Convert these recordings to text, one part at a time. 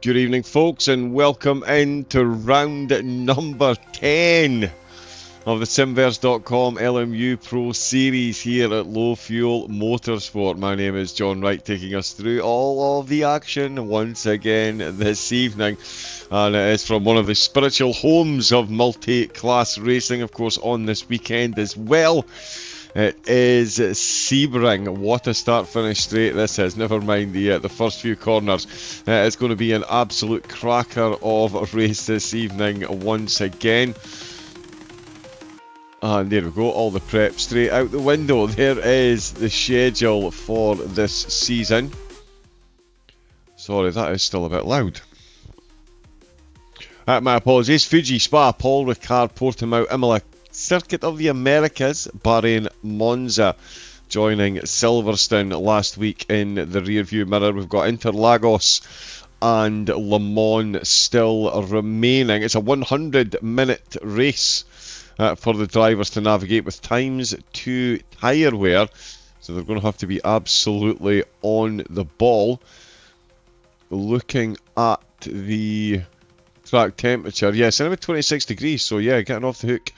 Good evening, folks, and welcome into round number 10 of the Simverse.com LMU Pro Series here at Low Fuel Motorsport. My name is John Wright, taking us through all of the action once again this evening. And it is from one of the spiritual homes of multi-class racing, of course, on this weekend as well. It is Sebring. What a start-finish straight this is. Never mind the first few corners. It's going to be an absolute cracker of a race this evening once again. And there we go, all the prep straight out the window. There is the schedule for this season. Sorry, that is still a bit loud. My apologies. Fuji, Spa, Paul Ricard, Portimao, Imola, Circuit of the Americas, Bahrain, Monza, joining Silverstone last week in the rearview mirror. We've got Interlagos and Le Mans still remaining. It's a 100-minute race for the drivers to navigate with times to tyre wear, so they're going to have to be absolutely on the ball. Looking at the track temperature, yeah, it's about 26 degrees, so yeah, getting off the hook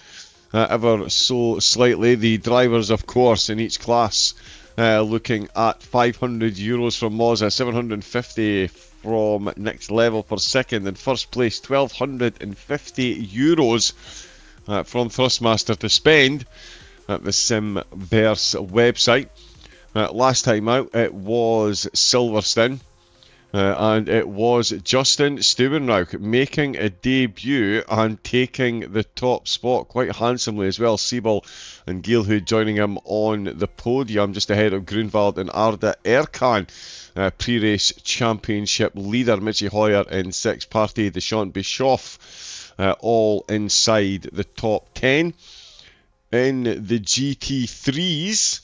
ever so slightly. The drivers, of course, in each class looking at €500 from Monza, 750 from Next Level for second, and first place €1,250 from Thrustmaster to spend at the Simverse website. Last time out it was Silverstone. And it was Justin Stubenrauch making a debut and taking the top spot quite handsomely as well. Siebel and Gielhood joining him on the podium just ahead of Grunwald and R10. Pre-race championship leader Michi Hoyer in sixth, Party Deschamps Bischoff all inside the top 10. In the GT3s,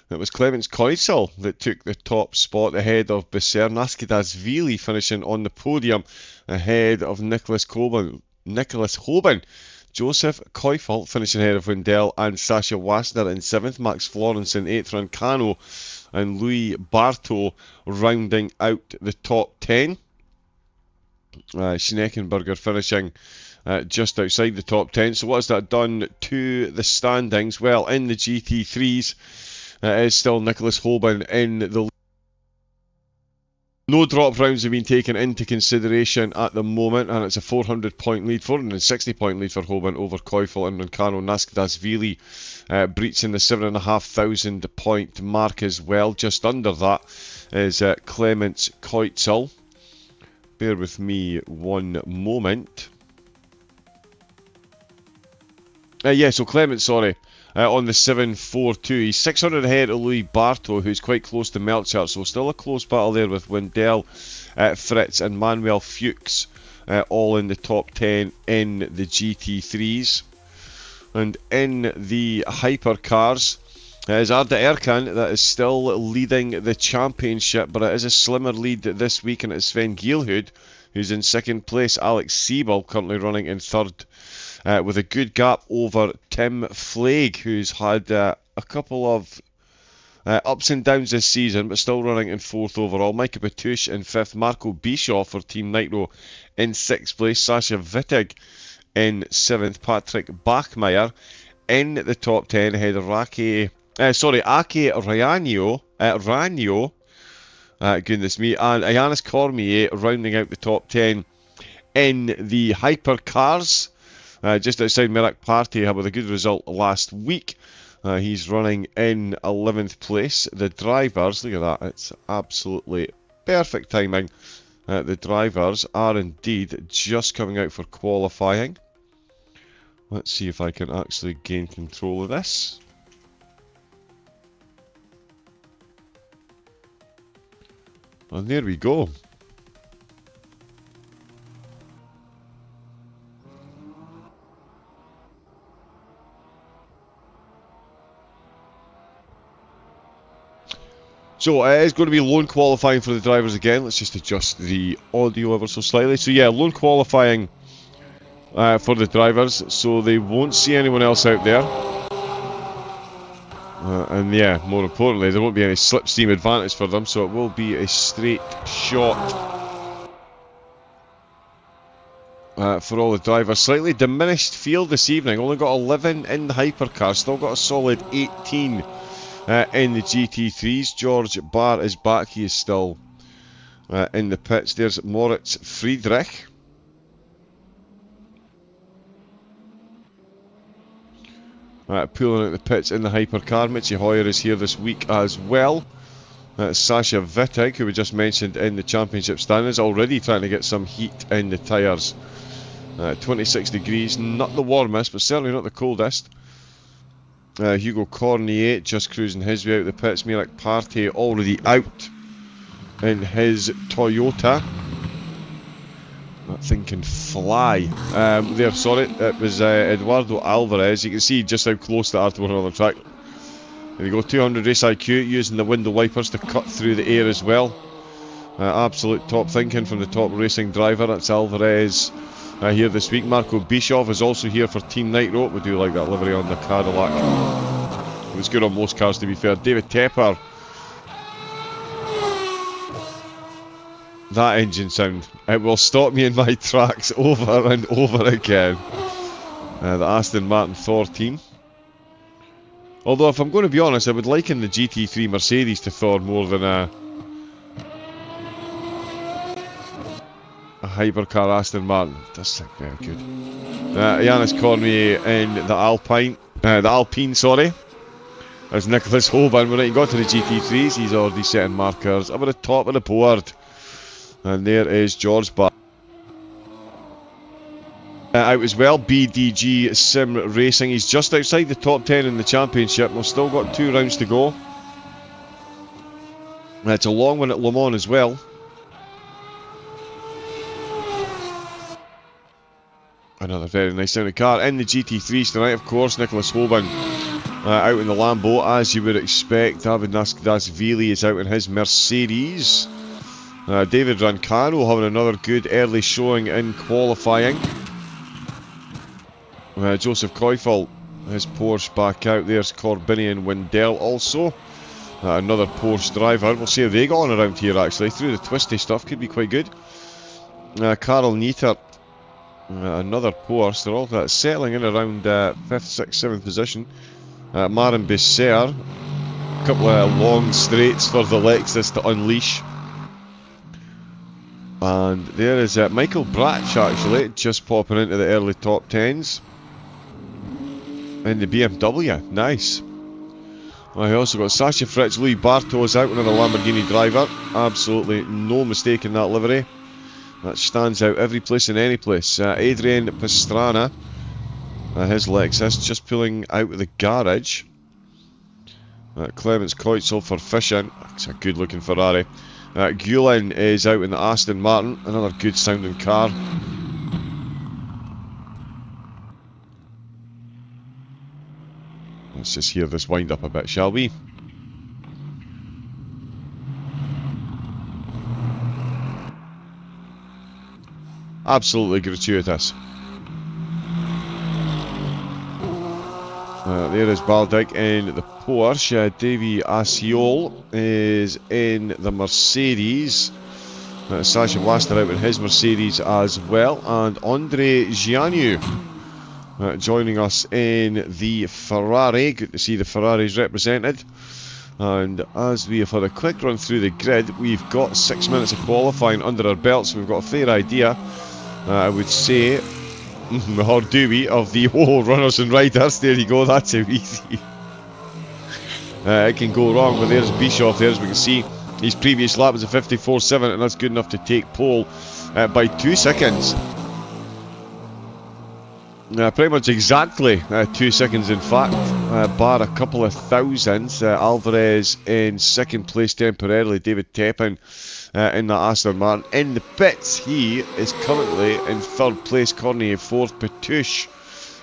it was Clemens Keusel that took the top spot ahead of Besser. Naskidasvili finishing on the podium ahead of Nicholas Hoban. Joseph Keufel finishing ahead of Wendell and Sasha Wassner in 7th. Max Florence in 8th. Rancano and Louis Barto rounding out the top 10. Schneckenberger finishing just outside the top 10. So what has that done to the standings? Well, in the GT3s, it is still Nicholas Hoban in the lead. No drop rounds have been taken into consideration at the moment, and it's a 400-point lead, 460-point lead for Hoban over Keufel and Rancano. Naskidasvili breaching the 7,500-point mark as well. Just under that is Clemens Keusel. Bear with me one moment. So Clemens, sorry. On the 742. He's 600 ahead of Louis Barto, who's quite close to Melchart, so still a close battle there with Wendell, Fritz and Manuel Fuchs all in the top 10 in the GT3s. And in the hypercars, is Arda Erkan that is still leading the championship, but it is a slimmer lead this week, and it's Sven Gielhood who's in second place. Alex Siebel currently running in third, with a good gap over Tim Flagg, who's had a couple of ups and downs this season, but still running in fourth overall. Micah Batouche in fifth. Marco Bischoff for Team Nitro in sixth place. Sasha Wittig in seventh. Patrick Bachmeier in the top 10 ahead of Ake Ranyo, goodness me, and Yannis Cormier rounding out the top 10 in the hypercars. Just outside Merak Party with a good result last week. He's running in 11th place. The drivers, look at that, it's absolutely perfect timing. The drivers are indeed just coming out for qualifying. Let's see if I can actually gain control of this. And there we go. So it is going to be lone qualifying for the drivers again. Let's just adjust the audio ever so slightly. So yeah, lone qualifying for the drivers, so they won't see anyone else out there. And yeah, more importantly, there won't be any slipstream advantage for them, so it will be a straight shot for all the drivers. Slightly diminished field this evening. Only got 11 in the hypercar. Still got a solid 18 in the GT3s. George Barr is back. He is still in the pits. There's Moritz Friedrich. Pulling out the pits in the hypercar. Mitzi Hoyer is here this week as well. Sasha Wittig, who we just mentioned in the championship standings, already trying to get some heat in the tyres. 26 degrees, not the warmest, but certainly not the coldest. Hugo Cornier just cruising his way out the pits. Mirak Partey already out in his Toyota. That thing can fly. There, sorry, it was Eduardo Alvarez. You can see just how close they are to one another track. There you go, 200 race IQ, using the window wipers to cut through the air as well. Absolute top thinking from the top racing driver. That's Alvarez here this week. Marco Bischoff is also here for Team Nitro. We do like that livery on the Cadillac. It was good on most cars, to be fair. David Tepper. That engine sound, it will stop me in my tracks over and over again. The Aston Martin Thor team. Although, if I'm going to be honest, I would liken the GT3 Mercedes to Thor more than a hypercar Aston Martin. Does sound very good. Yannis Cormier in the Alpine, sorry. As Nicholas Hoban, when he got to the GT3s, he's already setting markers up at the top of the board. And there is George Barr. Out as well, BDG Sim Racing. He's just outside the top 10 in the championship. We've still got 2 rounds to go. It's a long one at Le Mans as well. Another very nice sounding car in the GT3s tonight, of course. Nicholas Hoban out in the Lambo, as you would expect. David Nascadasvili is out in his Mercedes. David Rancano having another good early showing in qualifying. Joseph Koifel, his Porsche back out. There's Corbinian Wendell also. Another Porsche driver. We'll see how they got on around here actually. Through the twisty stuff, could be quite good. Karl Nietert, another Porsche. They're all settling in around 5th, 6th, 7th position. Marin Besser. A couple of long straights for the Lexus to unleash. And there is Michael Bratch actually, just popping into the early top 10s. In the BMW, nice. I also got Sasha Fritz, Louis Bartos out, another Lamborghini driver. Absolutely no mistake in that livery. That stands out every place and any place. Adrian Pastrana, his Lexus, just pulling out of the garage. Clemens Kreutzel for Fishing. It's a good looking Ferrari. Gulen is out in the Aston Martin, another good sounding car. Let's just hear this wind up a bit, shall we? Absolutely gratuitous. There is Baldic in the Porsche. Davy Asiol is in the Mercedes. Sasha Blaster out in his Mercedes as well. And Andre Giannou joining us in the Ferrari. Good to see the Ferraris represented. And as we have had a quick run through the grid, we've got 6 minutes of qualifying under our belts, so we've got a fair idea, I would say, or do we, of the whole runners and riders. There you go, that's how easy it can go wrong. But there's Bischoff there, as we can see. His previous lap was a 54.7, and that's good enough to take pole by 2 seconds. Pretty much exactly 2 seconds, in fact, bar a couple of thousandths. Alvarez in second place temporarily. David Tepin in the Aston Martin. In the pits, he is currently in third place. Cornier fourth. Petouche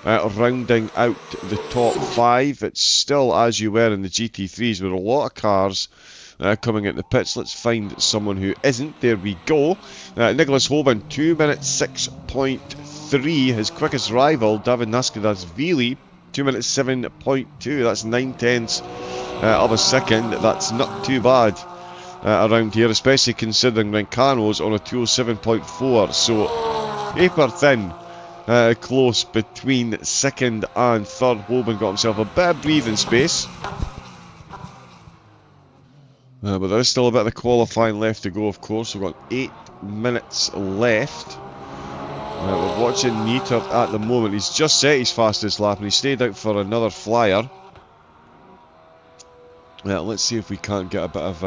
rounding out the top 5. It's still as you were in the GT3s with a lot of cars coming at the pits. Let's find someone who isn't. There we go. Nicholas Hoban, 2 minutes 6.3. His quickest rival, David Nascadasvili, 2 minutes 7.2. That's 9/10 of a second. That's not too bad around here, especially considering Rancano's on a 207.4. So paper thin. Close between second and third. Holman got himself a bit of breathing space. But there is still a bit of the qualifying left to go, of course. We've got 8 minutes left. We're watching Neater at the moment. He's just set his fastest lap and he stayed out for another flyer. Let's see if we can't get a bit of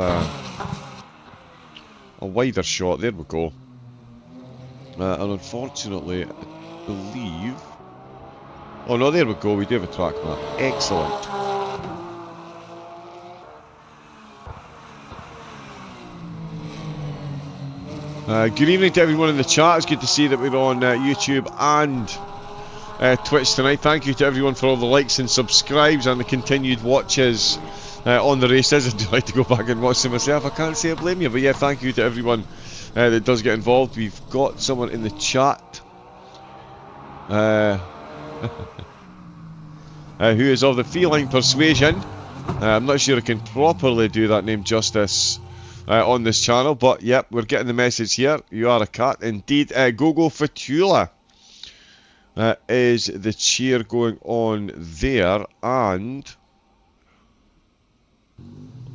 a wider shot. There we go. And unfortunately, I believe... Oh no, there we go. We do have a track map. Excellent. Good evening to everyone in the chat. It's good to see that we're on YouTube and Twitch tonight. Thank you to everyone for all the likes and subscribes and the continued watches on the races. I'd like to go back and watch them myself. I can't say I blame you, but yeah, thank you to everyone that does get involved. We've got someone in the chat who is of the feline persuasion. I'm not sure I can properly do that name justice on this channel, but yep, we're getting the message here. You are a cat indeed. Gogo Fatula is the cheer going on there, and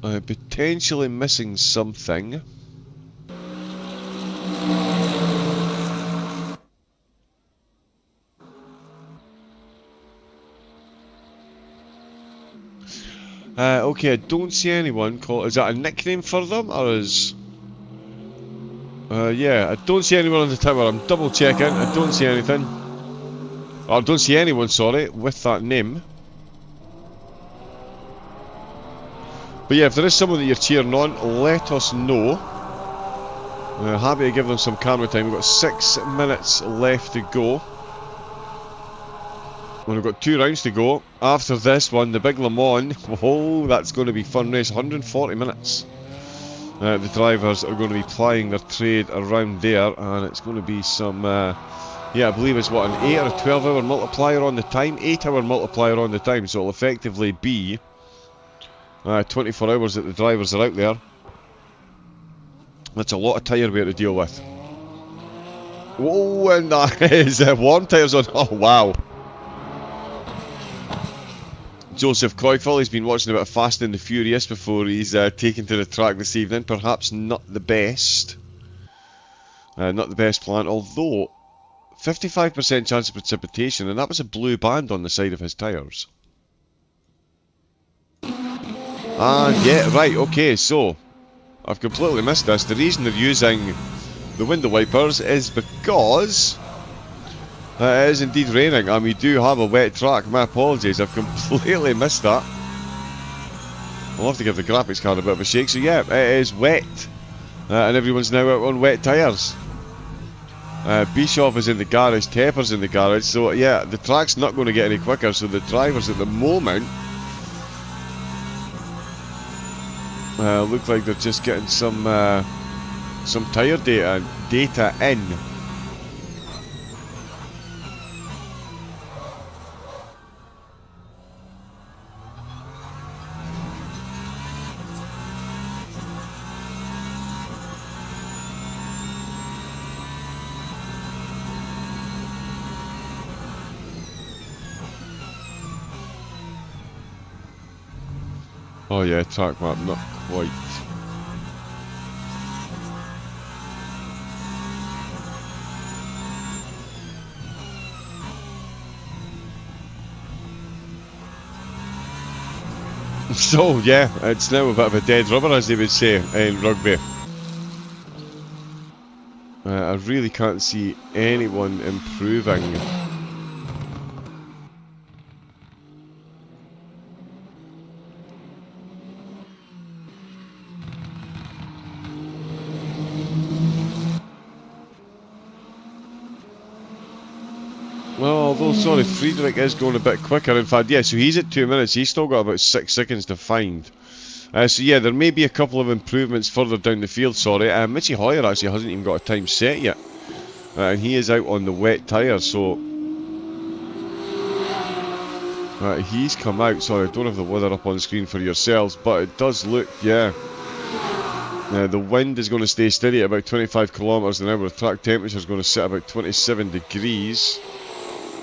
potentially missing something. Okay, I don't see anyone called... Is that a nickname for them, or is... yeah, I don't see anyone on the tower. I'm double checking. I don't see anything. Or I don't see anyone, sorry, with that name. But yeah, if there is someone that you're cheering on, let us know. Happy to give them some camera time. We've got 6 minutes left to go. We've got 2 rounds to go. After this one, the big Le Mans, oh, that's going to be a fun race. 140 minutes. The drivers are going to be plying their trade around there, and it's going to be some, yeah, I believe it's what, an 8 or 12 hour multiplier on the time? 8 hour multiplier on the time, so it'll effectively be 24 hours that the drivers are out there. That's a lot of tyre wear to deal with. Whoa, and that is warm tyres on. Oh, wow. Joseph Coyfall, he's been watching a bit of Fast and the Furious before he's taken to the track this evening. Perhaps not the best. Not the best plan, although 55% chance of precipitation, and that was a blue band on the side of his tyres. And yeah, right, okay, so I've completely missed this. The reason they're using the window wipers is because it is indeed raining, and we do have a wet track. My apologies, I've completely missed that. I'll have to give the graphics card a bit of a shake. So yeah, it is wet, and everyone's now out on wet tyres. Bischoff is in the garage, Tepper's in the garage, so yeah, the track's not going to get any quicker, so the drivers at the moment look like they're just getting some tyre data in. Oh yeah, track map, not quite. So yeah, it's now a bit of a dead rubber, as they would say in rugby. I really can't see anyone improving. Well, although, sorry, Friedrich is going a bit quicker. In fact, yeah, so he's at 2 minutes. He's still got about 6 seconds to find. So yeah, there may be a couple of improvements further down the field, sorry. Mitchy Hoyer actually hasn't even got a time set yet. And he is out on the wet tyre, so... he's come out. Sorry, I don't have the weather up on the screen for yourselves, but it does look, yeah. The wind is going to stay steady at about 25 kilometres an hour. The track temperature is going to sit about 27 degrees.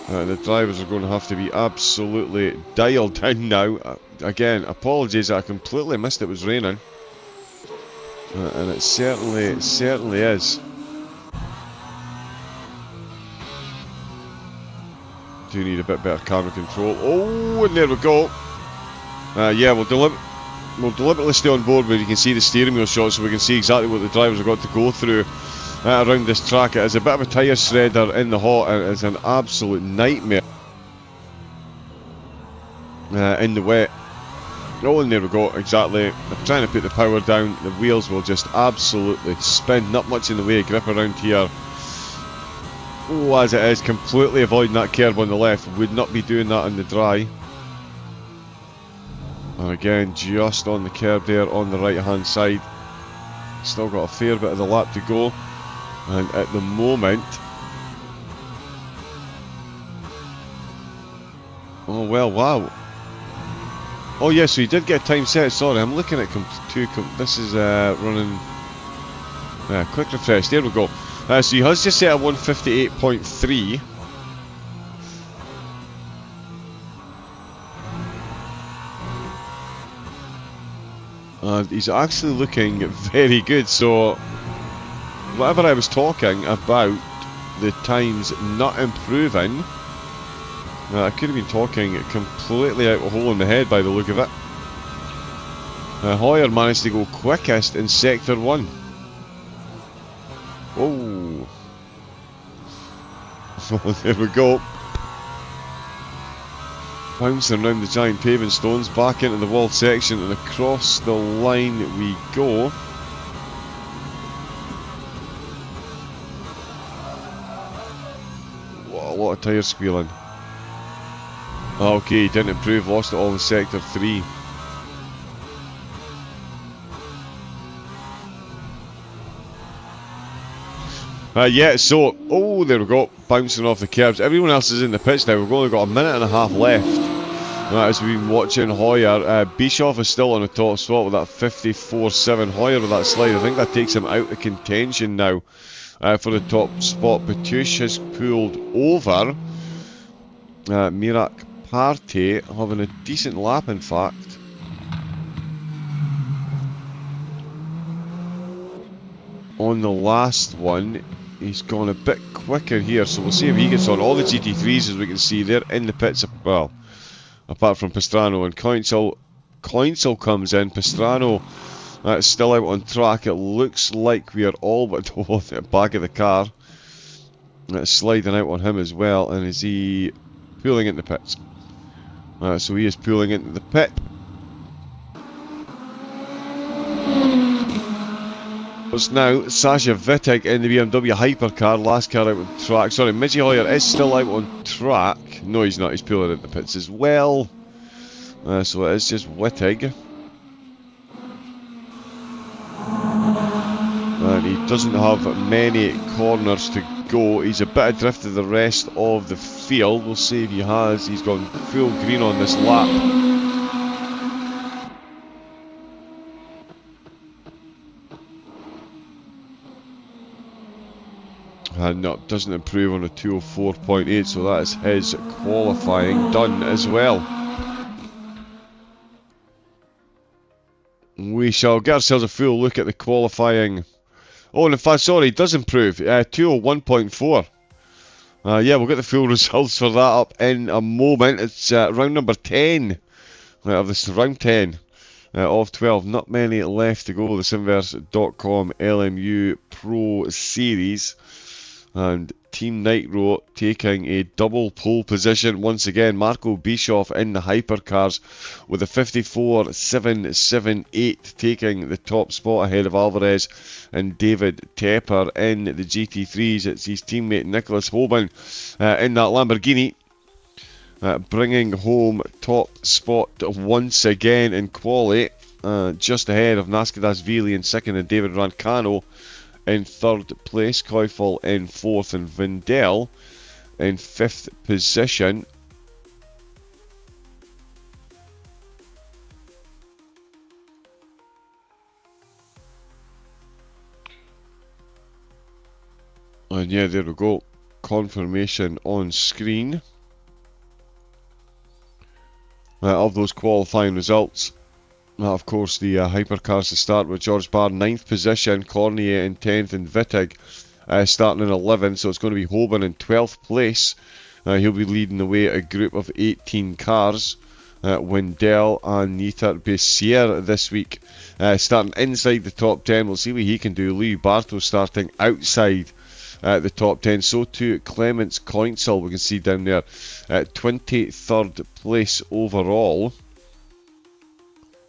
The drivers are going to have to be absolutely dialed in now. Again, apologies, I completely missed it was raining. And it certainly is. Do need a bit better camera control. Oh, and there we go. Yeah, we'll deliberately stay on board where you can see the steering wheel shot so we can see exactly what the drivers have got to go through around this track. It is a bit of a tyre shredder in the hot, and it's an absolute nightmare in the wet. Oh, and there we go, exactly. I'm trying to put the power down, the wheels will just absolutely spin. Not much in the way of grip around here. Oh, as it is, completely avoiding that curb on the left. Would not be doing that in the dry. And again, just on the curb there on the right hand side. Still got a fair bit of the lap to go. And at the moment... Oh well, wow. Oh yeah, so he did get a time set, sorry, I'm looking at this is running... quick refresh, there we go. So he has just set a 158.3. And he's actually looking very good, so whatever I was talking about the times not improving, I could have been talking completely out of a hole in the head by the look of it. Hoyer managed to go quickest in Sector 1. Oh. Oh, there we go. Bouncing around the giant paving stones, back into the wall section, and across the line we go. What a lot of tyre squealing. Okay, didn't improve, lost it all in Sector 3. Yeah, so, oh, there we go, bouncing off the curbs. Everyone else is in the pits now. We've only got a minute and a half left. As we've been watching Hoyer, Bischoff is still on the top spot with that 54.7. Hoyer with that slide, I think that takes him out of contention now for the top spot. Batush has pulled over. Mirak Partey having a decent lap, in fact. On the last one, he's gone a bit quicker here, so we'll see if he gets on. All the GT3s, as we can see, they're in the pits, well, apart from Pastrano, and Coinsel comes in. Pastrano still out on track. It looks like we are all but at the back of the car. Sliding out on him as well, and is he pulling into the pits? So he is pulling into the pit. It's now Sasha Wittig in the BMW hypercar, last car out on track. Sorry, Midgie Hoyer is still out on track. No, he's not, he's pulling into the pits as well. So it is just Wittig. And he doesn't have many corners to go. He's a bit adrift of the rest of the field. We'll see if he has. He's gone full green on this lap. No, doesn't improve on a 204.8, so that is his qualifying done as well. We shall get ourselves a full look at the qualifying. Oh, and in fact, sorry, it does improve. 201.4. Yeah, we'll get the full results for that up in a moment. It's round number 10 of this round 10 of 12. Not many left to go. The Simverse.com LMU Pro Series. And Team Nitro taking a double pole position once again. Marco Bischoff in the hypercars with a 54.778, taking the top spot ahead of Alvarez and David Tepper in the GT3s. It's his teammate Nicholas Hoban in that Lamborghini, bringing home top spot once again in quali, just ahead of Naskadashvili in second and David Rancano in third place, Koifel in fourth, and Vindel in fifth position. And yeah, there we go. Confirmation on screen of those qualifying results. Of course, the hypercars to start with George Barr 9th position, Cornier in 10th, and Wittig starting in 11th. So it's going to be Hoban in 12th place. He'll be leading the way a group of 18 cars. Wendell and Neitert Bessier this week starting inside the top 10. We'll see what he can do. Louis Barto starting outside the top 10. So too Clements Coinsel, we can see down there, 23rd place overall.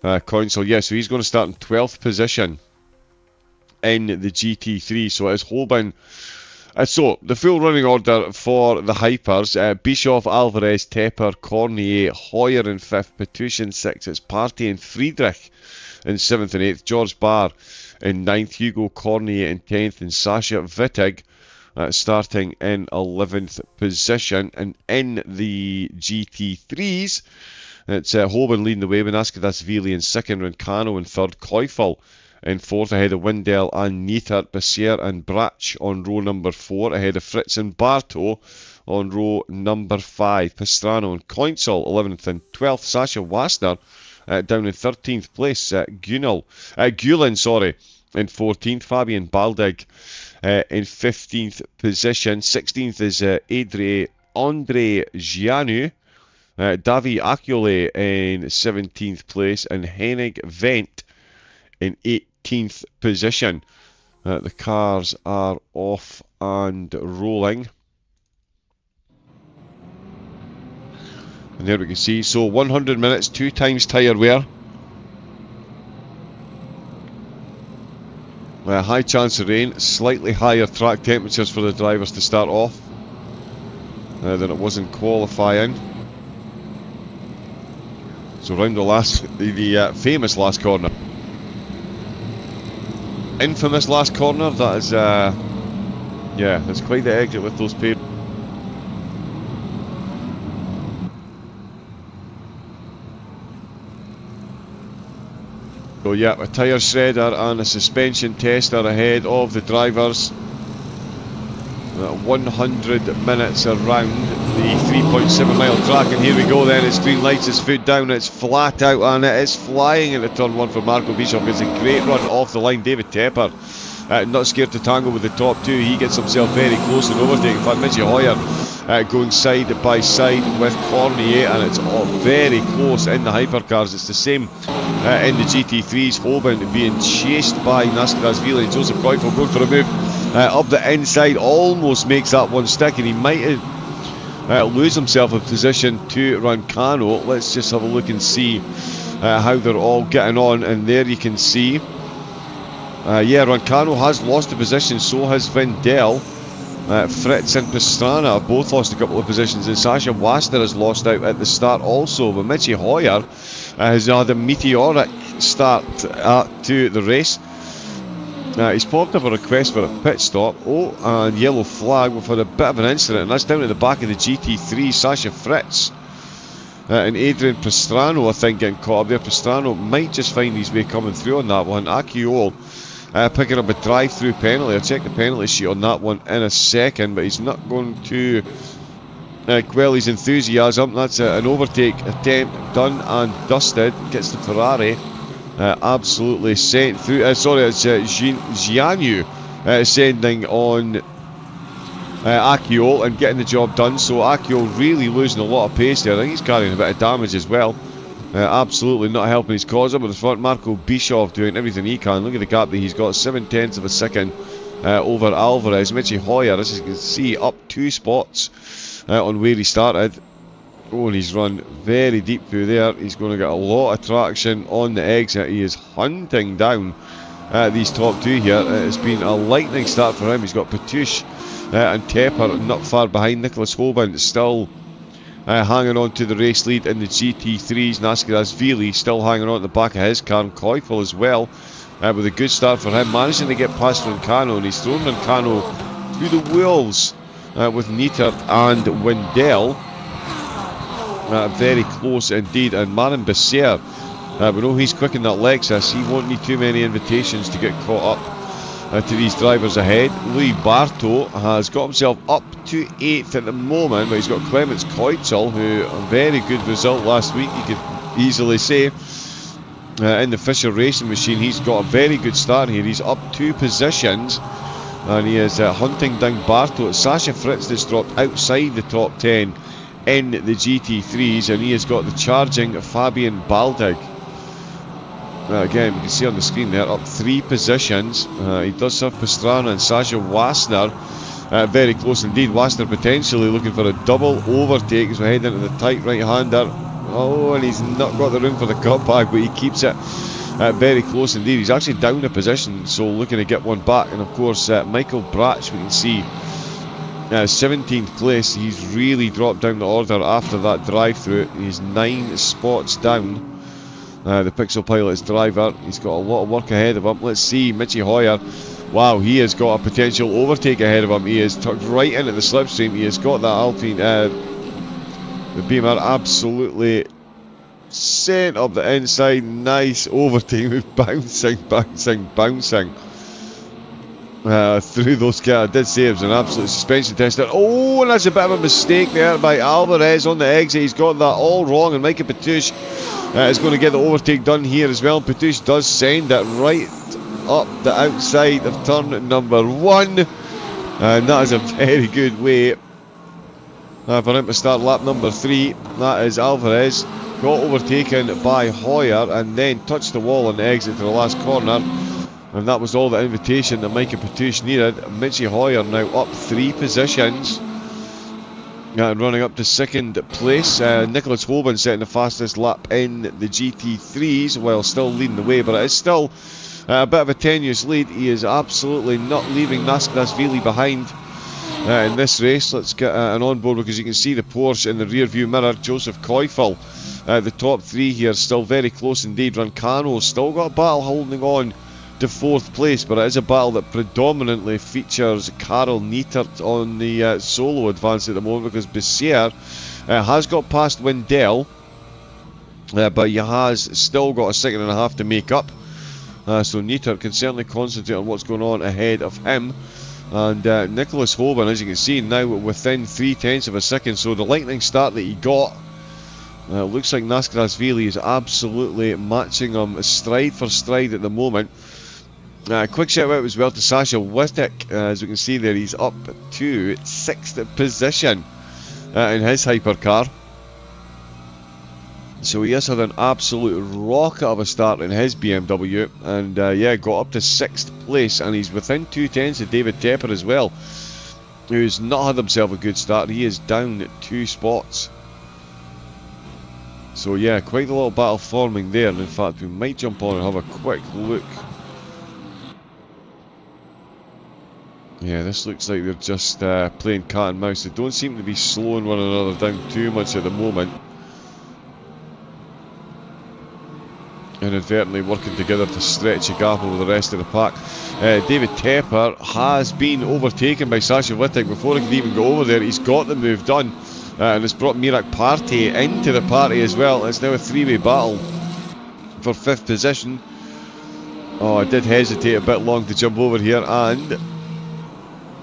Coinsel, yeah, so he's going to start in 12th position in the GT3. So it's Hoban. So, the full running order for the Hypers, Bischoff, Alvarez, Tepper, Cornier, Hoyer in 5th, Petush in 6th, it's Partey and Friedrich in 7th and 8th, George Barr in 9th, Hugo Cornier in 10th, and Sasha Wittig starting in 11th position. And in the GT3s, it's Hoban leading the way with Ascadasvili in 2nd, Rancano in 3rd, Koifel in 4th, ahead of Wendell and Neitert, Bessier and Brach on row number 4, ahead of Fritz and Barto on row number 5. Pastrano and Coinsel 11th and 12th. Sasha Wassner down in 13th place. Gulen in 14th. Fabian Baldig in 15th position. 16th is Andre Gianu. Davi Acciole in 17th place, and Hennig Wendt in 18th position. The cars are off and rolling. And there we can see, so 100 minutes, 2 times tyre wear. High chance of rain, slightly higher track temperatures for the drivers to start off than it was in qualifying. So round the famous last corner. Infamous last corner, that is, yeah, it's quite the exit with those paved. So yeah, a tyre shredder and a suspension tester ahead of the drivers. 100 minutes around the 3.7 mile track, and here we go then. It's green lights, his foot down, it's flat out, and it is flying into turn 1 for Marco Bischoff. It's a great run off the line. David Tepper not scared to tangle with the top 2. He gets himself very close and overtaking. In fact, Mitchie Hoyer going side by side with Cornier, and it's all very close in the hypercars. It's the same in the GT3s. Hoban being chased by Nascadasvili, and Joseph Koifel going for a move up the inside, almost makes that one stick, and he might lose himself a position to Rancano. Let's just have a look and see how they're all getting on. And there you can see, yeah, Rancano has lost a position, so has Wendell. Fritz and Pastrana have both lost a couple of positions, and Sasha Wassner has lost out at the start also. But Mitchie Hoyer has had a meteoric start to the race. He's popped up a request for a pit stop. Oh, and yellow flag. We've had a bit of an incident, and that's down at the back of the GT3. Sasha Fritz and Adrian Pastrano, I think, getting caught up there. Pastrano might just find his way coming through on that one. Acciole picking up a drive-through penalty. I'll check the penalty sheet on that one in a second, but he's not going to quell his enthusiasm. That's an overtake attempt done and dusted. Gets the Ferrari absolutely sent through. Sorry, it's Gianu sending on Acciole and getting the job done. So Acciole really losing a lot of pace there. I think he's carrying a bit of damage as well. Absolutely not helping his cause up at the front. Marco Bischoff doing everything he can. Look at the gap that he's got, 0.7 of a second over Alvarez. Mitchie Hoyer, as you can see, up 2 spots on where he started. Oh, and he's run very deep through there. He's going to get a lot of traction on the exit. He is hunting down these top 2 here. It's been a lightning start for him. He's got Petush and Tepper not far behind. Nicholas Hoban still hanging on to the race lead in the GT3s. Nascadasvili still hanging on at the back of his car, and Koifel as well, with a good start for him, managing to get past Rancano, and he's thrown Rancano through the wolves with Neitert and Wendell. Very close indeed. And Marin Bessier, we know he's quick in that Lexus. He won't need too many invitations to get caught to these drivers ahead. Louis Barto has got himself up to 8th at the moment, but he's got Clemens Koitzel, who a very good result last week, you could easily say. In the Fisher Racing Machine, he's got a very good start here. He's up 2 positions, and he is hunting down Barto. Sasha Fritz that's dropped outside the top 10 in the GT3s, and he has got the charging Fabian Baldig. Again, you can see on the screen there, up 3 positions. He does have Pastrana and Sasha Wassner very close indeed. Wassner potentially looking for a double overtake as we head into the tight right-hander. Oh, and he's not got the room for the cutback, but he keeps it very close indeed. He's actually down a position, so looking to get one back. And of course, Michael Brach, we can see 17th place. He's really dropped down the order after that drive-through. He's 9 spots down. The Pixel Pilot's driver, he's got a lot of work ahead of him. Let's see, Mitchie Hoyer. Wow, he has got a potential overtake ahead of him. He is tucked right into the slipstream. He has got that Alpine, the Beamer absolutely sent up the inside. Nice overtake with bouncing through those cars. I did say it was an absolute suspension tester. Oh, and that's a bit of a mistake there by Alvarez on the exit. He's got that all wrong, and Micah Petouche is going to get the overtake done here as well. Petouche does send it right up the outside of turn number 1, and that is a very good way for him to start lap number 3. That is Alvarez got overtaken by Hoyer and then touched the wall on the exit to the last corner, and that was all the invitation that Micah Petouche needed. Mitchie Hoyer now up 3 positions. Running up to 2nd place, Nicholas Hoban setting the fastest lap in the GT3s while still leading the way, but it is still a bit of a tenuous lead. He is absolutely not leaving Nascadashvili behind in this race. Let's get an onboard, because you can see the Porsche in the rear view mirror. Joseph Koifel, the top 3 here, still very close indeed. Rancano still got a battle holding on to 4th place, but it is a battle that predominantly features Karel Nietert on the solo advance at the moment, because Bessier has got past Wendell, but he has still got a 2.5 to make up, so Nietert can certainly concentrate on what's going on ahead of him. And Nicholas Hoban, as you can see, now within 0.3 of a second, so the lightning start that he got, looks like Nascadashvili is absolutely matching him stride for stride at the moment. Quick shout out as well to Sasha Wittek. As we can see there, he's up to 6th position in his hypercar. So he has had an absolute rocket of a start in his BMW, and yeah, got up to 6th place, and he's within 0.2 of David Tepper as well, who's not had himself a good start. He is down 2 spots. So yeah, quite a little battle forming there, and in fact we might jump on and have a quick look. Yeah, this looks like they're just playing cat and mouse. They don't seem to be slowing one another down too much at the moment. Inadvertently working together to stretch a gap over the rest of the pack. David Tepper has been overtaken by Sasha Wittek before he could even go over there. He's got the move done, and it's brought Mirak Partey into the party as well. It's now a 3-way battle for 5th position. Oh, I did hesitate a bit long to jump over here, and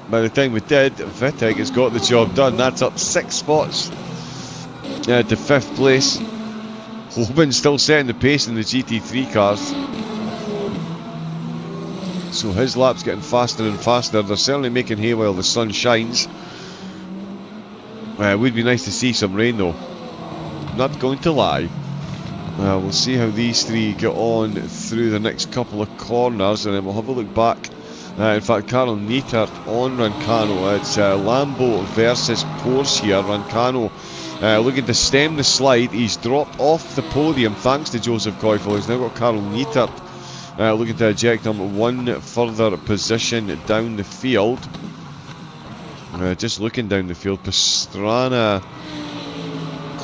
by the time we did, Wittek has got the job done. That's up 6 spots to 5th place. Hoban still setting the pace in the GT3 cars, so his lap's getting faster and faster. They're certainly making hay while the sun shines. It would be nice to see some rain though, not going to lie. We'll see how these 3 get on through the next couple of corners, and then we'll have a look back. In fact, Karel Nietert on Rancano. It's Lambo versus Porsche here. Rancano looking to stem the slide. He's dropped off the podium thanks to Joseph Koifel. He's now got Karel Nietert looking to eject him 1 further position down the field. Just looking down the field, Pastrana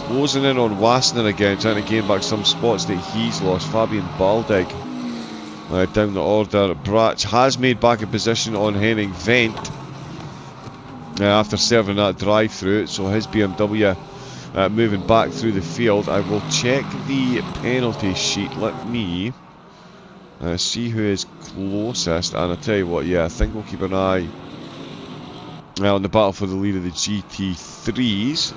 closing in on Wassner again, trying to gain back some spots that he's lost. Fabian Baldig down the order. Brach has made back a position on Henning Wendt after serving that drive through, so his BMW moving back through the field. I will check the penalty sheet. Let me See who is closest, and I'll tell you what, yeah, I think we'll keep an eye on the battle for the lead of the GT3s.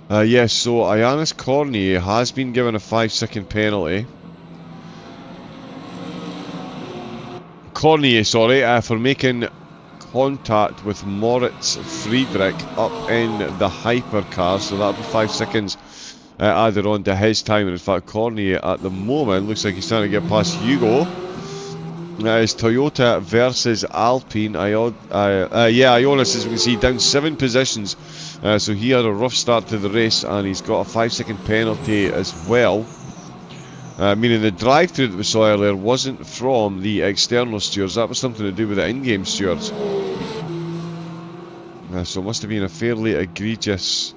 Yes, so Ioannis Cornier has been given a 5-second penalty. Cornier, sorry, for making contact with Moritz Friedrich up in the hypercar, so that'll be 5 seconds added on to his time. And in fact, Cornier at the moment looks like he's trying to get past Hugo. It's Toyota versus Alpine. Ioannis, as we can see, down 7 positions. So he had a rough start to the race, and he's got a 5-second penalty as well. Meaning the drive-through that we saw earlier wasn't from the external stewards, that was something to do with the in-game stewards. So it must have been a fairly egregious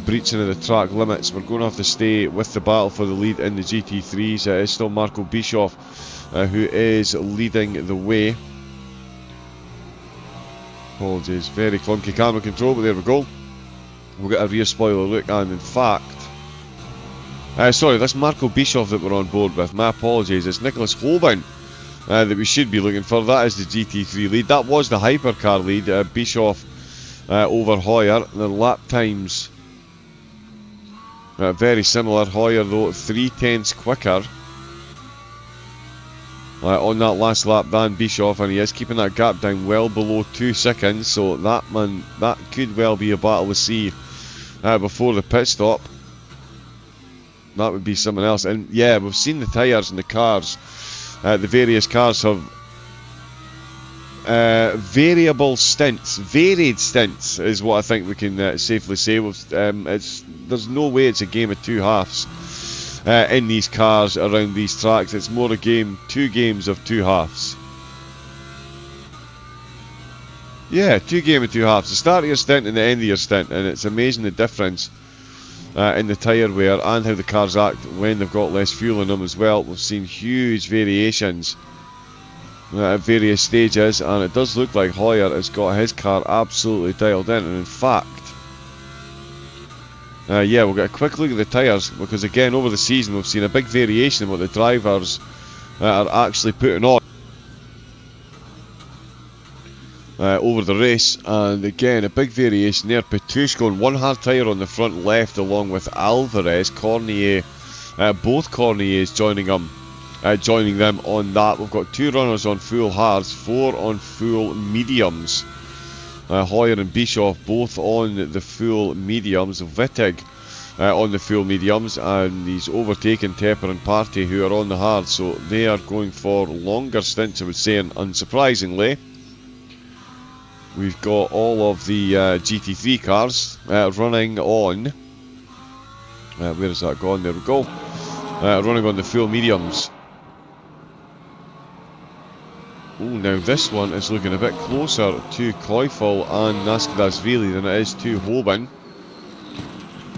breaching of the track limits. We're going to have to stay with the battle for the lead in the GT3s. It is still Marco Bischoff who is leading the way. Apologies, very clunky camera control, but there we go. We'll get a rear spoiler look, and in fact, sorry, that's Marco Bischoff that we're on board with. My apologies, it's Nicholas Hoban that we should be looking for. That is the GT3 lead. That was the hypercar lead. Bischoff over Hoyer. The lap times very similar. Hoyer though 3/10 quicker on that last lap than Bischoff, and he is keeping that gap down well below 2 seconds. So that could well be a battle we see before the pit stop. That would be something else. And yeah, we've seen the tyres and the cars. The various cars have varied stints is what I think we can safely say. There's no way it's a game of two halves in these cars around these tracks. It's more two games of two halves. Yeah, two games of two halves. The start of your stint and the end of your stint, and it's amazing the difference in the tyre wear and how the cars act when they've got less fuel in them as well. We've seen huge variations at various stages, and it does look like Hoyer has got his car absolutely dialed in. And in fact, yeah, we'll get a quick look at the tyres, because again over the season we've seen a big variation in what the drivers are actually putting on over the race. And again, a big variation there. Petushko on one hard tyre on the front left, along with Alvarez. Cornier, both Corniers joining them on that. We've got 2 runners on full hards, 4 on full mediums. Hoyer and Bischoff both on the full mediums. Wittig on the full mediums, and he's overtaken Tepper and Partey, who are on the hard, so they are going for longer stints, I would say. And unsurprisingly, we've got all of the GT3 cars running on, where has that gone? There we go. Running on the full mediums. Oh, now this one is looking a bit closer to Koifel and Naskadashvili than it is to Hoban.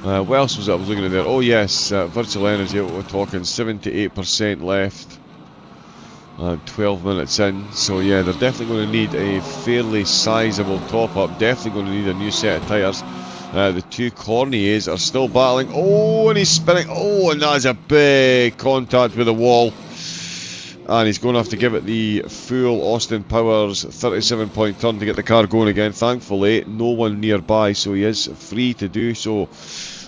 What else was it I was looking at there? Oh yes, virtual energy, what we're talking, 78% left. 12 minutes in, so yeah, they're definitely going to need a fairly sizable top up. Definitely going to need a new set of tyres. The 2 Corniers are still battling. Oh, and he's spinning. Oh, and that is a big contact with the wall. And he's going to have to give it the full Austin Powers 37-point turn to get the car going again. Thankfully, no one nearby, so he is free to do so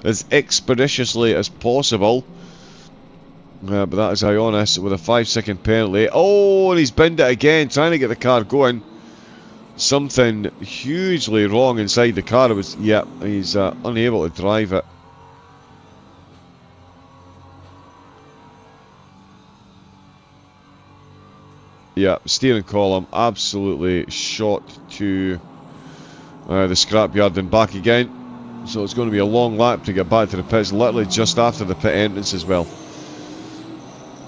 as expeditiously as possible. But that is Ioannis with a 5-second penalty. Oh, and he's binned it again, trying to get the car going. Something hugely wrong inside the car. He's unable to drive it. Yeah, steering column absolutely shot to the scrapyard and back again. So it's going to be a long lap to get back to the pits, literally just after the pit entrance as well.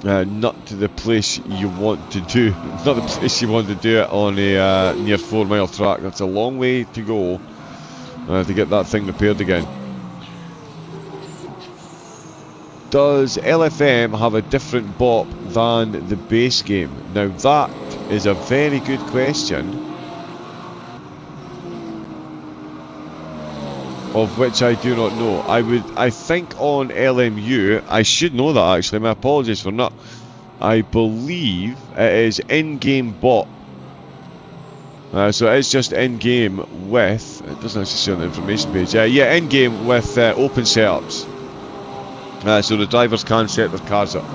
Not to the place you want to do. Not the place you want to do it on a near 4 mile track. That's a long way to go to get that thing repaired again. Does LFM have a different bop than the base game? Now that is a very good question. of which I do not know. I think on LMU, I should know that actually, my apologies for not. I believe it is in-game bot. So it's just in-game with, it doesn't actually say on the information page, yeah, in-game with open setups. So the drivers can set their cars up.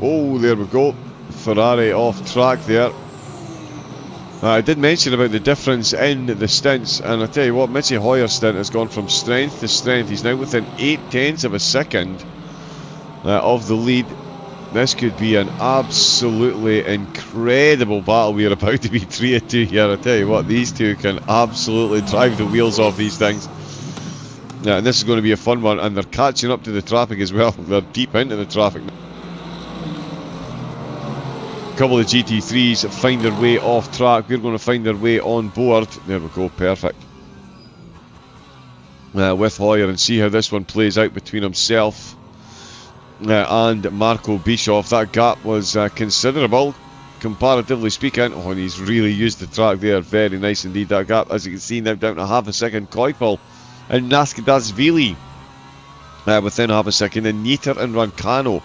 Oh, there we go. Ferrari off track there. I did mention about the difference in the stints, and I tell you what, Mitchie Hoyer's stint has gone from strength to strength. He's now within 0.8 of a second of the lead. This could be an absolutely incredible battle we are about to be 3-2 here. I tell you what, these two can absolutely drive the wheels off these things. And this is going to be a fun one, and they're catching up to the traffic as well. They're deep into the traffic now. A couple of GT3s find their way off track. We're going to find their way on board. There we go, perfect. With Hoyer, and see how this one plays out between himself and Marco Bischoff. That gap was considerable, comparatively speaking. Oh, and he's really used the track there. Very nice indeed, that gap. As you can see now, down to half a second. Koifel and Naskadasvili within half a second. And Nieter and Rancano.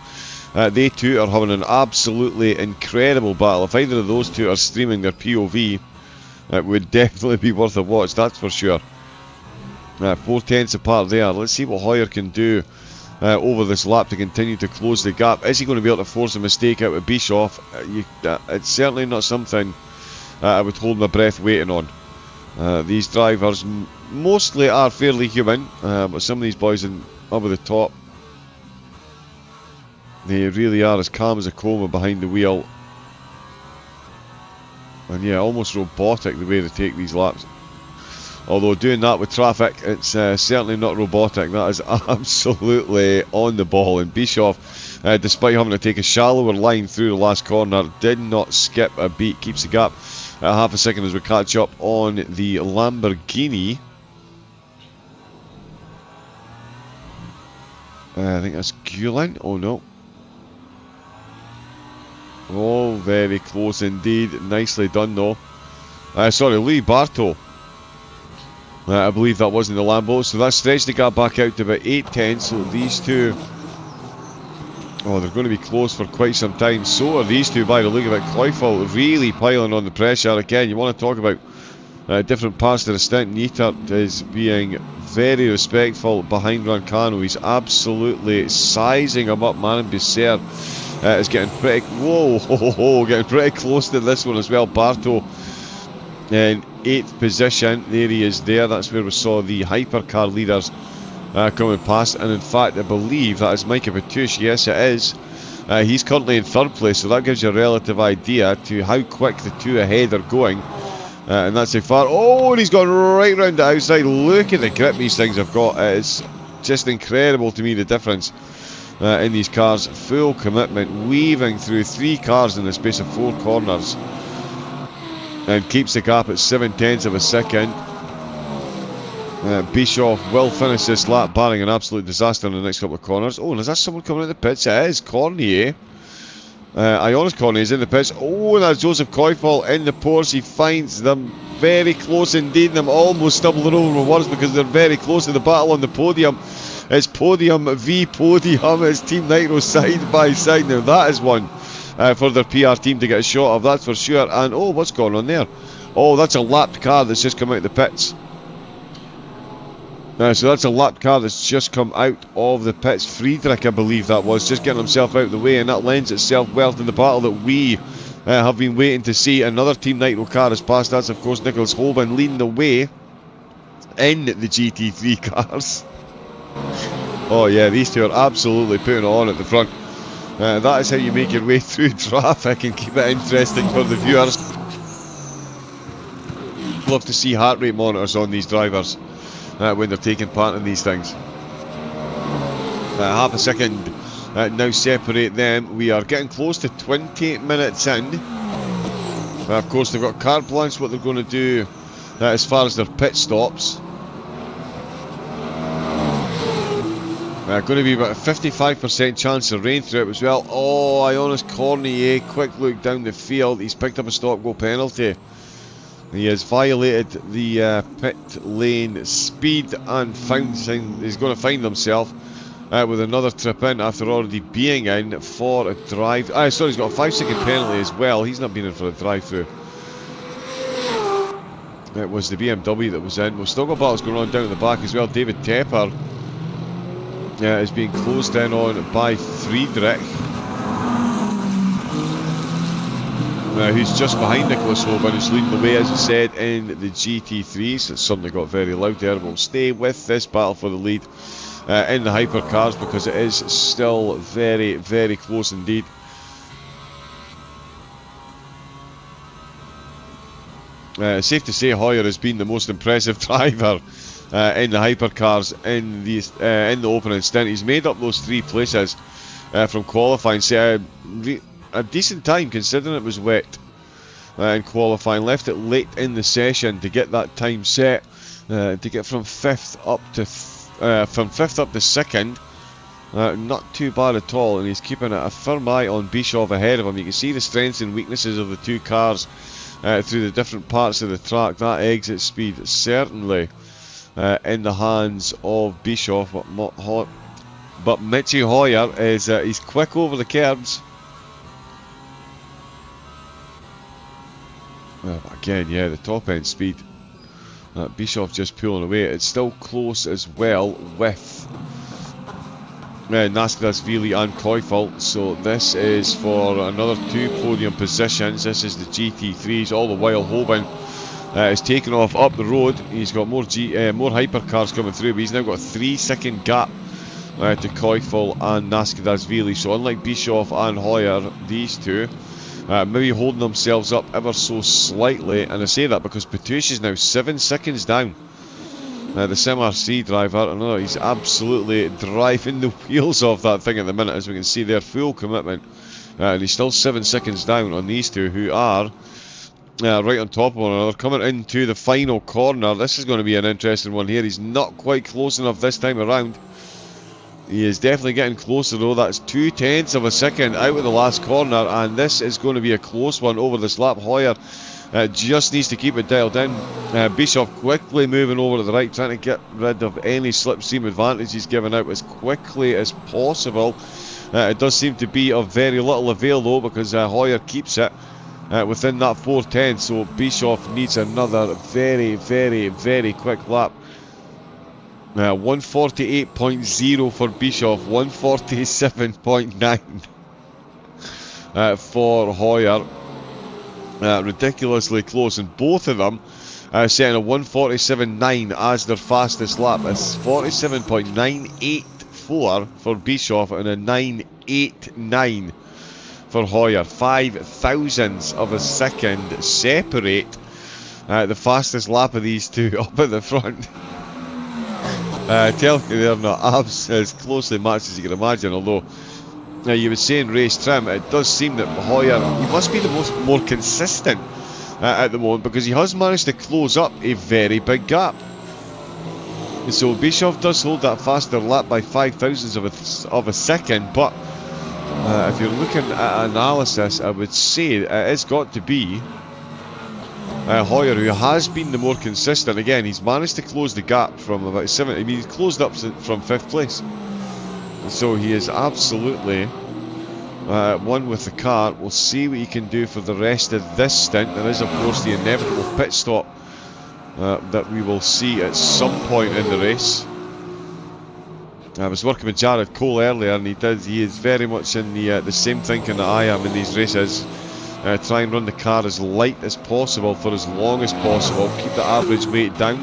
They two are having an absolutely incredible battle. If either of those two are streaming their POV, it would definitely be worth a watch, that's for sure. 4/10 apart there. Let's see what Hoyer can do over this lap to continue to close the gap. Is he going to be able to force a mistake out of Bischoff? It's certainly not something I would hold my breath waiting on. These drivers mostly are fairly human, but some of these boys over the top, they really are as calm as a coma behind the wheel. And yeah, almost robotic the way they take these laps. Although doing that with traffic, it's certainly not robotic. That is absolutely on the ball. And Bischoff, despite having to take a shallower line through the last corner, did not skip a beat. Keeps the gap at half a second as we catch up on the Lamborghini. I think that's Gulen. Oh no. Oh, very close indeed. Nicely done though. Sorry, Louis Barto. I believe that wasn't the Lambo. So that stretched the gap back out to about 8:10. So these two, oh, they're going to be close for quite some time. So are these two by the look of it. Koifel really piling on the pressure. Again, you want to talk about different parts to the stint. Nietert is being very respectful behind Rancano. He's absolutely sizing him up. Manon Bisser is getting pretty, getting pretty close to this one as well. Barto in 8th position. There he is there. That's where we saw the hypercar leaders coming past. And in fact, I believe that is Micah Batush. Yes, it is. He's currently in 3rd place, so that gives you a relative idea to how quick the two ahead are going. And that's how far. Oh, and he's gone right round the outside. Look at the grip these things have got. It's just incredible to me, the difference in these cars. Full commitment, weaving through 3 cars in the space of 4 corners, and keeps the gap at 7/10 of a second. Bischoff will finish this lap, barring an absolute disaster in the next couple of corners. Oh, and is that someone coming out of the pits? It is Cornier. Ionis Cornier is in the pits. Oh, and that's Joseph Koifel in the Porsche. He finds them very close indeed. And I'm almost stumbling over my words because they're very close to the battle on the podium. It's podium v podium. It's Team Nitro side by side. Now that is one for their PR team to get a shot of, that's for sure. And oh, what's going on there? Oh, that's a lapped car that's just come out of the pits. So that's a lapped car that's just come out of the pits. Friedrich, I believe that was, just getting himself out of the way, and that lends itself well to the battle that we have been waiting to see. Another Team Nitro car has passed. That's of course Nicholas Holben leading the way in the GT3 cars. Oh yeah, these two are absolutely putting it on at the front. That is how you make your way through traffic and keep it interesting for the viewers. Love to see heart rate monitors on these drivers when they're taking part in these things. Half a second now separate them. We are getting close to 20 minutes in. Of course, they've got carte blanche what they're going to do as far as their pit stops. Going to be about a 55% chance of rain through it as well. Oh, Ionis Cornier, quick look down the field. He's picked up a stop go penalty. He has violated the pit lane speed and he's going to find himself with another trip in after already being in for a drive. Sorry, he's got a 5-second penalty as well. He's not been in for a drive-through. It was the BMW that was in. We've still got battles going on down at the back as well. David Tepper is being closed in on by Friedrich, who's just behind Nicholas Hoban, who's leading the way, as I said, in the GT3s. It suddenly got very loud there. We'll stay with this battle for the lead in the hypercars because it is still very, very close indeed. Safe to say Hoyer has been the most impressive driver in the hypercars in the opening stint. He's made up those 3 places from qualifying. So, a decent time considering it was wet in qualifying. Left it late in the session to get that time set, to get from 5th up to 2nd. Not too bad at all, and he's keeping a firm eye on Bischoff ahead of him. You can see the strengths and weaknesses of the 2 cars through the different parts of the track. That exit speed certainly in the hands of Bischoff, but Mitchy Hoyer is he's quick over the curbs. Again, yeah, the top end speed. Bischoff just pulling away. It's still close as well with Nascadasvili and Koifel. So this is for another 2 podium positions. This is the GT3s. All the while Hoban is taking off up the road. He's got more hypercars coming through, but he's now got a 3-second gap to Koifel and Nascadasvili. So unlike Bischoff and Hoyer, these 2 maybe holding themselves up ever so slightly, and I say that because Petush is now 7 seconds down. The SimRC driver, he's absolutely driving the wheels off that thing at the minute, as we can see there, full commitment, and he's still 7 seconds down on these 2 who are right on top of one another. Coming into the final corner, this is going to be an interesting one here. He's not quite close enough this time around. He is definitely getting closer though. That's 0.2 of a second out of the last corner, and this is going to be a close one over this lap. Hoyer just needs to keep it dialed in. Bischoff quickly moving over to the right, trying to get rid of any slipstream advantage he's given out as quickly as possible. It does seem to be of very little avail though, because Hoyer keeps it within that 4:10, so Bischoff needs another very, very, very quick lap. 148.0 for Bischoff, 147.9 for Hoyer. Ridiculously close, and both of them setting a 147.9 as their fastest lap. It's 47.984 for Bischoff and a 989 for Hoyer. 5 thousandths of a second separate the fastest lap of these 2 up at the front. Tell you they're not as closely matched as you can imagine, although you would say in race trim it does seem that Hoyer, he must be the more consistent at the moment, because he has managed to close up a very big gap. And so Bischoff does hold that faster lap by 5 thousandths of a second, but if you're looking at analysis, I would say it's got to be Hoyer who has been the more consistent. Again, he's managed to close the gap from about 7. I mean, he's closed up from 5th place. So he is absolutely one with the car. We'll see what he can do for the rest of this stint. There is, of course, the inevitable pit stop that we will see at some point in the race. I was working with Jared Cole earlier, and he is very much in the same thinking that I am in these races. Try and run the car as light as possible for as long as possible. Keep the average weight down,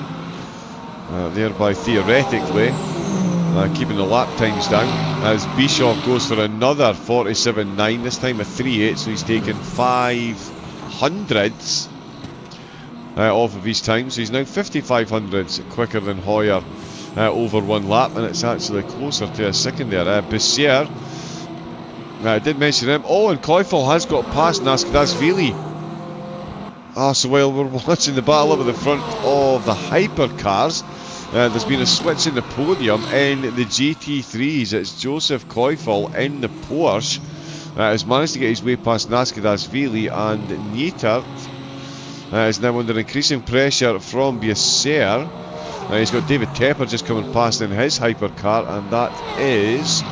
thereby theoretically keeping the lap times down. As Bischoff goes for another 47.9, this time a 3.8, so he's taken 500ths off of his time. So he's now 5500ths quicker than Hoyer over one lap, and it's actually closer to a second there. Bessier, I did mention him. Oh, and Koifel has got past Nascadasvili. So while we're watching the battle up at the front of the hypercars, There's been a switch in the podium in the GT3s. It's Joseph Koifel in the Porsche. Has managed to get his way past Naskadashvili, and Neitert is now under increasing pressure from Bieser. He's got David Tepper just coming past in his hypercar, and that is...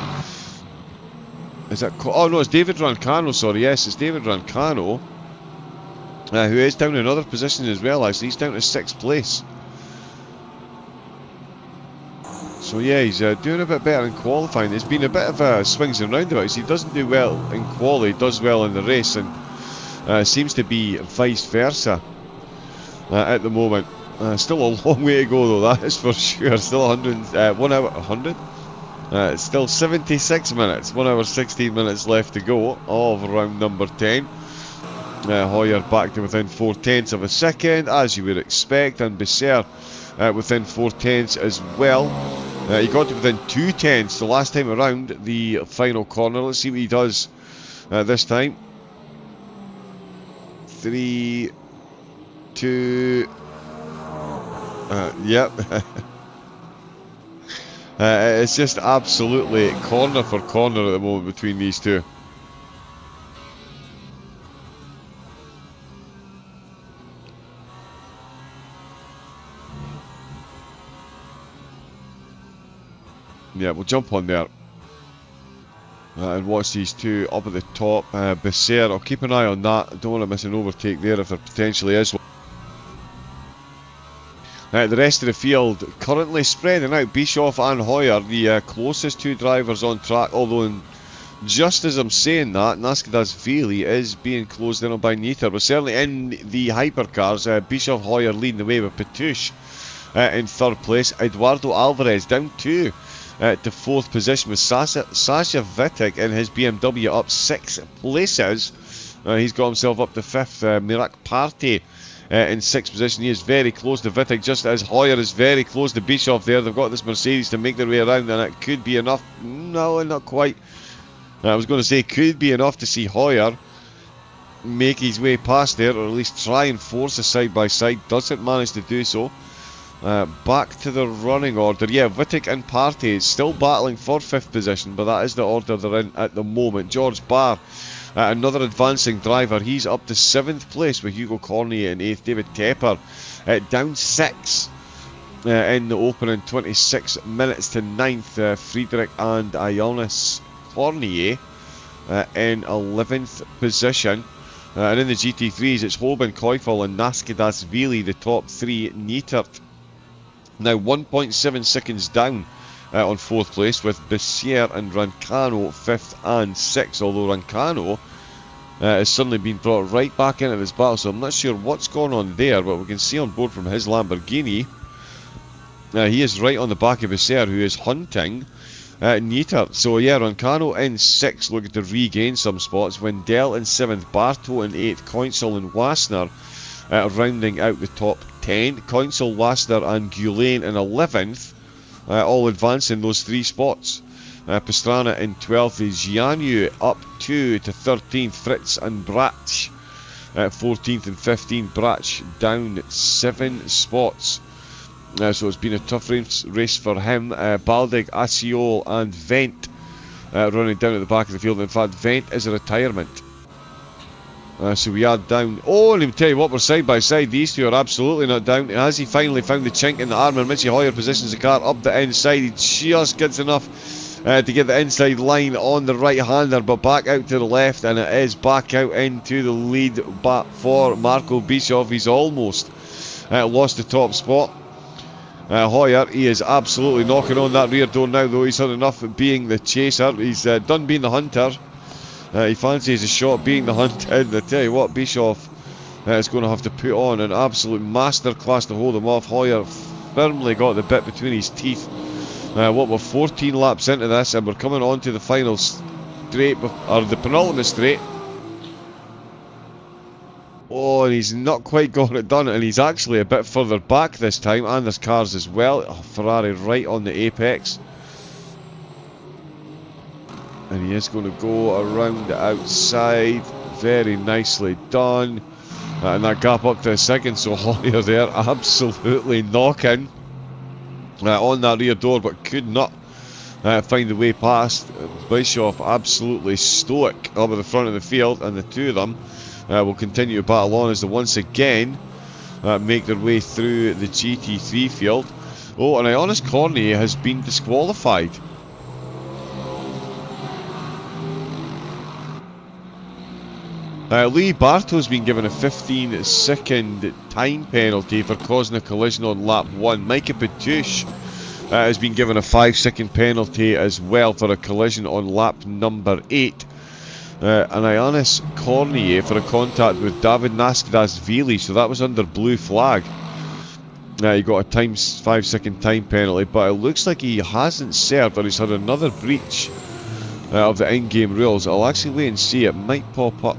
Oh no, it's David Rancano, sorry, yes, it's David Rancano, who is down in other positions as well, actually. He's down to 6th place. So yeah, he's doing a bit better in qualifying. There's been a bit of swings and roundabouts. He doesn't do well in quali, does well in the race, and seems to be vice versa at the moment. Still a long way to go though, that is for sure. Still 1 hour, 100? It's still 76 minutes, 1 hour 16 minutes left to go of round number 10. Hoyer back to within 4/10 of a second, as you would expect, and Bieser within 4/10 as well. He got to within 2/10 the last time around the final corner. Let's see what he does this time. 3, 2... yep. It's just absolutely corner for corner at the moment between these two. Yeah, we'll jump on there and watch these two up at the top. Bieser, I'll keep an eye on that. I don't want to miss an overtake there if there potentially is one. The rest of the field currently spreading out. Bischoff and Hoyer, the closest two drivers on track, although just as I'm saying that, Naskadashvili is being closed in on by Neitert. But certainly in the hypercars, Bischoff, Hoyer leading the way with Petush in 3rd place. Eduardo Alvarez down 2 to 4th position with Sasha Wittek in his BMW up 6 places. He's got himself up to 5th. Mirak Party in 6th position. He is very close to Wittek, just as Hoyer is very close to Bischoff there. They've got this Mercedes to make their way around, and it could be enough. No, not quite. I was going to say could be enough to see Hoyer make his way past there, or at least try and force a side-by-side. Doesn't manage to do so. Back to the running order. Yeah, Wittek and Partey still battling for 5th position, but that is the order they're in at the moment. George Barr, another advancing driver, he's up to 7th place with Hugo Cornier in 8th. David Tepper down 6 in the opening 26 minutes to 9th. Friedrich and Ionis Cornier in 11th position. And in the GT3s, it's Hoban, Koifel and Naskadashvili, the top 3. Neitert now 1.7 seconds down on 4th place, with Bieser and Rancano 5th and 6th, although Rancano has suddenly been brought right back into this battle, so I'm not sure what's going on there, but we can see on board from his Lamborghini, he is right on the back of Bieser, who is hunting Neitert. So yeah, Rancano in 6th, looking to regain some spots. Wendell in 7th, Barto in 8th, Coinsel and Wassner rounding out the top 10. Coinsel, Wassner and Gullain in 11th, all advancing those 3 spots. Pastrana in 12th, Jianu up 2 to 13th, Fritz and Brach 14th and 15th, Brach down 7 spots. So it's been a tough race for him. Baldig, Asiol and Vent running down at the back of the field. In fact, Vent is a retirement. So we are down. Oh, let me tell you what, we're side by side. These two are absolutely not down. Has he finally found the chink in the armour? Mitchie Hoyer positions the car up the inside. He just gets enough to get the inside line on the right-hander, but back out to the left, and it is back out into the lead for Marco Bischoff. He's almost lost the top spot. Hoyer, he is absolutely knocking on that rear door now, though. He's had enough of being the chaser. He's done being the hunter. He fancies a shot being the hunt, and I tell you what, Bischoff is going to have to put on an absolute masterclass to hold him off. Hoyer firmly got the bit between his teeth. What, we're 14 laps into this, and we're coming on to the final straight, or the penultimate straight. Oh, and he's not quite got it done, and he's actually a bit further back this time, and there's cars as well. Oh, Ferrari right on the apex. And he is going to go around the outside. Very nicely done. And that gap up to a second, so Hoyer there absolutely knocking on that rear door, but could not find the way past. Bischoff absolutely stoic up at the front of the field, and the two of them will continue to battle on as they once again make their way through the GT3 field. Oh, and Ionis Cornier has been disqualified. Lee Bartow's been given a 15-second time penalty for causing a collision on lap 1. Micah Petouche has been given a 5-second penalty as well for a collision on lap number 8. And Ionis Cornier for a contact with David Nascadasvili, so that was under blue flag. He got a 5-second time penalty, but it looks like he hasn't served, or he's had another breach of the in-game rules. I'll actually wait and see, it might pop up.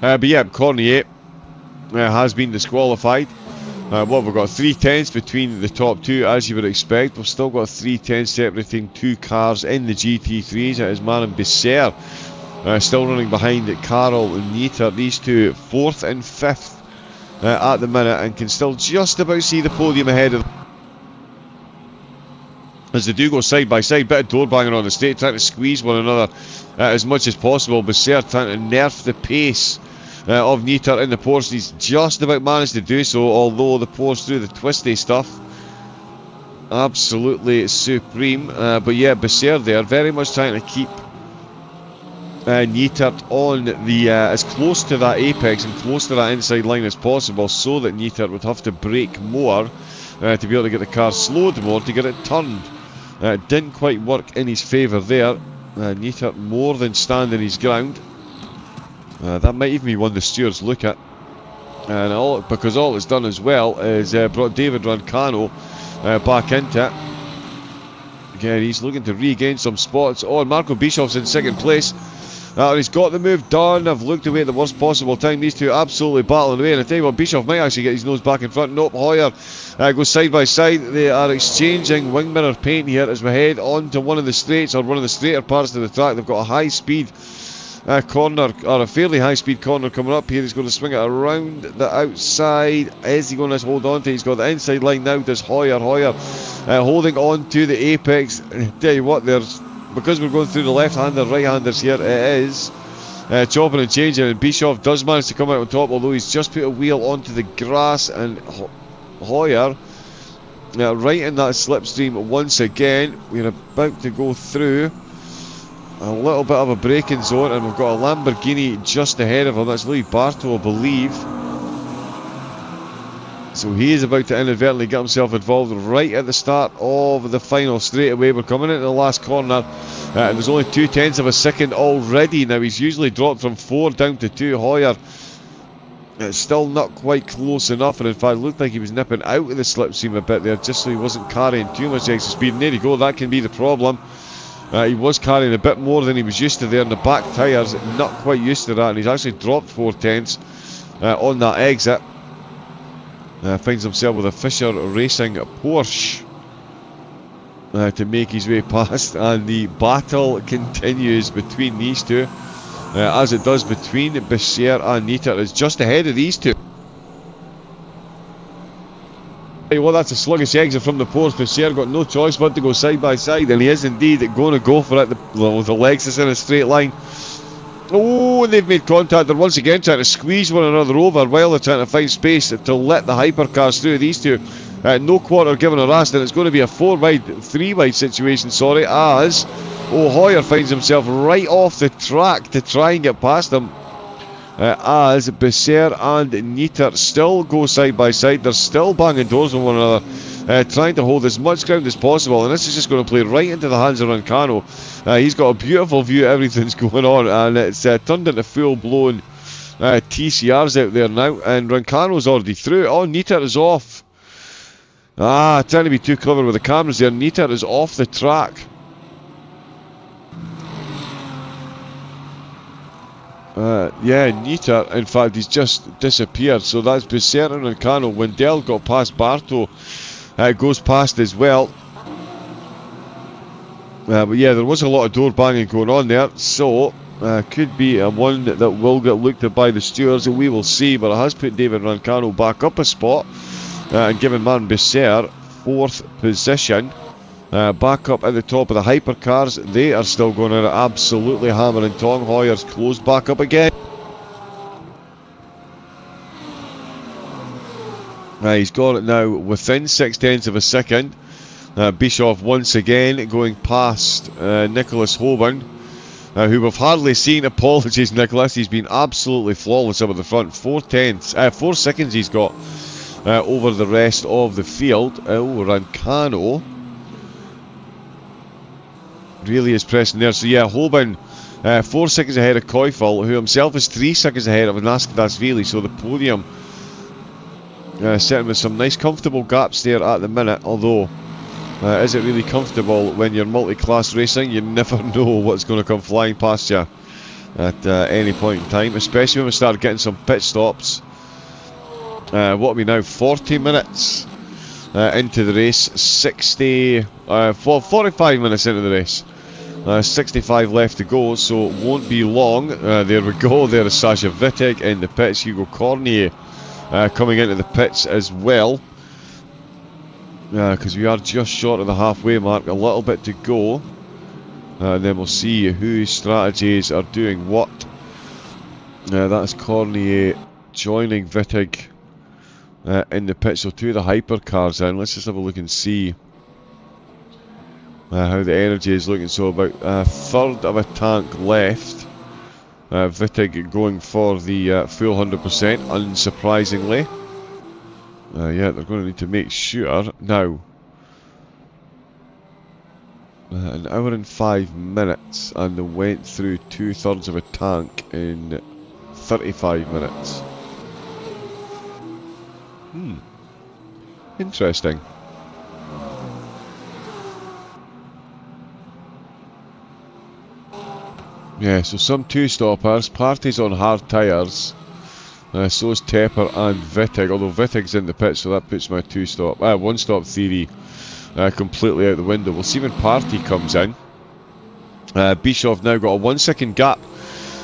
But yeah, Cornier has been disqualified. Well, we've got 3 tenths between the top two, as you would expect. We've still got 3 tenths separating 2 cars in the GT3s. It is Marin Bisser still running behind Karel Nieter. These two 4th and 5th at the minute, and can still just about see the podium ahead of them. As they do go side by side, bit of door banging on the straight, trying to squeeze one another as much as possible. Bisser trying to nerf the pace of Nieter in the Porsche. He's just about managed to do so, although the Porsche through the twisty stuff absolutely supreme. But yeah, Bisser there very much trying to keep Nieter on the as close to that apex and close to that inside line as possible, so that Nieter would have to brake more to be able to get the car slowed more to get it turned. It didn't quite work in his favour there. Nieter more than standing his ground. That might even be one the stewards look at, and because all it's done as well is brought David Rancano back into it. Again, he's looking to regain some spots. Oh, and Marco Bischoff's in 2nd place. He's got the move done. I've looked away at the worst possible time. These two absolutely battling away, and I tell you what, Bischoff might actually get his nose back in front. Nope, Hoyer goes side by side. They are exchanging wing mirror paint here as we head on to one of the straights, or one of the straighter parts of the track. They've got a high speed corner, or a fairly high speed corner coming up here. He's going to swing it around the outside. Is he going to hold on to it? He's got the inside line now. Does Hoyer holding on to the apex. Tell you what, because we're going through the left-hander, right-handers here, it is chopping and changing, and Bischoff does manage to come out on top, although he's just put a wheel onto the grass, and Hoyer right in that slipstream once again. We're about to go through a little bit of a braking zone, and we've got a Lamborghini just ahead of him. That's Louis Bartow, I believe. So he is about to inadvertently get himself involved right at the start of the final straightaway. We're coming into the last corner, and there's only 2 tenths of a second already. Now he's usually dropped from 4 down to 2. Hoyer, it's still not quite close enough, and in fact looked like he was nipping out of the slipstream a bit there, just so he wasn't carrying too much extra speed. And there you go, that can be the problem. He was carrying a bit more than he was used to there, and the back tyres not quite used to that, and he's actually dropped 4 tenths on that exit. Finds himself with a Fisher Racing Porsche to make his way past, and the battle continues between these two, as it does between Bisser and Nieter. It's just ahead of these two. Well, that's a sluggish exit from the Porsche. Bisser got no choice but to go side by side, and he is indeed going to go for it with the Lexus in a straight line. Oh, and they've made contact. They're once again trying to squeeze one another over while they're trying to find space to let the hypercars through. These two, no quarter given a rest, and it's going to be a 3 wide situation, as Hoyer finds himself right off the track to try and get past them. As Bisser and Nieter still go side by side. They're still banging doors on one another, trying to hold as much ground as possible, and this is just going to play right into the hands of Rancano. He's got a beautiful view of everything's going on, and it's turned into full-blown TCRs out there now, and Rancano's already through. Oh, Nieter is off. Trying to be too clever with the cameras there. Nieter is off the track. Yeah, Nieter, in fact, he's just disappeared. So that's Bisser and Rancano. Wendell got past Bartow, goes past as well. But yeah, there was a lot of door banging going on there, so could be a one that will get looked at by the stewards, and we will see. But it has put David Rancano back up a spot and given Man Besser 4th position. Back up at the top of the hypercars, they are still going at it absolutely hammer and tong. Hoyer's closed back up again. He's got it now within 0.6 of a second. Bischoff once again going past Nicholas Hoban, who we've hardly seen. Apologies, Nicholas. He's been absolutely flawless up at the front. 4 seconds he's got over the rest of the field. Rancano really is pressing there. So yeah, Hoban 4 seconds ahead of Koifel, who himself is 3 seconds ahead of Naskadashvili. So the podium sitting with some nice comfortable gaps there at the minute, although is it really comfortable when you're multi-class racing? You never know what's going to come flying past you at any point in time, especially when we start getting some pit stops. What are we now, 40 minutes into the race, 45 minutes into the race, 65 left to go, so it won't be long. There we go, there is Sasha Wittig in the pits, Hugo Cornier coming into the pits as well, because we are just short of the halfway mark, a little bit to go, and then we'll see whose strategies are doing what. That's Cornier joining Wittig in the pit, so 2 of the hypercars in. Let's just have a look and see how the energy is looking. So about a third of a tank left. Wittig going for the full 100%, unsurprisingly. Yeah, they're going to need to make sure. Now, an hour and 5 minutes, and they went through 2/3 of a tank in 35 minutes. Interesting. Yeah, so some 2-stoppers. Party's on hard tyres. So is Tepper and Wittig, although Wittig's in the pit, so that puts my 1-stop theory completely out the window. We'll see when Party comes in. Bischoff now got a 1 second gap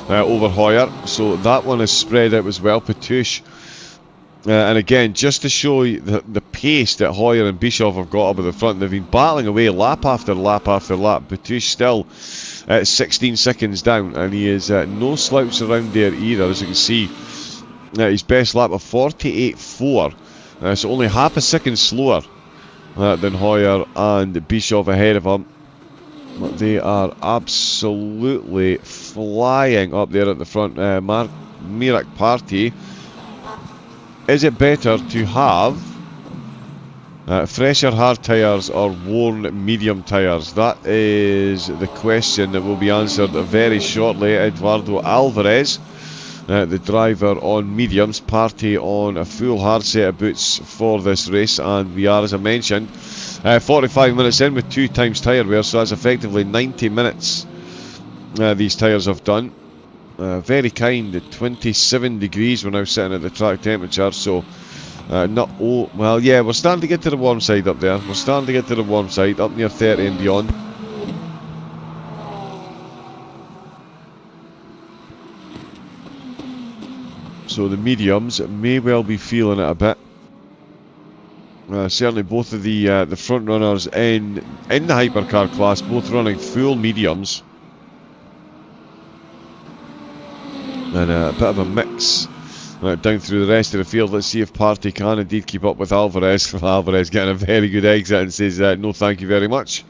over Hoyer, so that one is spread out as well. Petush, and again, just to show you the pace that Hoyer and Bischoff have got up at the front, they've been battling away lap after lap after lap. Petush still at 16 seconds down, and he is no slouch around there either, as you can see. His best lap of 48.4, so only half a second slower than Hoyer and Bischoff ahead of him. But they are absolutely flying up there at the front. Mirak Party. Is it better to have fresher hard tyres or worn medium tyres? That is the question that will be answered very shortly. Eduardo Alvarez, the driver on mediums, Party on a full hard set of boots for this race, and we are, as I mentioned, 45 minutes in with 2 times tyre wear, so that's effectively 90 minutes these tyres have done. Very kind, at 27 degrees we're now sitting at the track temperature, so well, yeah, we're starting to get to the warm side up there. We're starting to get to the warm side, up near 30 and beyond. So the mediums may well be feeling it a bit. Certainly both of the front runners in the hypercar class, both running full mediums. And a bit of a mix down through the rest of the field. Let's see if Party can indeed keep up with Alvarez. Alvarez getting a very good exit and says no thank you very much.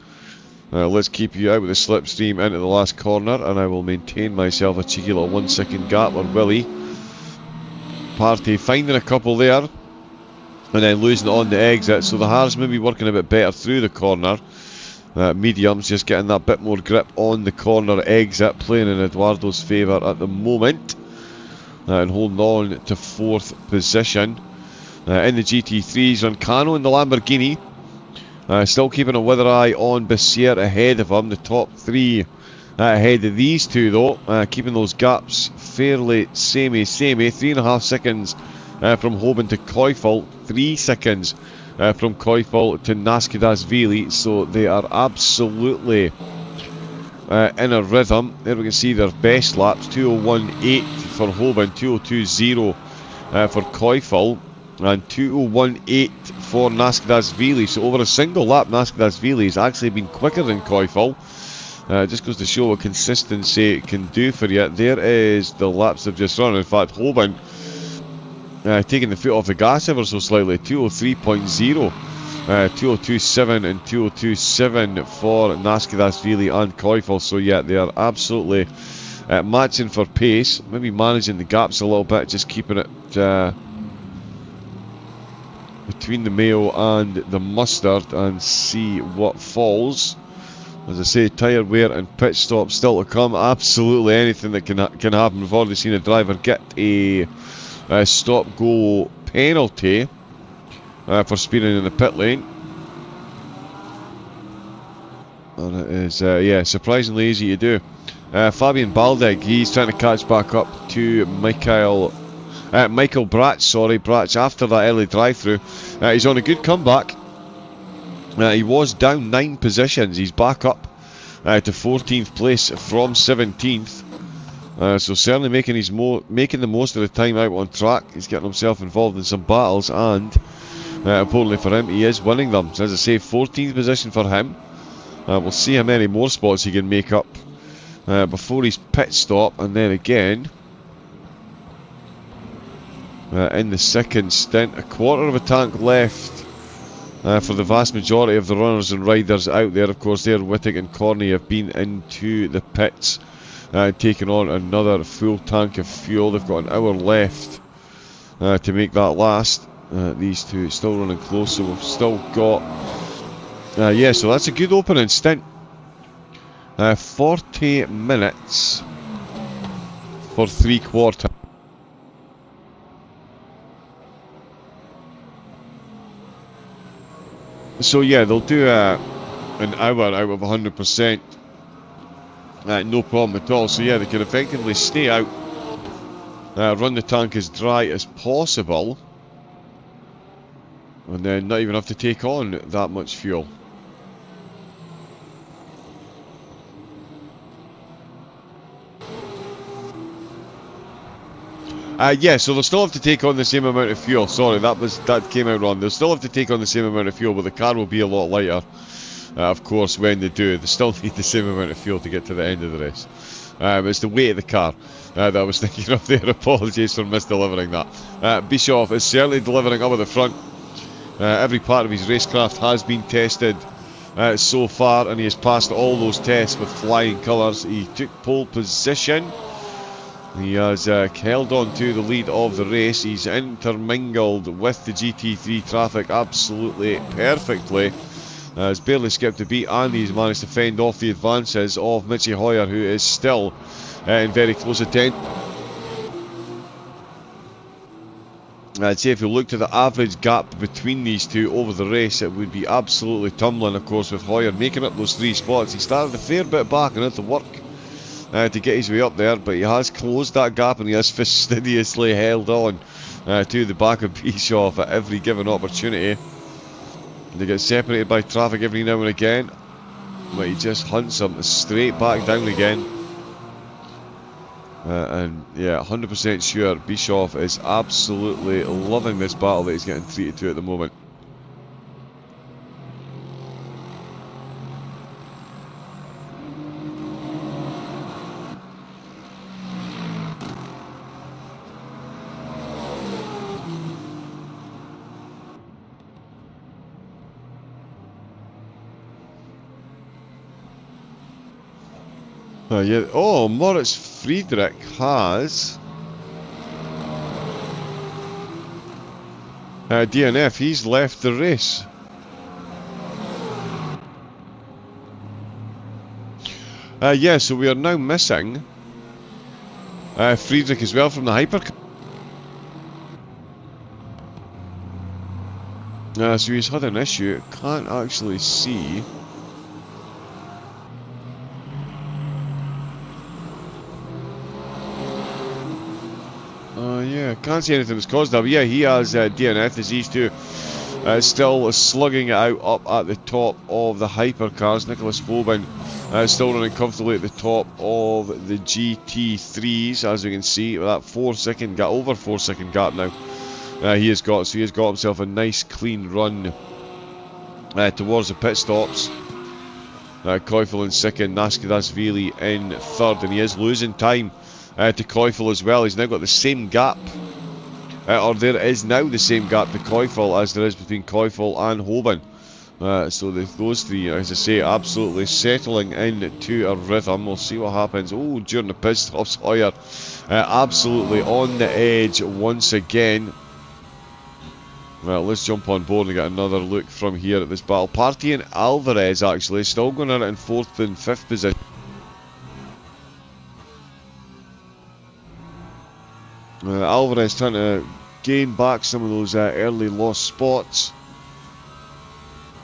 Let's keep you out with the slipstream into the last corner, and I will maintain myself a cheeky little 1 second gap, or Willie. Party finding a couple there and then losing it on the exit, so the hards maybe working a bit better through the corner. Mediums just getting that bit more grip on the corner exit, playing in Eduardo's favour at the moment, and holding on to 4th position. In the GT3s, Rancano in the Lamborghini, still keeping a weather eye on Besser ahead of him. The top 3 ahead of these 2 though, keeping those gaps fairly samey. 3.5 seconds from Hoban to Koifel, 3 seconds from Koifel to Naskadashvili, so they are absolutely in a rhythm. There we can see their best laps, 2:01.8 for Hoban, 2:02.0 for Koifel, and 2:01.8 for Naskadashvili. So over a single lap, Naskadashvili has actually been quicker than Koifel. Just goes to show what consistency can do for you. There is the laps they've just run. In fact, Hoban taking the foot off the gas ever so slightly, 2:03.0. 2:02.7 and 2:02.7 for Naskadashvili and Koifel. So yeah, they are absolutely matching for pace. Maybe managing the gaps a little bit, just keeping it between the mayo and the mustard, and see what falls. As I say, tyre wear and pit stop still to come. Absolutely anything that can happen. We've already seen a driver get a stop-go penalty for speeding in the pit lane. And it is, yeah, surprisingly easy to do. Fabian Baldig, he's trying to catch back up to Michael Bratch, Bratch after that early drive-through. He's on a good comeback. He was down 9 positions. He's back up to 14th place from 17th. So certainly making the most of the time out on track. He's getting himself involved in some battles, and importantly for him, he is winning them. So as I say, 14th position for him. We'll see how many more spots he can make up before his pit stop, and then again in the second stint. A quarter of a tank left for the vast majority of the runners and riders out there. Of course, there Wittig and Corney have been into the pits, taking on another full tank of fuel. They've got an hour left to make that last. These two still running close, so we've still got yeah, so that's a good opening stint. 40 minutes for 3/4. So yeah, they'll do an hour out of 100%, no problem at all. So yeah, they can effectively stay out, run the tank as dry as possible, and then not even have to take on that much fuel. Yeah, so they'll still have to take on the same amount of fuel. Sorry, that came out wrong. They'll still have to take on the same amount of fuel, but the car will be a lot lighter. Of course, when they do, they still need the same amount of fuel to get to the end of the race. It's the weight of the car that I was thinking of there. Apologies for misdelivering that. Bischoff is certainly delivering up at the front. Every part of his racecraft has been tested so far, and he has passed all those tests with flying colours. He took pole position. He has held on to the lead of the race. He's intermingled with the GT3 traffic absolutely perfectly. Has barely skipped a beat, and he's managed to fend off the advances of Mitchy Hoyer, who is still in very close attention. I'd say if you looked at the average gap between these two over the race, it would be absolutely tumbling. Of course, with Hoyer making up those 3 spots, he started a fair bit back and had to work to get his way up there, but he has closed that gap, and he has fastidiously held on to the back of Bischoff at every given opportunity. They get separated by traffic every now and again, but he just hunts him straight back down again. And yeah, 100% sure Bischoff is absolutely loving this battle that he's getting treated to at the moment. Yeah. Oh, Moritz Friedrich has DNF. He's left the race. Yeah, so we are now missing Friedrich as well from the hypercar. So he's had an issue. Can't actually see. Yeah, can't see anything that's caused that, but yeah, he has DNF as these two still slugging it out up at the top of the hypercars. Nicholas Fobin Still running comfortably at the top of the GT3s, as we can see, with that 4-second gap, over 4-second gap now. He has got himself a nice clean run towards the pit stops. Koifel in second, Naskadashvili in third, and he is losing time to Koifel as well. He's now got the same gap, or there is now the same gap to Koifel as there is between Koifel and Hoban. So those three, as I say, absolutely settling into a rhythm. We'll see what happens. Oh, during the pit stops, Hoyer absolutely on the edge once again. Well, let's jump on board and get another look from here at this battle. Partey and Alvarez actually still going at it in 4th and 5th position. Alvarez trying to gain back some of those early lost spots.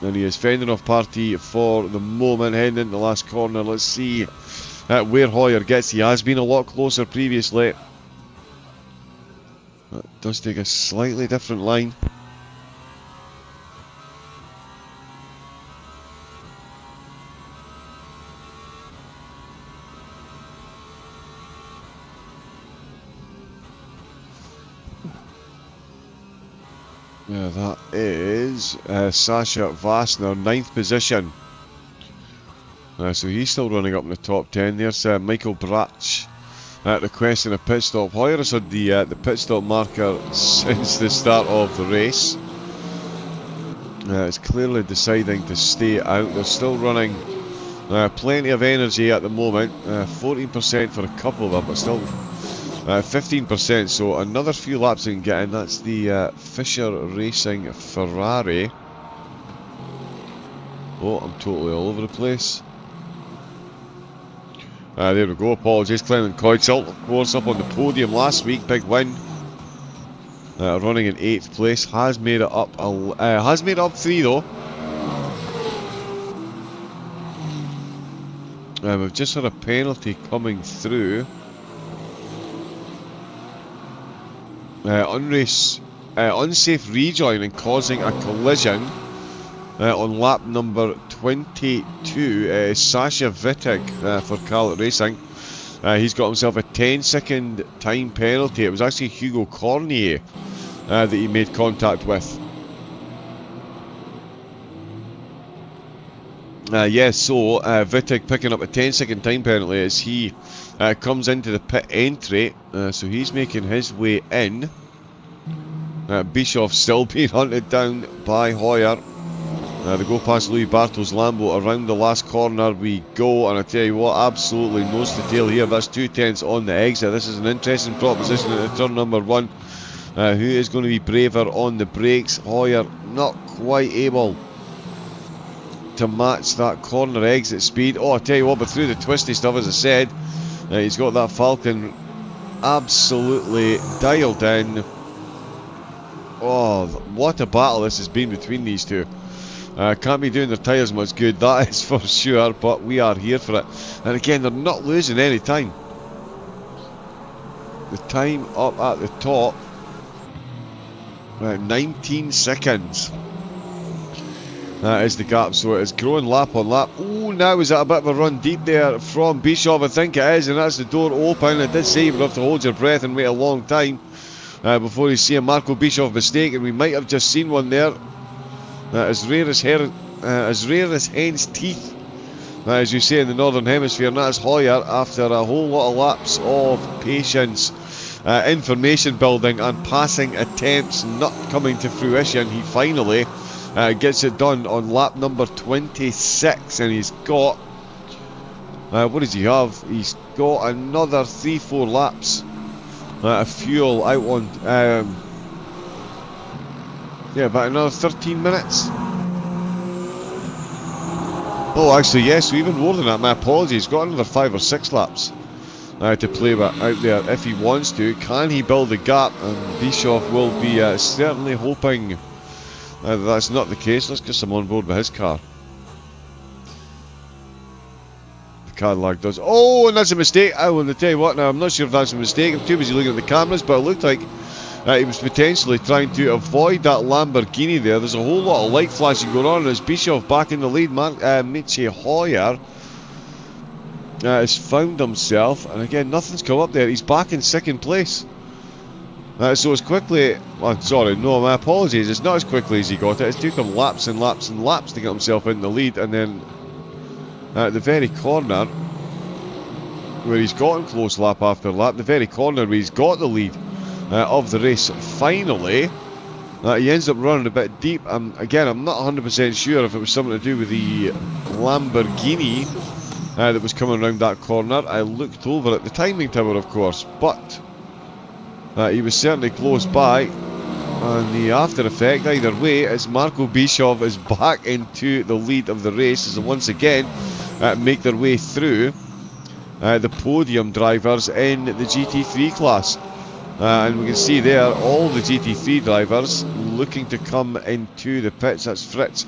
And he is fending off Partey for the moment, heading into the last corner. Let's see where Hoyer gets. He has been a lot closer previously. That does take a slightly different line. Yeah, that is Sasha Vassner, 9th position. So he's still running up in the top 10. There's Michael Brach requesting a pit stop. Hoyer has had the pit stop marker since the start of the race. It's clearly deciding to stay out. They're still running plenty of energy at the moment. 14% for a couple of them, but still 15%, so another few laps they can get in. That's the Fisher Racing Ferrari. Oh, I'm totally all over the place. There we go, apologies. Clement Koitzel, of course, up on the podium last week, big win. Running in 8th place, has made it up 3 though. We've just had a penalty coming through. Unsafe rejoining causing a collision on lap number 22. Sasha Wittig for Carlot Racing. He's got himself a 10-second time penalty. It was actually Hugo Cornier that he made contact with. Yes, so Wittig picking up a 10-second time penalty as he comes into the pit entry, so he's making his way in. Bischoff still being hunted down by Hoyer. They go past Louis Bartol's Lambo. Around the last corner we go, and I tell you what, absolutely nose to tail here. That's 2/10 on the exit. This is an interesting proposition at turn number 1. Who is going to be braver on the brakes? Hoyer not quite able to match that corner exit speed. Oh, I tell you what, but through the twisty stuff, as I said, he's got that Falcon absolutely dialed in. Oh, what a battle this has been between these two. Can't be doing their tyres much good, that is for sure, but we are here for it. And again, they're not losing any time. The time up at the top, 19 seconds. That is the gap, so it is growing lap on lap. Oh, now is that a bit of a run deep there from Bischoff? I think it is, and that's the door open. I did say you would have to hold your breath and wait a long time before you see a Marco Bischoff mistake, and we might have just seen one there. As rare as hen's teeth, as you say in the Northern Hemisphere, and that's Hoyer after a whole lot of laps of patience, information building and passing attempts not coming to fruition. He finally gets it done on lap number 26, and he's got, what does he have? He's got another 3-4 laps of fuel out on, yeah, about another 13 minutes. Oh, actually, yes, so even more than that, my apologies. He's got another 5 or 6 laps to play with out there if he wants to. Can he build a gap? And Bischoff will be certainly hoping that's not the case. Let's get some on board with his car. The Cadillac does. Oh, and that's a mistake. I will tell you what now, I'm not sure if that's a mistake. I'm too busy looking at the cameras, but it looked like he was potentially trying to avoid that Lamborghini there. There's a whole lot of light flashing going on as Bischoff back in the lead. Michi Hoyer has found himself, and again, nothing's come up there. He's back in second place. So as quickly, sorry, no, my apologies, it's not as quickly as he got it. It's took him laps and laps and laps to get himself in the lead, and then at the very corner where he's gotten close lap after lap, the very corner where he's got the lead of the race, finally, he ends up running a bit deep. Again, I'm not 100% sure if it was something to do with the Lamborghini that was coming around that corner. I looked over at the timing tower, of course, but he was certainly close by. And the after effect, either way, is Marco Bischoff is back into the lead of the race as they once again make their way through the podium drivers in the GT3 class. And we can see there all the GT3 drivers looking to come into the pits. That's Fritz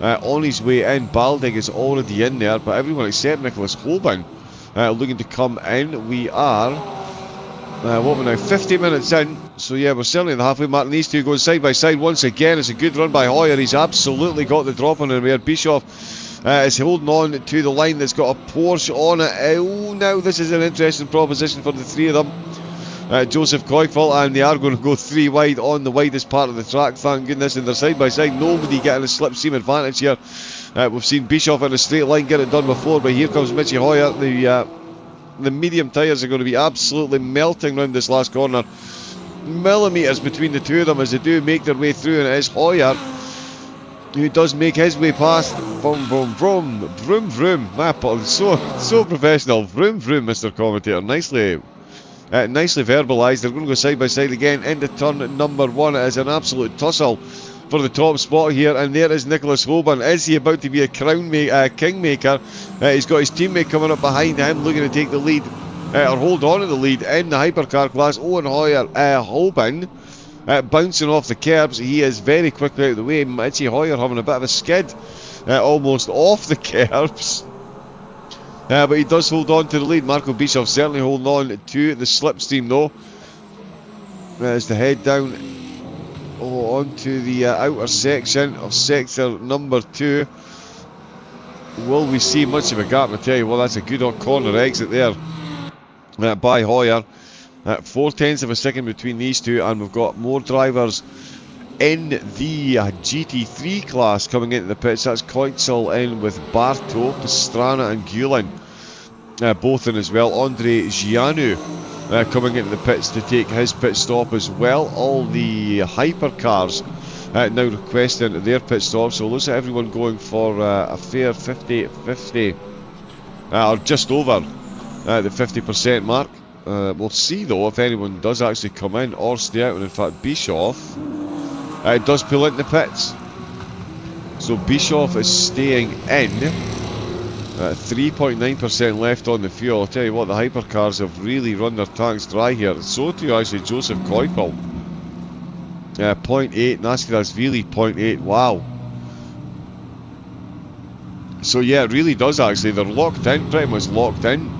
on his way in. Baldig is already in there, but everyone except Nicholas Holbein looking to come in. We are, what we're now, 50 minutes in. So yeah, we're certainly in the halfway mark. And these two going side by side once again. It's a good run by Hoyer. He's absolutely got the drop on him there. Bischoff is holding on to the line that's got a Porsche on it. Oh, now this is an interesting proposition for the three of them. Joseph Koifel, and they are going to go three wide on the widest part of the track, thank goodness, and they're side by side, nobody getting a slipstream advantage here. We've seen Bischoff in a straight line get it done before, but here comes Mitchy Hoyer. The medium tyres are going to be absolutely melting round this last corner. Millimetres between the two of them as they do make their way through, and it is Hoyer who does make his way past. Vroom, vroom, vroom, vroom, vroom. So professional. Vroom, vroom, Mr. Commentator. Nicely verbalised. They're going to go side by side again into turn number one. It is an absolute tussle for the top spot here, and there is Nicholas Holbein. Is he about to be a kingmaker? He's got his teammate coming up behind him looking to take the lead, or hold on to the lead in the hypercar class. Owen Hoyer, Holbein bouncing off the curbs. He is very quickly out of the way. Mitchy Hoyer having a bit of a skid almost off the curbs. But he does hold on to the lead. Marco Bischoff certainly holding on to the slipstream though. As the head down onto the outer section of sector number 2. Will we see much of a gap? I tell you, well, that's a good corner exit there by Hoyer. 4/10 of a second between these two, and we've got more drivers in the GT3 class coming into the pits. That's Koitzel in with Barto, Pastrana and Gulen both in as well. Andre Gianu coming into the pits to take his pit stop as well. All the hypercars now requesting their pit stop, so it looks like everyone going for a fair 50-50 or just over the 50% mark. We'll see though if anyone does actually come in or stay out, and in fact Bischoff does pull into the pits. So Bischoff is staying in. 3.9% left on the fuel. I'll tell you what, the hypercars have really run their tanks dry here. So too actually Joseph Koipel. 0.8, Naskerazvili 0.8, wow. So yeah, it really does actually. They're locked in, pretty much locked in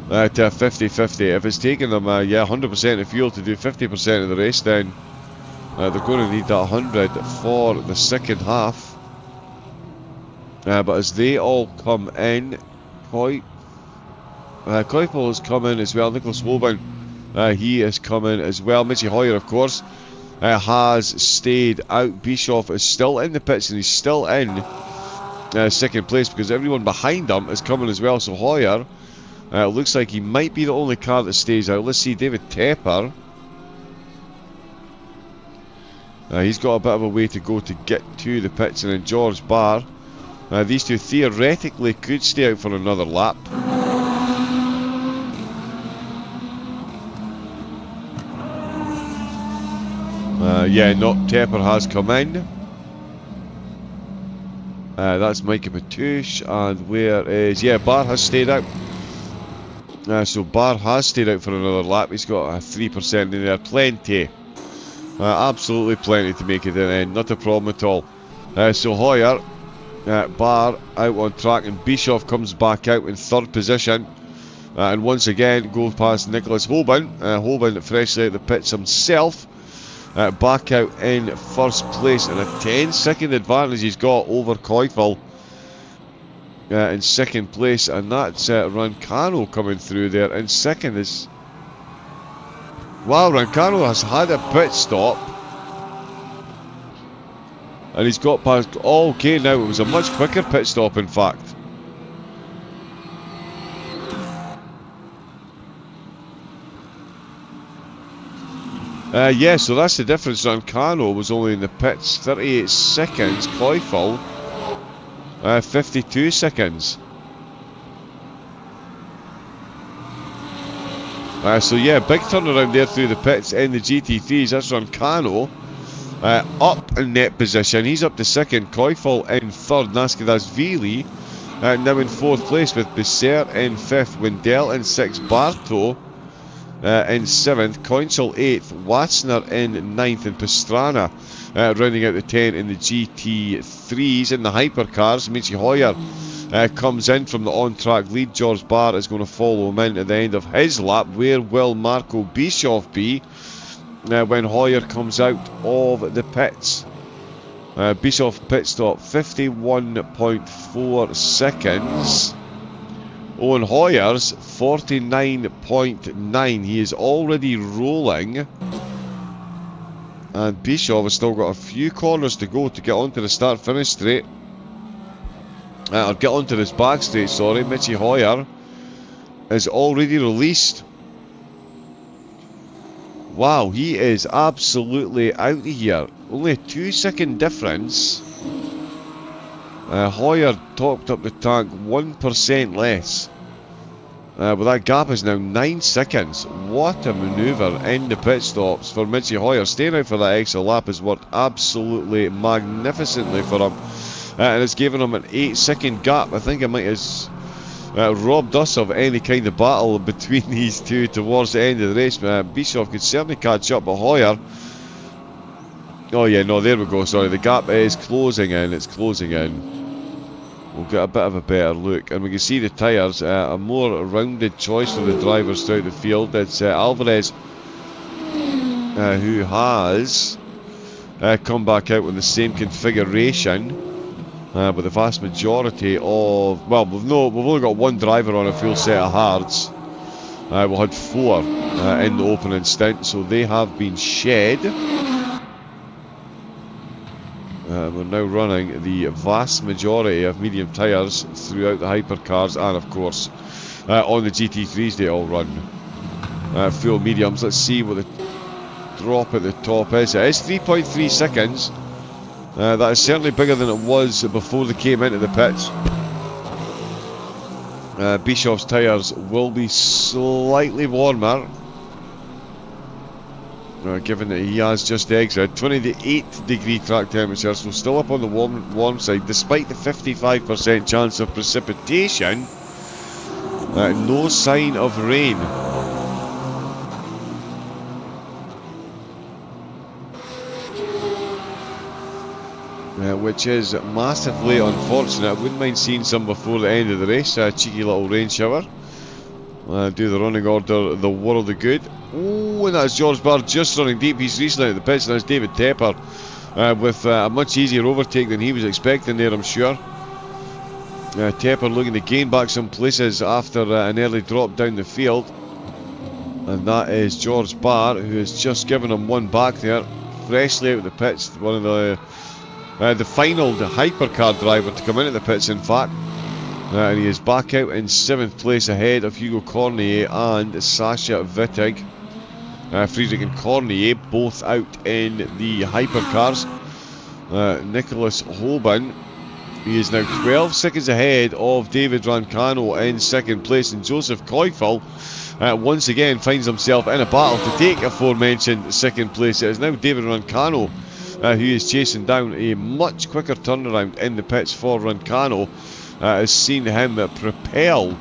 to a 50-50. If it's taking them 100% of fuel to do 50% of the race, then they're going to need that 100 for the second half. But as they all come in, Koipel has come in as well. Nicholas Holbein, he is coming as well. Mitchy Hoyer, of course, has stayed out. Bischoff is still in the pits, and he's still in second place because everyone behind him is coming as well. So Hoyer looks like he might be the only car that stays out. Let's see, David Tepper. He's got a bit of a way to go to get to the pits, and then George Barr. These two theoretically could stay out for another lap. Tepper has come in. That's Micah Matouche, and where is... Barr has stayed out. So Barr has stayed out for another lap. He's got a 3% in there. Plenty. Absolutely plenty to make it in. Not a problem at all. So Hoyer... Barr out on track, and Bischoff comes back out in third position, and once again goes past Nicholas Holbein. Holbein freshly out the pits himself, back out in first place, and a 10-second advantage he's got over Koifel. in second place, and that's Rancano coming through there in second. Wow, Rancano has had a pit stop, and he's got past. Oh, okay, now it was a much quicker pit stop, in fact. Yeah, so that's the difference. Rancano was only in the pits 38 seconds. Koifel 52 seconds. So yeah, big turnaround there through the pits in the GT3s. That's Rancano up in net position. He's up to second. Koifel in third. Naskadashvili now in fourth place, with Besser in fifth. Wendell in sixth. Barto in seventh. Coinsel eighth. Watsner in ninth. And Pastrana rounding out the 10 in the GT3s. In the hypercars, Michi Hoyer comes in from the on-track lead. George Barr is going to follow him in at the end of his lap. Where will Marco Bischoff be when Hoyer comes out of the pits? Bischoff pit stop 51.4 seconds. Owen Hoyer's 49.9. He is already rolling, and Bischoff has still got a few corners to go to get onto the start-finish straight. Or get onto this back straight, sorry. Michi Hoyer is already released. Wow, he is absolutely out of here. Only a 2-second difference. Hoyer topped up the tank 1% less. But that gap is now 9 seconds. What a manoeuvre in the pit stops for Michi Hoyer. Staying out for that extra lap has worked absolutely magnificently for him. And it's given him an 8-second gap. I think it might have robbed us of any kind of battle between these two towards the end of the race. Bischoff could certainly catch up, but Hoyer... Oh yeah, no, there we go, sorry. The gap is closing in, it's closing in. We'll get a bit of a better look. And we can see the tyres, a more rounded choice for the drivers throughout the field. It's Alvarez who has come back out with the same configuration. But the vast majority of... Well, we've only got one driver on a full set of hards. We had 4 in the opening stint, so they have been shed. We're now running the vast majority of medium tyres throughout the hypercars, and of course on the GT3s they all run full mediums. Let's see what the drop at the top is. It is 3.3 seconds. That is certainly bigger than it was before they came into the pits. Bischoff's tyres will be slightly warmer, given that he has just exited. 28-degree track temperature, so still up on the warm side, despite the 55% chance of precipitation. No sign of rain. Which is massively unfortunate. I wouldn't mind seeing some before the end of the race. A cheeky little rain shower. Do the running order the world of good. Oh, and that's George Barr just running deep. He's recently out of the pits, and that's David Tepper with a much easier overtake than he was expecting there, I'm sure. Tepper looking to gain back some places after an early drop down the field. And that is George Barr, who has just given him one back there, freshly out of the pits. One of the final hypercar driver to come into the pits, in fact. And he is back out in 7th place ahead of Hugo Cornier and Sasha Wittig. Friedrich and Cornier both out in the hypercars. Nicholas Hoban, he is now 12 seconds ahead of David Rancano in 2nd place. And Joseph Koifel once again finds himself in a battle to take aforementioned 2nd place. It is now David Rancano who is chasing down. A much quicker turnaround in the pits for Rancano has seen him propelled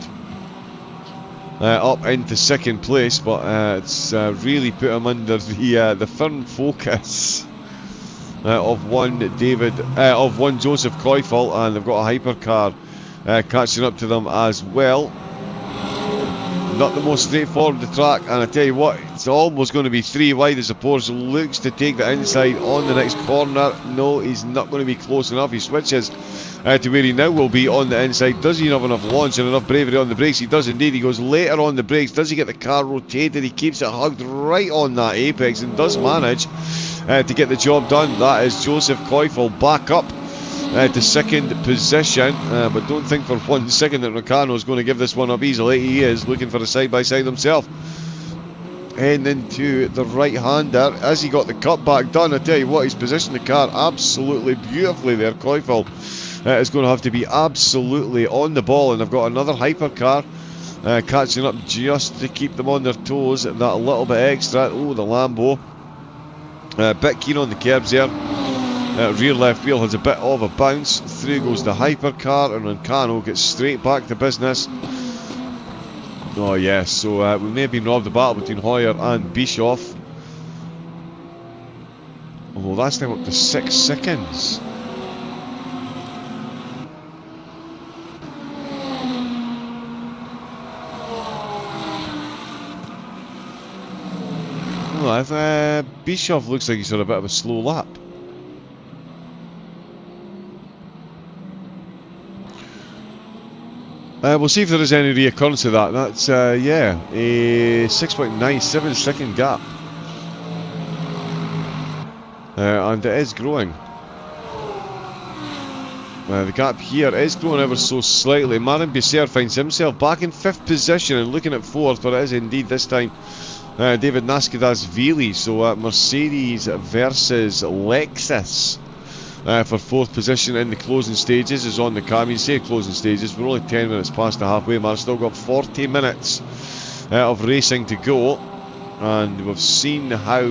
up into 2nd place, but it's really put him under the firm focus of one Joseph Koifel, and they've got a hypercar catching up to them as well. Not the most straightforward the track, and I tell you what, it's almost going to be 3 wide as opposed. Looks to take the inside on the next corner. No, he's not going to be close enough. He switches to where he now will be on the inside. Does he have enough launch and enough bravery on the brakes? He does indeed. He goes later on the brakes. Does he get the car rotated? He keeps it hugged right on that apex and does manage to get the job done. That is Joseph Koifel back up to second position, but don't think for 1 second that Raikkonen is going to give this one up easily. He is looking for a side-by-side himself. Heading into the right-hander as he got the cutback done. I tell you what, he's positioned the car absolutely beautifully there. Koifel is going to have to be absolutely on the ball, and I've got another hypercar catching up just to keep them on their toes. That little bit extra. Oh, the Lambo. Bit keen on the curbs there. Rear left wheel has a bit of a bounce. Through goes the hypercar, and Raikkonen gets straight back to business. Oh yes, so we may have been robbed the battle between Hoyer and Bischoff. Although that's now up to 6 seconds. Well, Bischoff looks like he's had a bit of a slow lap. We'll see if there is any reoccurrence of that. That's, yeah, a 6.97 second gap. And it is growing. The gap here is growing ever so slightly. Marin Bisser finds himself back in 5th position and looking at 4th, but it is indeed this time David Nascadashvili. So Mercedes versus Lexus. For 4th position in the closing stages is on the car. I mean, say closing stages, we're only 10 minutes past the halfway mark. Still got 40 minutes of racing to go, and we've seen how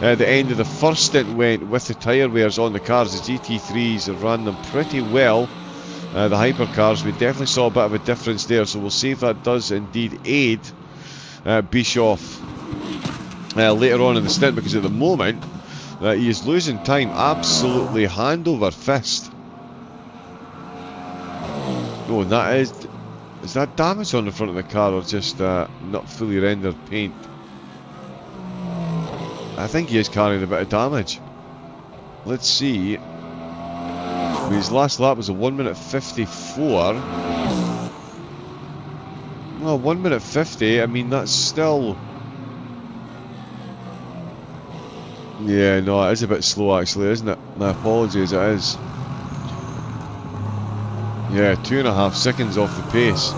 the end of the first stint went with the tyre wears on the cars. The GT3s ran them pretty well. The hypercars, we definitely saw a bit of a difference there, so we'll see if that does indeed aid Bischoff later on in the stint, because at the moment he is losing time absolutely hand over fist. Oh, and that is that damage on the front of the car, or just not fully rendered paint? I think he is carrying a bit of damage. Let's see. His last lap was a 1 minute 54. Well, 1 minute 50, I mean, that's still... Yeah, no, it is a bit slow actually, isn't it? My apologies, it is. Yeah, 2.5 seconds off the pace.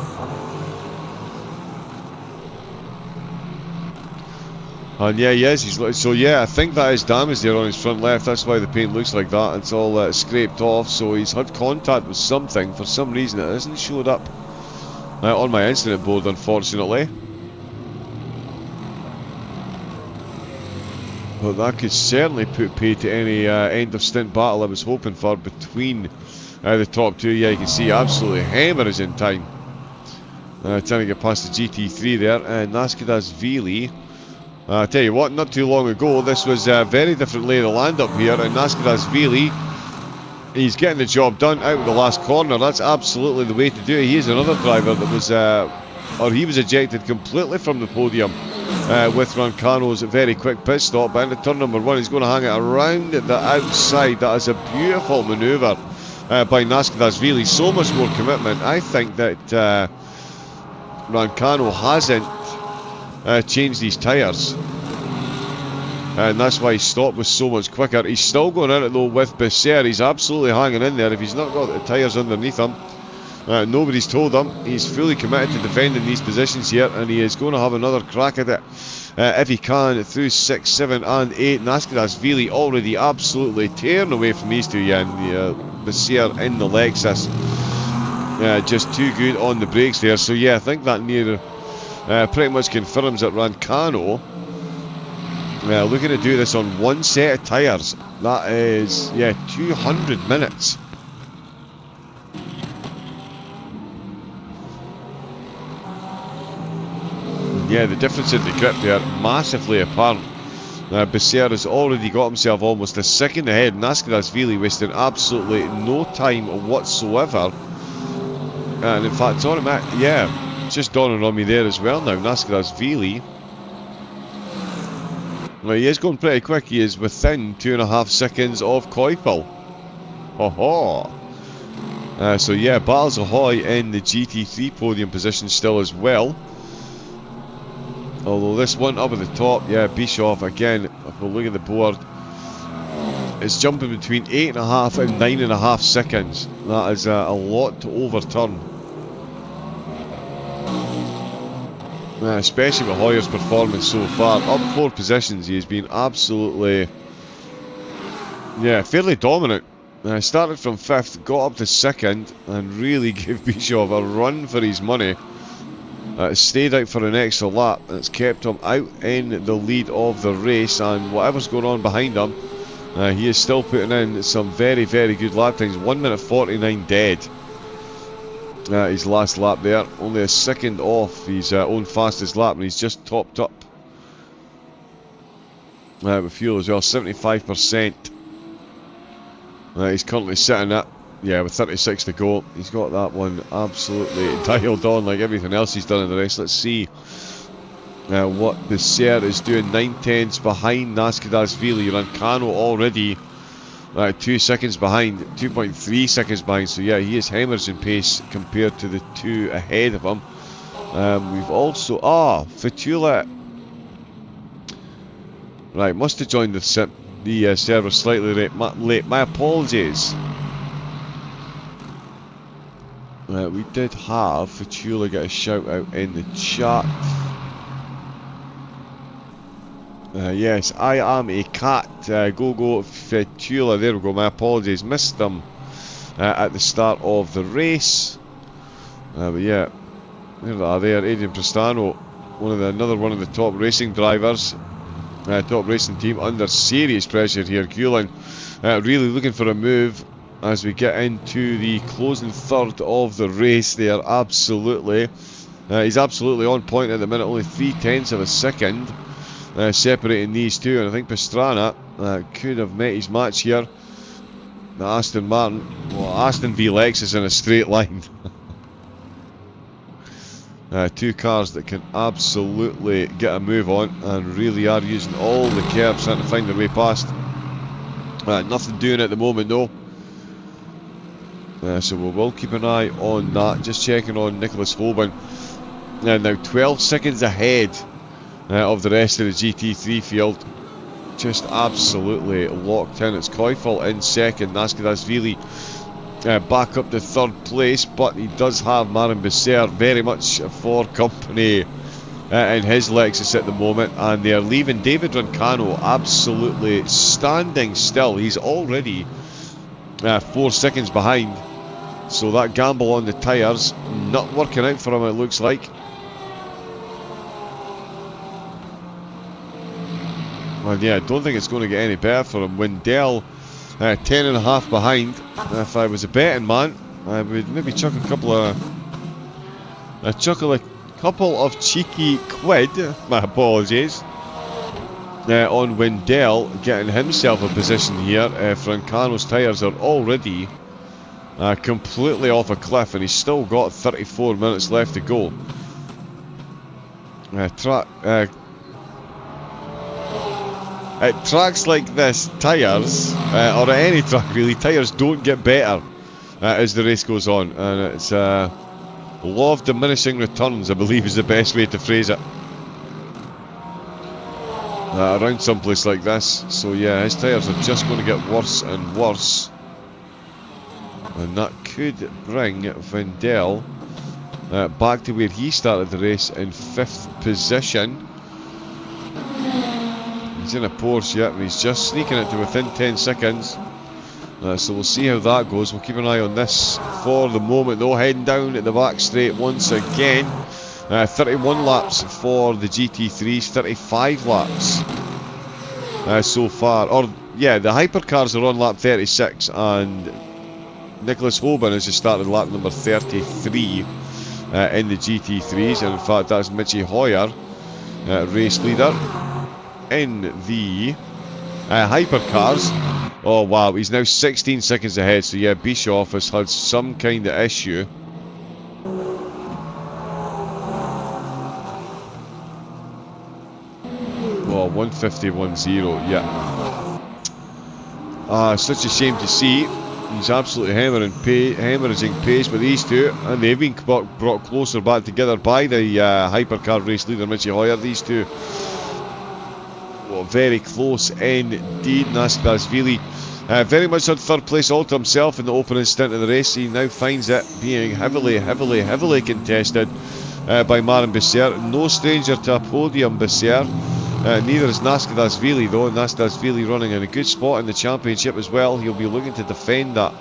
And yeah, he is. So yeah, I think that is damage there on his front left. That's why the paint looks like that. It's all scraped off. So he's had contact with something. For some reason, it hasn't showed up on my incident board, unfortunately. But that could certainly put pay to any end of stint battle I was hoping for between the top two. Yeah, you can see absolutely hammers in time. Trying to get past the GT3 there. Nascadashvili. I tell you what, not too long ago, this was a very different lay of the land up here, and Nascadashvili, he's getting the job done out of the last corner. That's absolutely the way to do it. He is another driver that was, or he was ejected completely from the podium with Raikkonen's very quick pit stop. But into turn number 1, he's going to hang it around the outside. That is a beautiful manoeuvre by Nascadashvili. So much more commitment. I think that Raikkonen hasn't changed these tyres, and that's why his stop was so much quicker. He's still going in it though with Bisser. He's absolutely hanging in there. If he's not got the tyres underneath him, nobody's told him. He's fully committed to defending these positions here, and he is going to have another crack at it if he can through 6, 7 and 8. Nascadashvili already absolutely tearing away from these two. Yeah, and Bisser in the Lexus, just too good on the brakes there. So yeah, I think that near pretty much confirms that Raikkonen looking to do this on one set of tyres. That is, yeah, 200 minutes. Yeah, the difference in the grip there, massively apparent. Bisser has already got himself almost a second ahead. Nascadashvili wasting absolutely no time whatsoever. And in fact, it's automatic, yeah. Just dawning on me there as well now. Nascadashvili, well, he is going pretty quick. He is within 2.5 seconds of Koifel. Ho ho! So yeah, Battles Ahoy in the GT3 podium position still as well. Although this one up at the top, yeah, Bischoff again, if we look at the board, it's jumping between 8.5 and 9.5 seconds. That is a lot to overturn. Especially with Hoyer's performance so far. Up 4 positions, he has been absolutely, fairly dominant. Started from 5th, got up to 2nd, and really gave Bischoff a run for his money. Stayed out for an extra lap, and it's kept him out in the lead of the race, and whatever's going on behind him, he is still putting in some very, very good lap times. 1 minute 49 dead. His last lap there, only a second off his own fastest lap, and he's just topped up with fuel as well, 75%. He's currently sitting at, with 36 to go. He's got that one absolutely dialed on like everything else he's done in the race. Let's see what the Ser is doing. 9/10 behind Nascadasvili. Rancano already 2 seconds behind, 2.3 seconds behind. So yeah, he is hemorrhaging pace compared to the 2 ahead of him. We've also, Fatula. Right, must have joined the server slightly late. My apologies. We did have Fatula get a shout out in the chat. Yes, I am a cat. Go Fatula. There we go. My apologies. Missed them at the start of the race. But yeah, there they are. There, Adrian Prestano, another one of the top racing drivers. Top racing team under serious pressure here. Gulen really looking for a move as we get into the closing third of the race there. Absolutely. He's absolutely on point at the minute. Only 0.3 of a second separating these two. And I think Pastrana could have met his match here. The Aston Martin. Well, Aston v Lexus in a straight line. Two cars that can absolutely get a move on and really are using all the curves trying to find their way past. Nothing doing at the moment though. So we will keep an eye on that. Just checking on Nicholas Hoban. Now 12 seconds ahead of the rest of the GT3 field. Just absolutely locked in. It's Koifel in second. Nascadasvili back up to 3rd place, but he does have Marin Besser very much for company in his Lexus at the moment, and they are leaving David Rancano absolutely standing still. He's already 4 seconds behind, so that gamble on the tyres not working out for him, it looks like. And yeah, I don't think it's going to get any better for him. Wendell 10.5 behind. If I was a betting man, I would maybe chuck a couple of cheeky quid, my apologies, on Wendell getting himself a position here. Francano's tyres are already completely off a cliff, and he's still got 34 minutes left to go. At tracks like this, tyres, or at any track really, tyres don't get better as the race goes on, and it's law of diminishing returns, I believe, is the best way to phrase it around someplace like this. So yeah, his tyres are just going to get worse and worse, and that could bring Vendel back to where he started the race in 5th position. He's in a Porsche yet, and he's just sneaking it to within 10 seconds. So we'll see how that goes. We'll keep an eye on this for the moment though. Heading down at the back straight once again. 31 laps for the GT3s, 35 laps so far. Or yeah, the hypercars are on lap 36, and Nicholas Hoban has just started lap number 33 in the GT3s, and in fact that's Mitchie Hoyer, race leader in the hypercars. Oh wow, he's now 16 seconds ahead, so yeah, Bischoff has had some kind of issue. Oh, 150.10, yeah. Such a shame to see. He's absolutely hemorrhaging pace with these two, and they've been brought closer back together by the hypercar race leader Mitchy Hoyer. These two, well, very close indeed. Nastasvili very much on third place all to himself in the opening stint of the race. He now finds it being heavily contested by Marin Besser. No stranger to a podium, Besser. Neither is Nastasvili though. Nastasvili running in a good spot in the championship as well. He'll be looking to defend that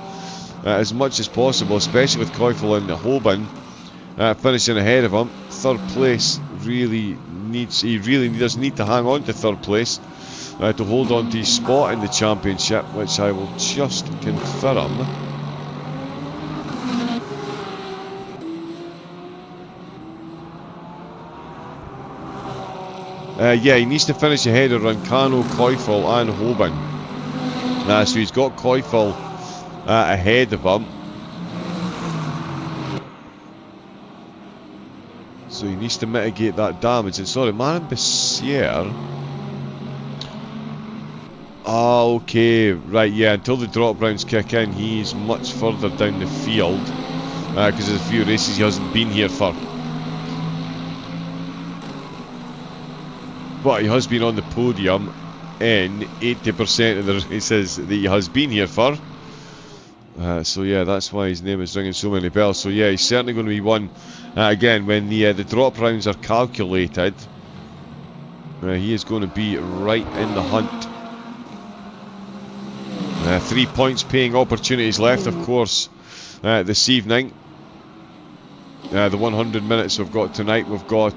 as much as possible, especially with Koifel and Hoban finishing ahead of him. Third place he really does need to hang on to third place to hold on to his spot in the championship, which I will just confirm. Yeah, he needs to finish ahead of Rancano, Koifel and Hoban. So he's got Koifel ahead of him. So he needs to mitigate that damage. And sorry, Marin Besser. Oh, okay, right, yeah, until the drop rounds kick in, he's much further down the field. Because there's a few races he hasn't been here for. But he has been on the podium in 80% of the races that he has been here for. So yeah, that's why his name is ringing so many bells. So yeah, he's certainly going to be one. Again, when the drop rounds are calculated, he is going to be right in the hunt. 3 points paying opportunities left, of course, this evening. The 100 minutes we've got tonight, we've got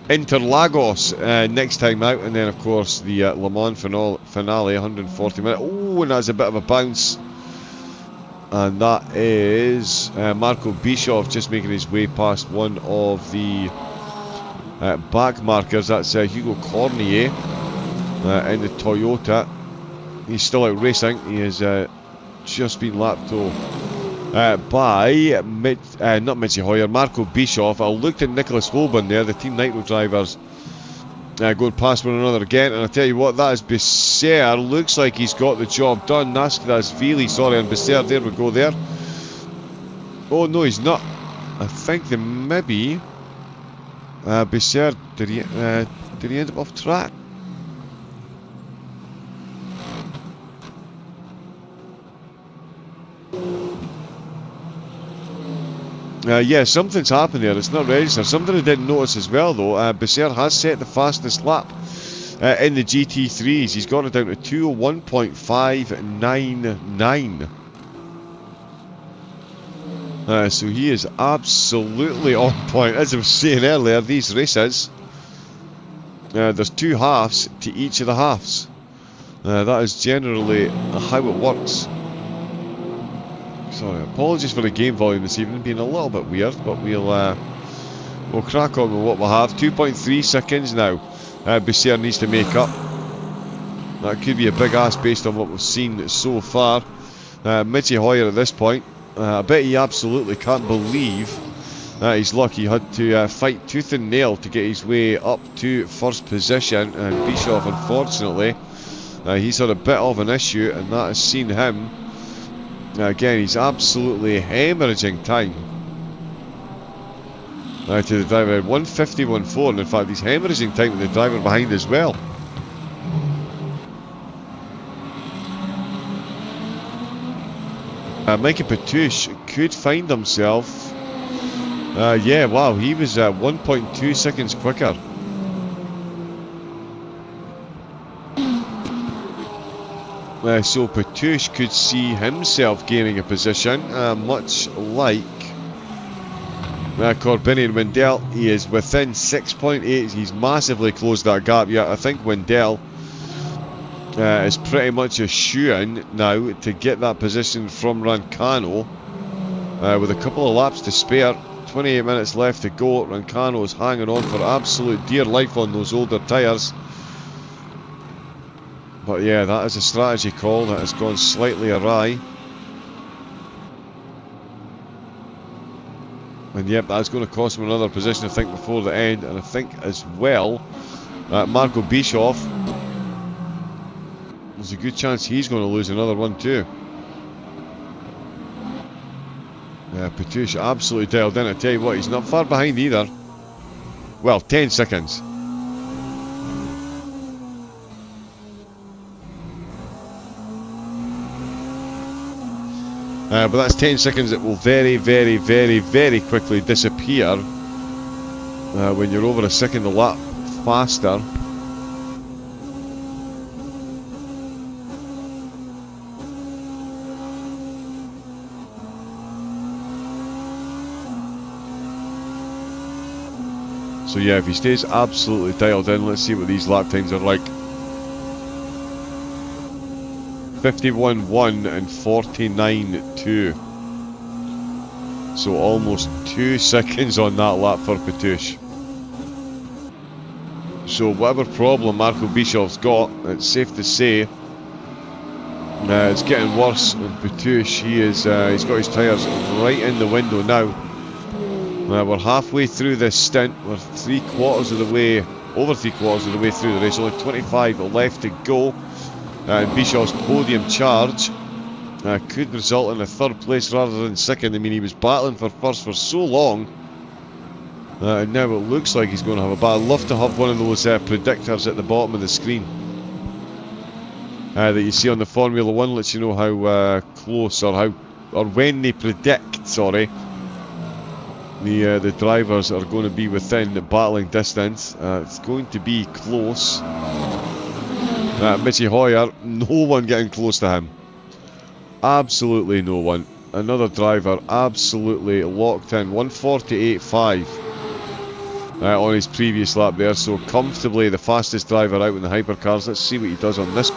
Interlagos next time out, and then of course the Le Mans finale, 140 minutes. Oh, and that's a bit of a bounce, and that is Marco Bischoff just making his way past one of the back markers. That's Hugo Cornier in the Toyota. He's still out racing. He has just been lapped by not Mitchy Hoyer, Marco Bischoff. I looked at Nicholas Holban there, the Team Nitro drivers going past one another again, and I tell you what, that is Besser. Looks like he's got the job done. Nastasvili, sorry, and Besser, there we go there. Oh no, he's not. I think that maybe Besser, did he end up off track? Yeah, something's happened there. It's not registered. Something I didn't notice as well, though. Besser has set the fastest lap in the GT3s. He's got it down to 2:01.599. So he is absolutely on point. As I was saying earlier, these races, there's two halves to each of the halves. That is generally how it works. Sorry, apologies for the game volume this evening being a little bit weird, but we'll crack on with what we have. 2.3 seconds now. Besser needs to make up. That could be a big ask based on what we've seen so far. Mitchy Hoyer at this point, I bet he absolutely can't believe his luck. He had to fight tooth and nail to get his way up to first position, and Bischoff, unfortunately, he's had a bit of an issue, and that has seen him. Again, he's absolutely hemorrhaging time to the driver. 1:51.4, and in fact, he's hemorrhaging time to the driver behind as well. Mikey Petouche could find himself. Yeah, wow, he was 1.2 seconds quicker. So Petouche could see himself gaining a position, much like Corbini and Wendell. He is within 6.8. He's massively closed that gap. Yeah, I think Wendell is pretty much a shoo-in now to get that position from Rancano. With a couple of laps to spare, 28 minutes left to go. Rancano is hanging on for absolute dear life on those older tyres. But yeah, that is a strategy call that has gone slightly awry. And yep, that's going to cost him another position, I think, before the end. And I think as well, Marco Bischoff, there's a good chance he's going to lose another one too. Petrucci absolutely dialed in. I tell you what, he's not far behind either. Well, 10 seconds. But that's 10 seconds that will very, very, very, very quickly disappear when you're over a second a lap faster. So yeah, if he stays absolutely dialed in, let's see what these lap times are like. 51.1 and 49.2. So almost 2 seconds on that lap for Petrucci. So whatever problem Marco Bischoff's got, it's safe to say it's getting worse. And Petrucci, he's got his tyres right in the window now. We're halfway through this stint. We're over 3/4 of the way through the race. Only 25 left to go. And Bischoff's podium charge could result in a third place rather than second. I mean, he was battling for first for so long, and now it looks like he's going to have a battle. I'd love to have one of those predictors at the bottom of the screen that you see on the Formula 1, lets you know how close or when they predict, sorry, the drivers are going to be within the battling distance. It's going to be close. Mitchy Hoyer, no one getting close to him. Absolutely no one. Another driver absolutely locked in. 148.5 on his previous lap there. So comfortably the fastest driver out in the hypercars. Let's see what he does on this.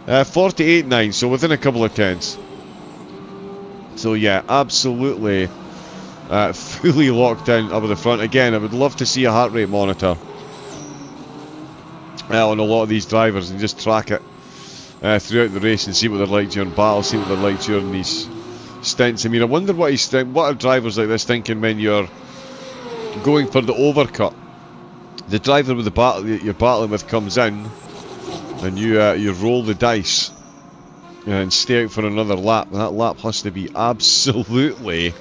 48.9, so within a couple of tenths. So yeah, absolutely fully locked in up at the front. Again, I would love to see a heart rate monitor on a lot of these drivers and just track it throughout the race and see what they're like during battle, see what they're like during these stints. I mean, I wonder what are drivers like this thinking when you're going for the overcut. The driver with the battle that you're battling with comes in, and you roll the dice and stay out for another lap. And that lap has to be absolutely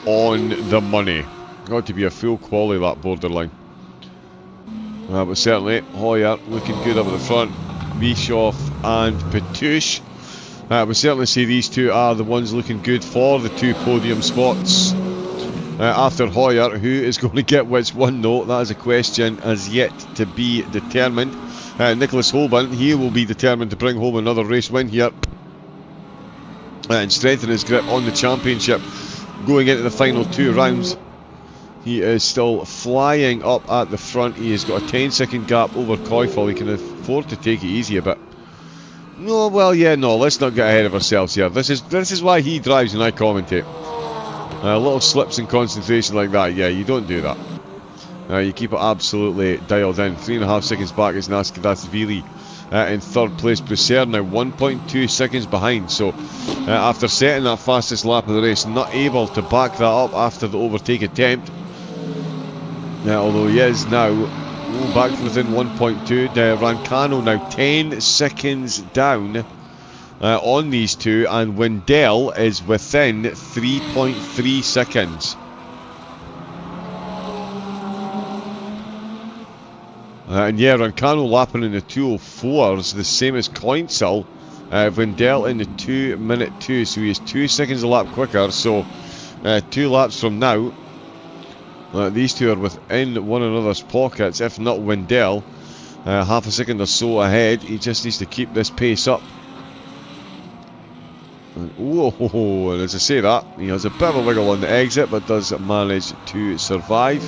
on the money. Got to be a full quality lap borderline. But certainly Hoyer looking good up at the front. Bischoff and Petrucci. We certainly see these two are the ones looking good for the 2 podium spots. After Hoyer, who is going to get which one though? That is a question as yet to be determined. Nicholas Holman, he will be determined to bring home another race win here and strengthen his grip on the championship going into the final 2 rounds. He is still flying up at the front. He has got a 10-second gap over Koifel. He can afford to take it easy a bit. No, well, yeah, no, let's not get ahead of ourselves here. This is why he drives and I commentate. Little slips in concentration like that, yeah, you don't do that. You keep it absolutely dialed in. 3.5 seconds back is Naskadatsvili in third place. Busser now 1.2 seconds behind. So after setting that fastest lap of the race, not able to back that up after the overtake attempt. Although he is now back to within 1.2. Rancano now 10 seconds down on these two, and Wendell is within 3.3 seconds. And yeah, Rancano lapping in the 2:04s, the same as Coinsel. Wendell in the 2:02, so he is 2 seconds a lap quicker. So 2 laps from now, these two are within one another's pockets, if not Wendell. Half a second or so ahead. He just needs to keep this pace up. Whoa, and as I say that, he has a bit of a wiggle on the exit, but does manage to survive.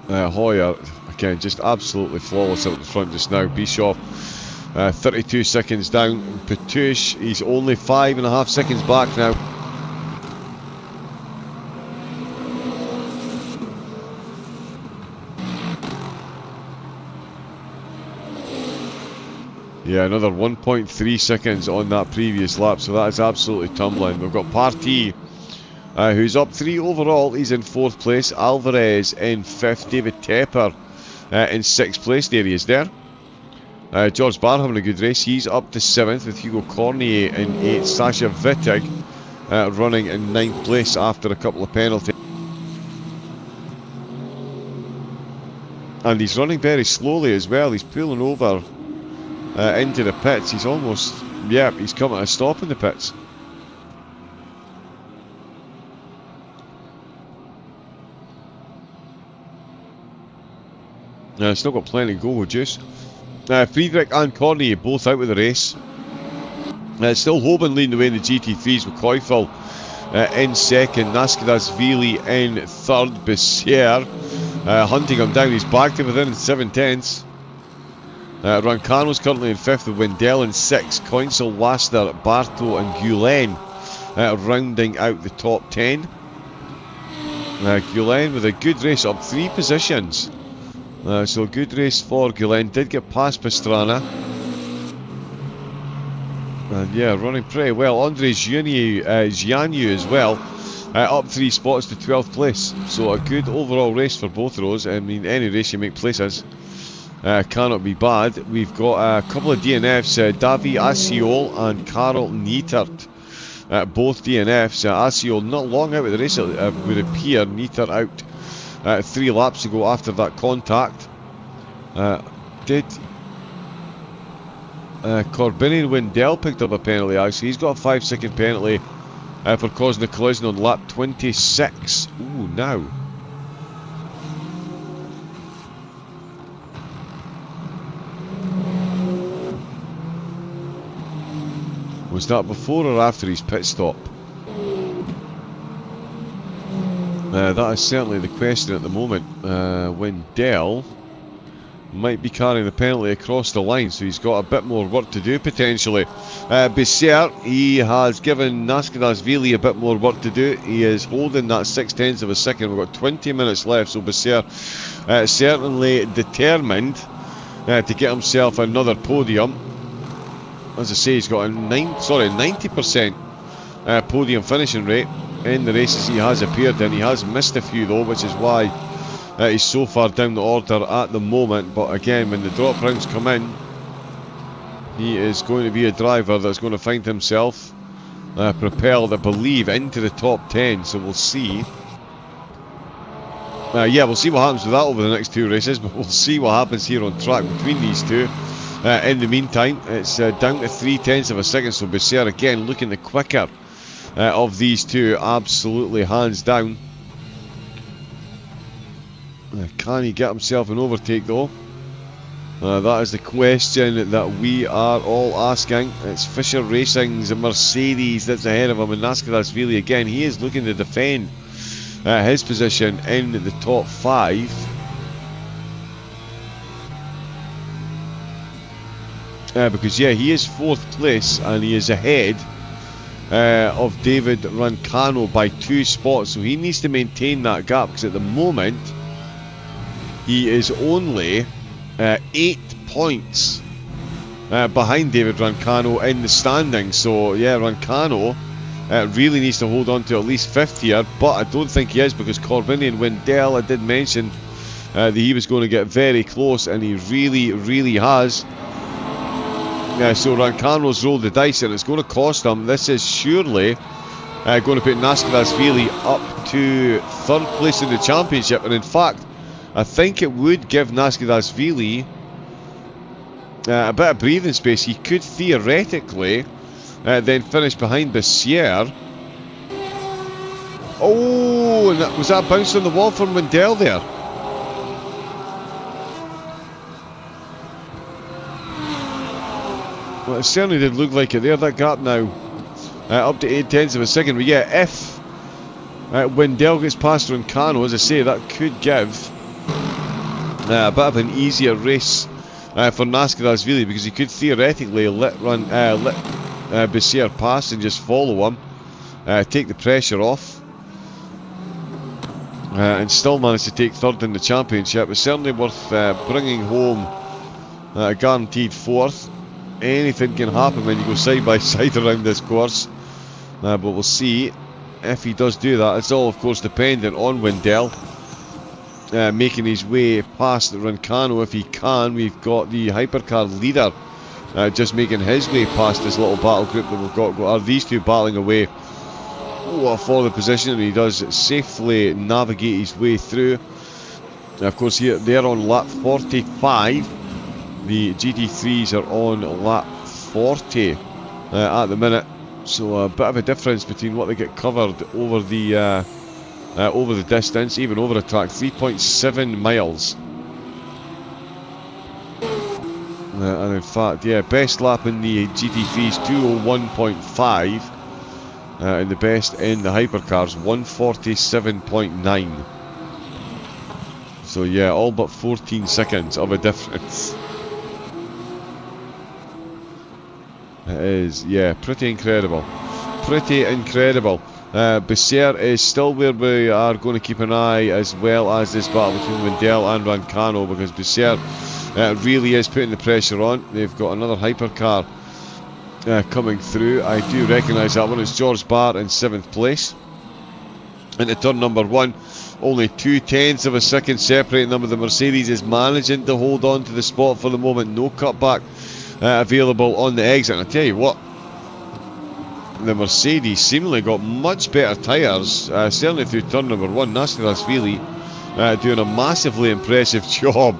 Hoyer, again, just absolutely flawless out the front just now. Bischoff, 32 seconds down. Petrucci, he's only 5.5 seconds back now. Yeah, another 1.3 seconds on that previous lap, so that is absolutely tumbling. We've got Partey, who's up 3 overall. He's in 4th place. Alvarez in 5th. David Tepper in 6th place. There he is there. George Barr having a good race. He's up to 7th with Hugo Cornier in 8th. Sasha Wittig running in 9th place after a couple of penalties. And he's running very slowly as well. He's pulling over into the pits. He's almost, yeah, he's coming to a stop in the pits. Still got plenty to go with juice. Friedrich and Cornier both out with the race. Still Hoban leading the way in the GT3s with Koifel in 2nd. Nascadashvili in 3rd. Bessier hunting him down. He's back to within 7/10. Rancano's currently in 5th with Wendell in 6th. Coinsel, Laster, Barto and Gulen rounding out the top 10. Gulen with a good race, up 3 positions. So a good race for Gulen. Did get past Pastrana. And yeah, running pretty well. Andre Gianyu as well. Up 3 spots to 12th place. So a good overall race for both of those. I mean, any race you make places cannot be bad. We've got a couple of DNFs. Davi Asiol and Karel Nietert. Both DNFs. Asiol not long out of the race, it would appear. Nietert out 3 laps ago after that contact. Did Corbinian Wendell picked up a penalty? Actually, he's got a 5-second penalty for causing a collision on lap 26. Ooh, now. Was that before or after his pit stop? That is certainly the question at the moment. Wendell might be carrying the penalty across the line, so he's got a bit more work to do potentially. Besser, he has given Nascadashvili a bit more work to do. He is holding that 6/10 of a second. We've got 20 minutes left, so Besser certainly determined to get himself another podium. As I say, he's got a 90% podium finishing rate in the races he has appeared in. He has missed a few though, which is why he's so far down the order at the moment. But again, when the drop rounds come in, he is going to be a driver that's going to find himself propelled, I believe, into the top 10. So we'll see. Yeah, we'll see what happens with that over the next 2 races, but we'll see what happens here on track between these two. In the meantime, it's down to 3/10 of a second, so Besser again looking the quicker of these two, absolutely hands down. Can he get himself an overtake though? That is the question that we are all asking. It's Fisher Racing's Mercedes that's ahead of him, and Nascadashvili again, he is looking to defend his position in the top 5. Because yeah, he is 4th place and he is ahead of David Rancano by 2 spots, so he needs to maintain that gap, because at the moment he is only 8 points behind David Rancano in the standings. So yeah, Rancano really needs to hold on to at least 5th here, but I don't think he is, because Corbinian Wendell, I did mention that he was going to get very close, and he really has. So Rancano's rolled the dice, and it's going to cost him. This is surely going to put Nascadashvili up to 3rd place in the championship, and in fact I think it would give Nascadashvili a bit of breathing space. He could theoretically then finish behind Besser. Oh, and was that bounced on the wall from Wendell there? Well, it certainly did look like it there. That gap now up to 8/10 of a second. But yeah, if Wendell gets past Rancano, as I say, that could give a bit of an easier race for Nascadashvili, because he could theoretically let Besser pass and just follow him, take the pressure off, and still manage to take 3rd in the championship. It's certainly worth bringing home a guaranteed 4th. Anything can happen when you go side by side around this course, but we'll see if he does do that. It's all of course dependent on Wendell. making his way past Rancano if he can. We've got the hypercar leader just making his way past this little battle group that we've got. Are these two battling away for the position, and he does safely navigate his way through. Of course, here they're on lap 45. The GT3s are on lap 40 at the minute, so a bit of a difference between what they get covered over the distance, even over the track. 3.7 miles. And in fact, yeah, best lap in the GT3s 201.5, and the best in the hypercars 147.9. So yeah, all but 14 seconds of a difference. It is, yeah, pretty incredible. Pretty incredible. Becerre is still where we are going to keep an eye, as well as this battle between Wendell and Rancano, because Becerre really is putting the pressure on. They've got another hypercar coming through. I do recognise that one. It's George Barr in 7th place. Into turn number 1, only 0.2 of a second separating them. The Mercedes is managing to hold on to the spot for the moment. No cutback available on the exit. And I tell you what, the Mercedes seemingly got much better tyres, certainly through turn number 1. Nascadashvili doing a massively impressive job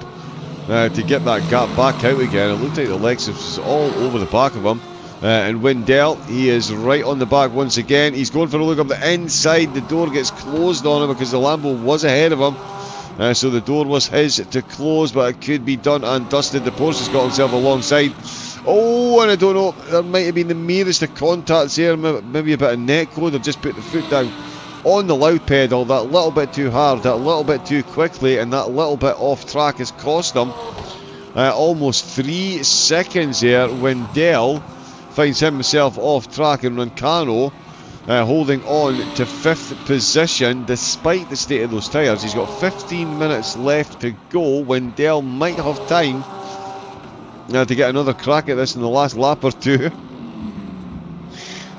to get that gap back out again. It looked like the Lexus was all over the back of him. And Wendell, he is right on the back once again. He's going for a look up the inside. The door gets closed on him because the Lambo was ahead of him. So the door was his to close, but it could be done and dusted. The Porsche has got himself alongside. Oh, and I don't know, there might have been the merest of contacts there, maybe a bit of netcode. They've just put the foot down on the loud pedal that little bit too hard, that little bit too quickly, and that little bit off track has cost them almost 3 seconds there. Wendell finds himself off track, and Rancano holding on to 5th position despite the state of those tyres. He's got 15 minutes left to go. Wendell might have time to get another crack at this in the last lap or two.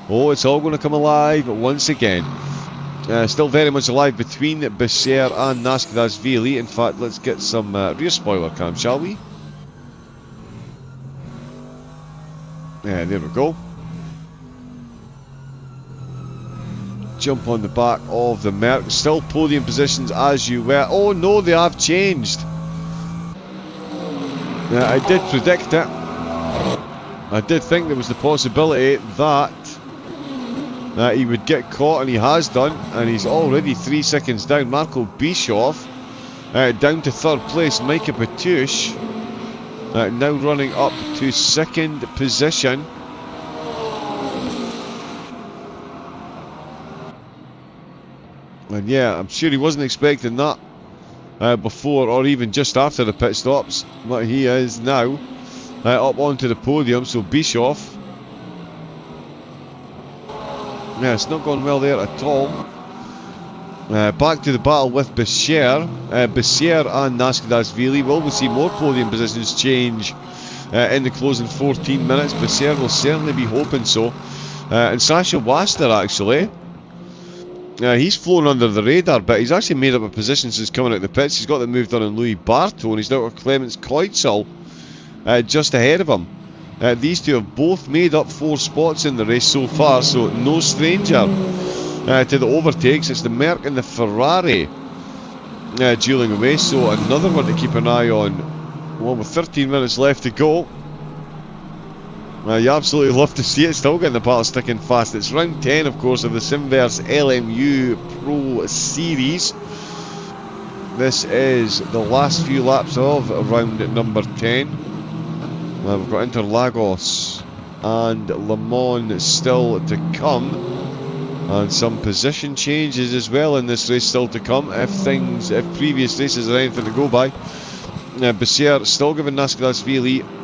Oh, it's all going to come alive once again. Still very much alive between Becerre and Nascadashvili. In fact, let's get some rear spoiler cam, shall we? Yeah, there we go. Jump on the back of the Merc. Still podium positions as you were. Oh no, they have changed. I did predict it. I did think there was the possibility that he would get caught, and he has done, and he's already 3 seconds down. Marco Bischoff down to 3rd place. Micah Patouche now running up to 2nd position. And yeah, I'm sure he wasn't expecting that before or even just after the pit stops, but he is now up onto the podium. So Bischoff, yeah, it's not gone well there at all. Back to the battle with Becerre and Nascadashvili. Will we see more podium positions change in the closing 14 minutes? Becerre will certainly be hoping so. And Sasha Waster, actually, he's flown under the radar, but he's actually made up a position since coming out of the pits. He's got the move done on Louis Bartow, and he's now got Clemens Kreutzl just ahead of him. These two have both made up 4 spots in the race so far, so no stranger to the overtakes. It's the Merc and the Ferrari dueling away, so another one to keep an eye on. Well, with 13 minutes left to go, you absolutely love to see it. Still getting the battle sticking fast. It's round 10, of course, of the Simverse LMU Pro Series. This is the last few laps of round number 10. We've got Interlagos and Le Mans still to come, and some position changes as well in this race still to come, if previous races are anything to go by. Becerre still giving Nascadashvili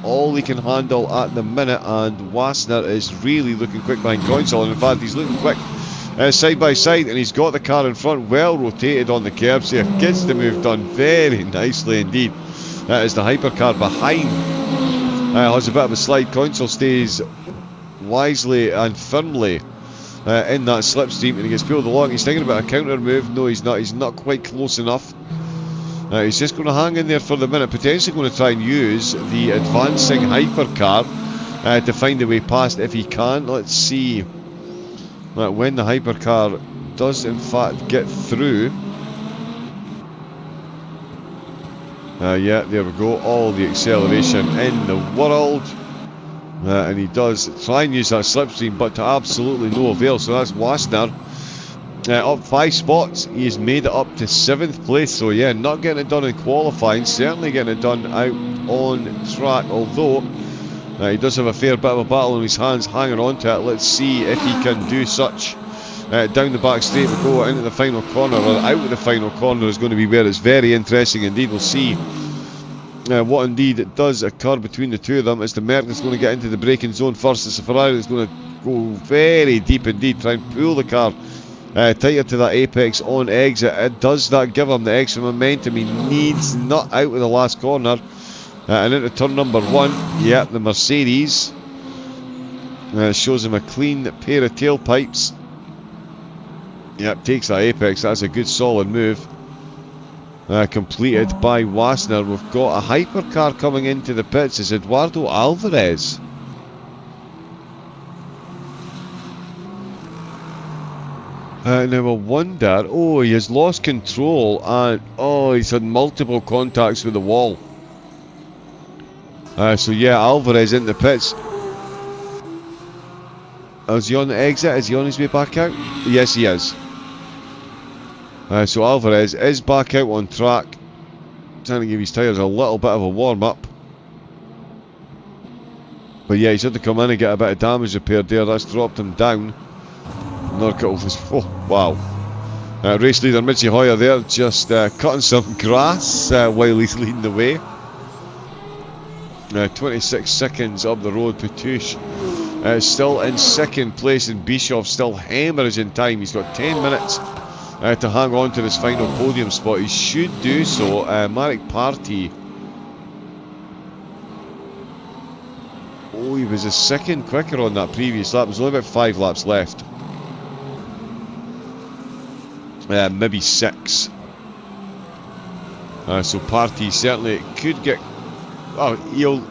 all he can handle at the minute, and Wassner is really looking quick behind Kreutzl, and in fact he's looking quick side by side, and he's got the car in front well rotated on the curbs here. Gets the move done very nicely indeed. As the hypercar behind has a bit of a slide. Kreutzl stays wisely and firmly in that slipstream, and he gets pulled along. He's thinking about a counter move. No, he's not quite close enough. He's just going to hang in there for the minute, potentially going to try and use the advancing hypercar to find a way past if he can. Let's see when the hypercar does in fact get through. Yeah, there we go, all the acceleration in the world. And he does try and use that slipstream, but to absolutely no avail. So that's Wasner up 5 spots. He's made it up to 7th place. So yeah, not getting it done in qualifying, certainly getting it done out on track, although he does have a fair bit of a battle in his hands, hanging on to it. Let's see if he can do such. Down the back straight we go, into the final corner, or out of the final corner is going to be where it's very interesting indeed. We'll see what indeed it does occur between the two of them, as the Merc is going to get into the braking zone first. It's the Ferrari that's going to go very deep indeed, try and pull the car tighter to that apex on exit. It does that give him the extra momentum he needs, not out of the last corner. And into turn number 1, yeah, the Mercedes shows him a clean pair of tailpipes. Yep, takes that apex. That's a good solid move. Completed by Wasner. We've got a hypercar coming into the pits. It's Eduardo Alvarez. Now I wonder, oh, he has lost control, and oh, he's had multiple contacts with the wall. So yeah, Alvarez in the pits. Is he on the exit? Is he on his way back out? Yes, he is. So Alvarez is back out on track, trying to give his tyres a little bit of a warm-up. But yeah, he's had to come in and get a bit of damage repaired there. That's dropped him down. Oh, wow. Race leader Mitchie Hoyer there, just cutting some grass while he's leading the way. 26 seconds up the road. Petouche still in 2nd place, and Bischoff still hemorrhaging time. He's got 10 minutes to hang on to this final podium spot. He should do so. Marek Party, oh, he was a second quicker on that previous lap. There's only about 5 laps left. Maybe 6. So Party certainly could get, oh,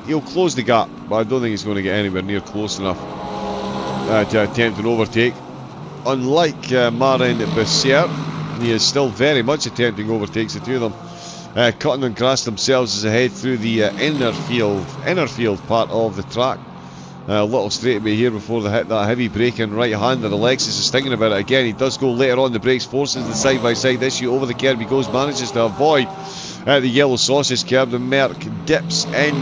he'll close the gap, but I don't think he's going to get anywhere near close enough to attempt an overtake. Unlike Marin Bessert, he is still very much attempting overtakes. The two of them cutting on grass themselves as they head through the inner field part of the track. A little straightaway here before they hit that heavy braking right-hander. Alexis is thinking about it again. He does go later on the brakes, forces the side-by-side issue. Over the curb he goes, manages to avoid the yellow sausage curb. The Merc dips in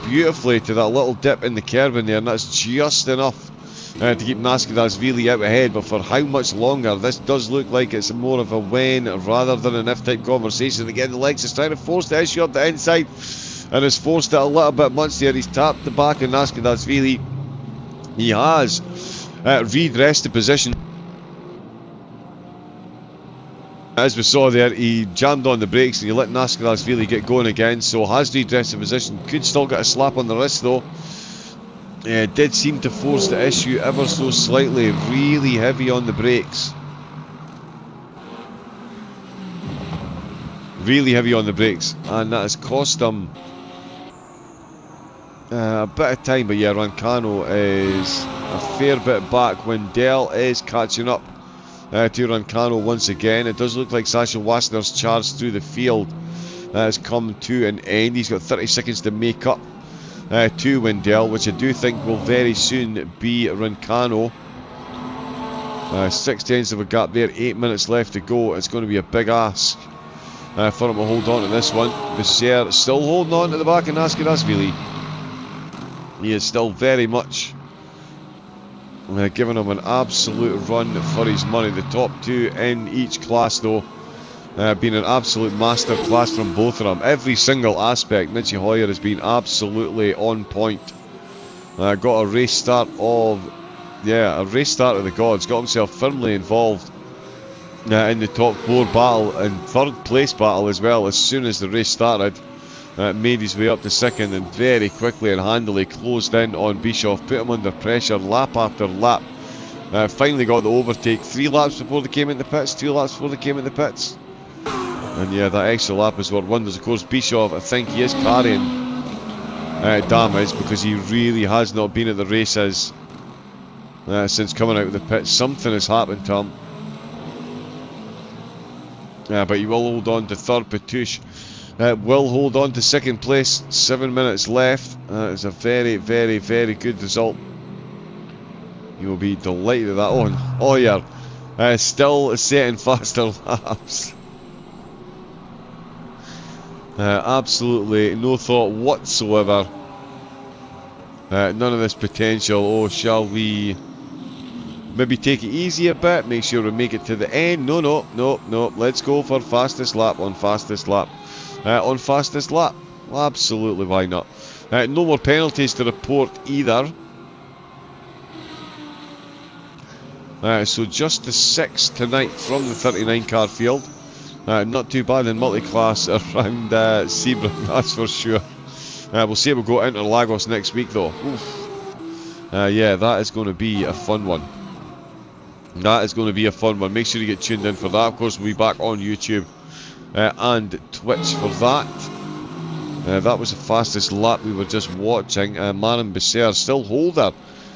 beautifully to that little dip in the curb in there, and that's just enough to keep Nascadashvili out ahead. But for how much longer? This does look like it's more of a when rather than an if type conversation. Again, Alexis trying to force the issue up the inside, and has forced it a little bit much there. He's tapped the back of Nascadashvili. He has redressed the position. As we saw there, he jammed on the brakes and he let Nascadashvili get going again, so has redressed the position. Could still get a slap on the wrist though. Did seem to force the issue ever so slightly. Really heavy on the brakes. Really heavy on the brakes, and that has cost him a bit of time. But yeah, Rancano is a fair bit back. Wendell is catching up to Rancano once again. It does look like Sasha Wasner's charge through the field has come to an end. He's got 30 seconds to make up to Wendell, which I do think will very soon be Rancano. 6 tenths of a gap there, 8 minutes left to go. It's going to be a big ask for him to hold on to this one. Bessert still holding on to the back of Nascadashvili. He is still very much giving him an absolute run for his money. The top two in each class though, been an absolute master class from both of them. Every single aspect, Mitchie Hoyer has been absolutely on point. Got a race start of the gods. Got himself firmly involved in the top 4 battle and 3rd place battle as well as soon as the race started. Made his way up to 2nd and very quickly and handily closed in on Bischoff, put him under pressure lap after lap. Finally got the overtake 3 laps before they came in the pits, 2 laps before they came in the pits. And yeah, that extra lap is what wonders. Of course, Bischoff, I think he is carrying damage because he really has not been at the races since coming out of the pit. Something has happened to him. But he will hold on to third. Petouche will hold on to second place. 7 minutes left. It's a very, very, very good result. You will be delighted with that. Oh, and Hoyer still setting faster laps. Absolutely no thought whatsoever. None of this potential. Oh, shall we maybe take it easy a bit? Make sure we make it to the end. No. Let's go for fastest lap on fastest lap. On fastest lap. Absolutely, why not? No more penalties to report either. So just the 6 tonight from the 39 car field. Not too bad in multi-class around Sebring, that's for sure. We'll see if we'll go into Lagos next week though. Yeah, that is going to be a fun one. That is going to be a fun one. Make sure you get tuned in for that. Of course, we'll be back on YouTube and Twitch for that. That was the fastest lap we were just watching. Marin Besser, still holder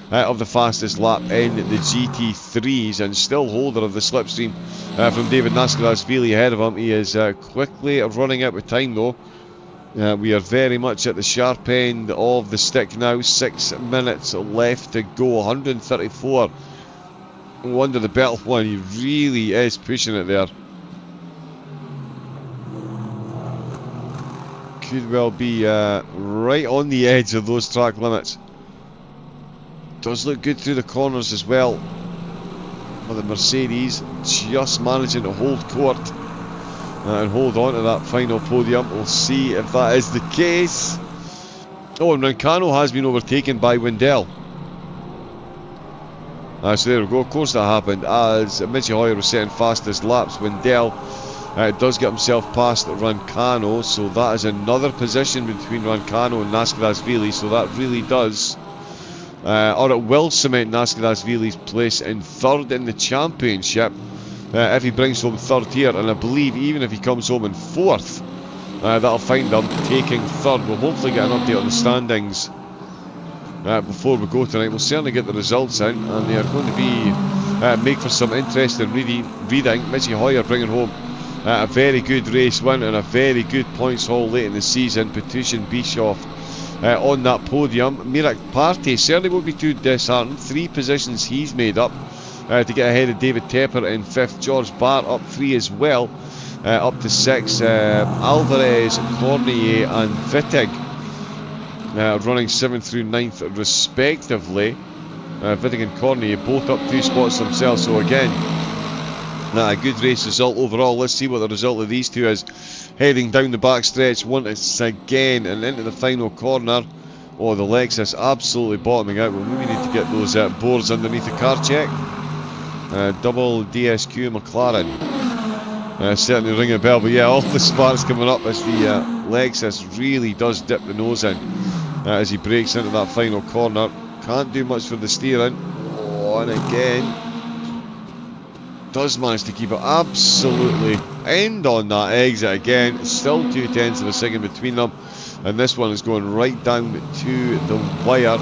of the fastest lap in the GT3s and still holder of the slipstream from David Nascadashvili ahead of him. He is quickly running out of time though. We are very much at the sharp end of the stick now. 6 minutes left to go. 134 under the belt one. He really is pushing it there. Could well be right on the edge of those track limits. Does look good through the corners as well. With the Mercedes just managing to hold court and hold on to that final podium. We'll see if that is the case. Oh, and Rancano has been overtaken by Wendell. So there we go. Of course that happened as Michi Hoyer was setting fastest laps. Wendell does get himself past Rancano, so that is another position between Rancano and Nascadashvili. So that really does, or it will cement Nascadashvili's place in third in the championship. If he brings home third here, and I believe even if he comes home in fourth, that'll find him taking third. We'll hopefully get an update on the standings before we go tonight. We'll certainly get the results in, and they are going to be make for some interesting reading. Michi Hoyer bringing home a very good race win and a very good points haul late in the season. Petouche and Bischoff on that podium. Mirak Partey certainly won't be too disheartened. 3 positions he's made up to get ahead of David Tepper in 5th. George Bart up 3 as well, up to 6. Alvarez, Cornier and Wittig running 7th through 9th respectively. Wittig and Cornier both up 2 spots themselves, so again a good race result overall. Let's see what the result of these two is. Heading down the back stretch once again and into the final corner. Oh, the Lexus absolutely bottoming out. We'll maybe need to get those boards underneath the car check. Double DSQ McLaren certainly ring a bell, but yeah, all the sparks coming up as the Lexus really does dip the nose in as he breaks into that final corner. Can't do much for the steering. Oh, and again does manage to keep it absolutely end on that exit again. Still 0.2 of a second between them, and this one is going right down to the wire.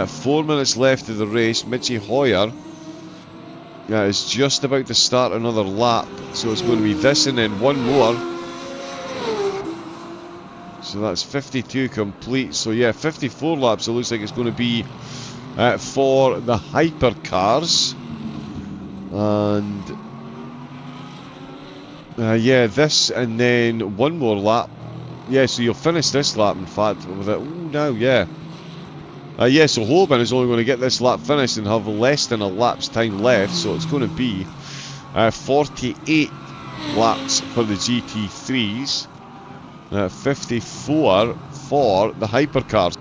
4 minutes left of the race. Michi Hoyer is just about to start another lap, so it's going to be this and then one more. So that's 52 complete. So yeah, 54 laps it looks like it's going to be for the hypercars. And yeah, this and then one more lap. Yeah, so you'll finish this lap in fact with it. Ooh, now, yeah. Yeah, so Hoban is only going to get this lap finished and have less than a lap's time left, so it's going to be 48 laps for the GT3s, 54 for the hypercars.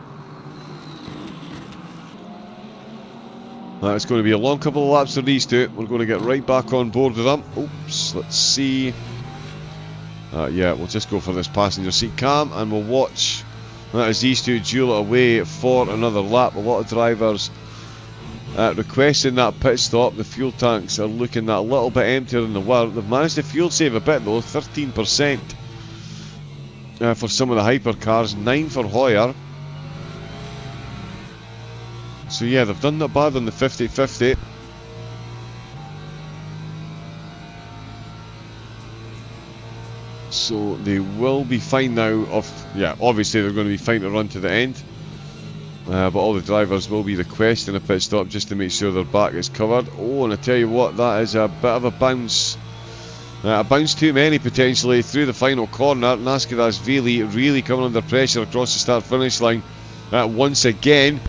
It's going to be a long couple of laps for these two. We're going to get right back on board with them. Oops, let's see. Yeah, we'll just go for this passenger seat cam and we'll watch as these two duel it away for another lap. A lot of drivers requesting that pit stop. The fuel tanks are looking that little bit emptier than they were. They've managed to fuel save a bit though, 13% for some of the hypercars, 9 for Hoyer. So yeah, they've done not bad on the 50-50. So they will be fine now. Obviously they're going to be fine to run to the end. But all the drivers will be requesting a pit stop just to make sure their back is covered. Oh, and I tell you what, that is a bit of a bounce. A bounce too many potentially through the final corner. Nascadashvili really coming under pressure across the start-finish line once again.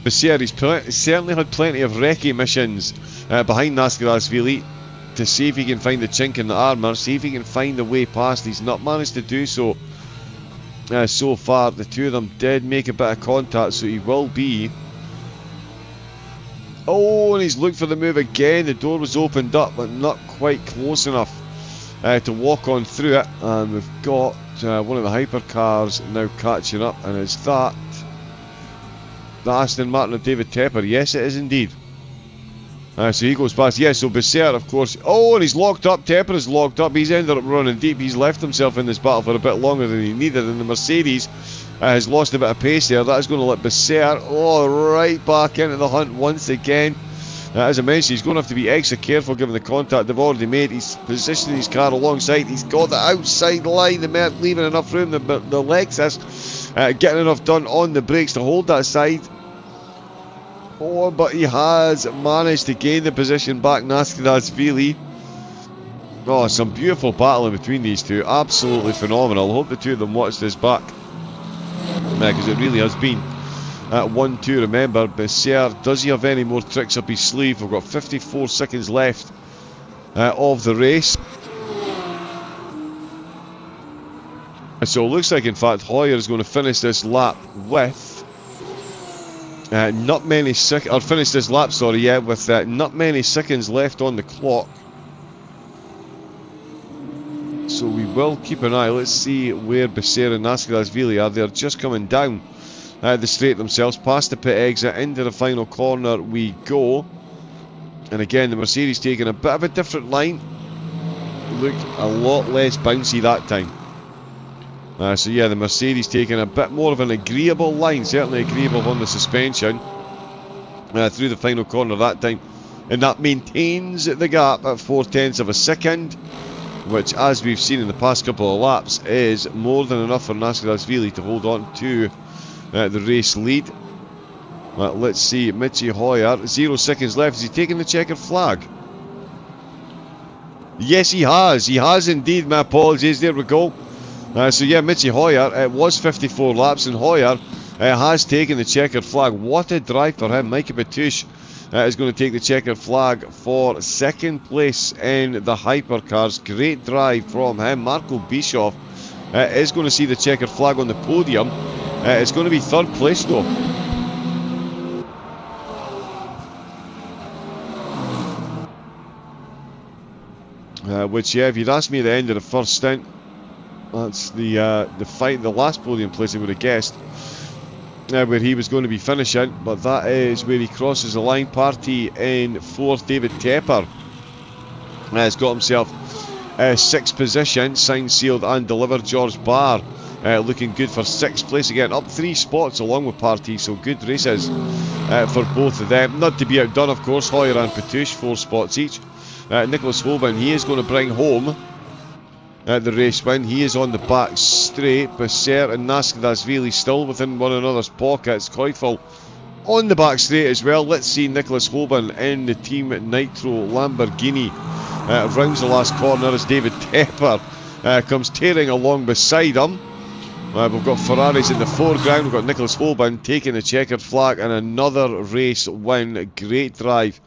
He's certainly had plenty of recce missions behind Nascadashvili to see if he can find the chink in the armour, see if he can find a way past. He's not managed to do so so far. The two of them did make a bit of contact, so he will be... Oh, and he's looked for the move again. The door was opened up, but not quite close enough to walk on through it. And we've got one of the hypercars now catching up, and is that the Aston Martin of David Tepper? Yes, it is indeed. So he goes past. Yes, so Becerra, of course. Oh, and he's locked up. Tepper is locked up. He's ended up running deep. He's left himself in this battle for a bit longer than he needed, and the Mercedes has lost a bit of pace there. That is going to let Becerra right back into the hunt once again. As I mentioned, he's going to have to be extra careful given the contact they've already made. He's positioning his car alongside. He's got the outside line, the Merc leaving enough room. The Lexus getting enough done on the brakes to hold that side. Oh, but he has managed to gain the position back, Nascadashvili. Oh, some beautiful battling between these two. Absolutely phenomenal. I hope the two of them watch this back, because it really has been 1-2. Remember, Becerra, does he have any more tricks up his sleeve? We've got 54 seconds left of the race. So it looks like, in fact, Hoyer is going to finish this lap with not many seconds, or finish this lap, sorry, yeah, with not many seconds left on the clock. So we will keep an eye. Let's see where Becerra and Nascadashvili are. They're just coming down the straight themselves, past the pit exit, into the final corner we go. And again, the Mercedes taking a bit of a different line. Looked a lot less bouncy that time. So yeah, the Mercedes taking a bit more of an agreeable line, certainly agreeable on the suspension through the final corner that time, and that maintains the gap at 0.4 of a second, which, as we've seen in the past couple of laps, is more than enough for Nascadashvili to hold on to the race lead. Let's see, Mitchie Hoyer, 0 seconds left. Is he taking the checkered flag? Yes, he has indeed. My apologies, there we go. So yeah, Mitchie Hoyer, it was 54 laps, and Hoyer has taken the checkered flag. What a drive for him. Mikey Batouche is going to take the checkered flag for second place in the hypercars. Great drive from him. Marco Bischoff is going to see the checkered flag on the podium. It's going to be third place though. Which, yeah, if you'd asked me at the end of the first stint, that's the last podium place I would have guessed where he was going to be finishing, but that is where he crosses the line. Party in fourth. David Tepper has got himself sixth position, signed, sealed and delivered. George Barr looking good for sixth place again, up 3 spots along with Party, so good races for both of them. Not to be outdone, of course, Hoyer and Patouche, 4 spots each. Nicholas Holben, he is going to bring home the race win. He is on the back straight. Becerra and Nascadashvili still within one another's pockets. Koifel on the back straight as well. Let's see Nicholas Holben in the Team Nitro Lamborghini rounds the last corner as David Tepper comes tearing along beside him. We've got Ferraris in the foreground. We've got Nicholas Holben taking the checkered flag and another race win. Great drive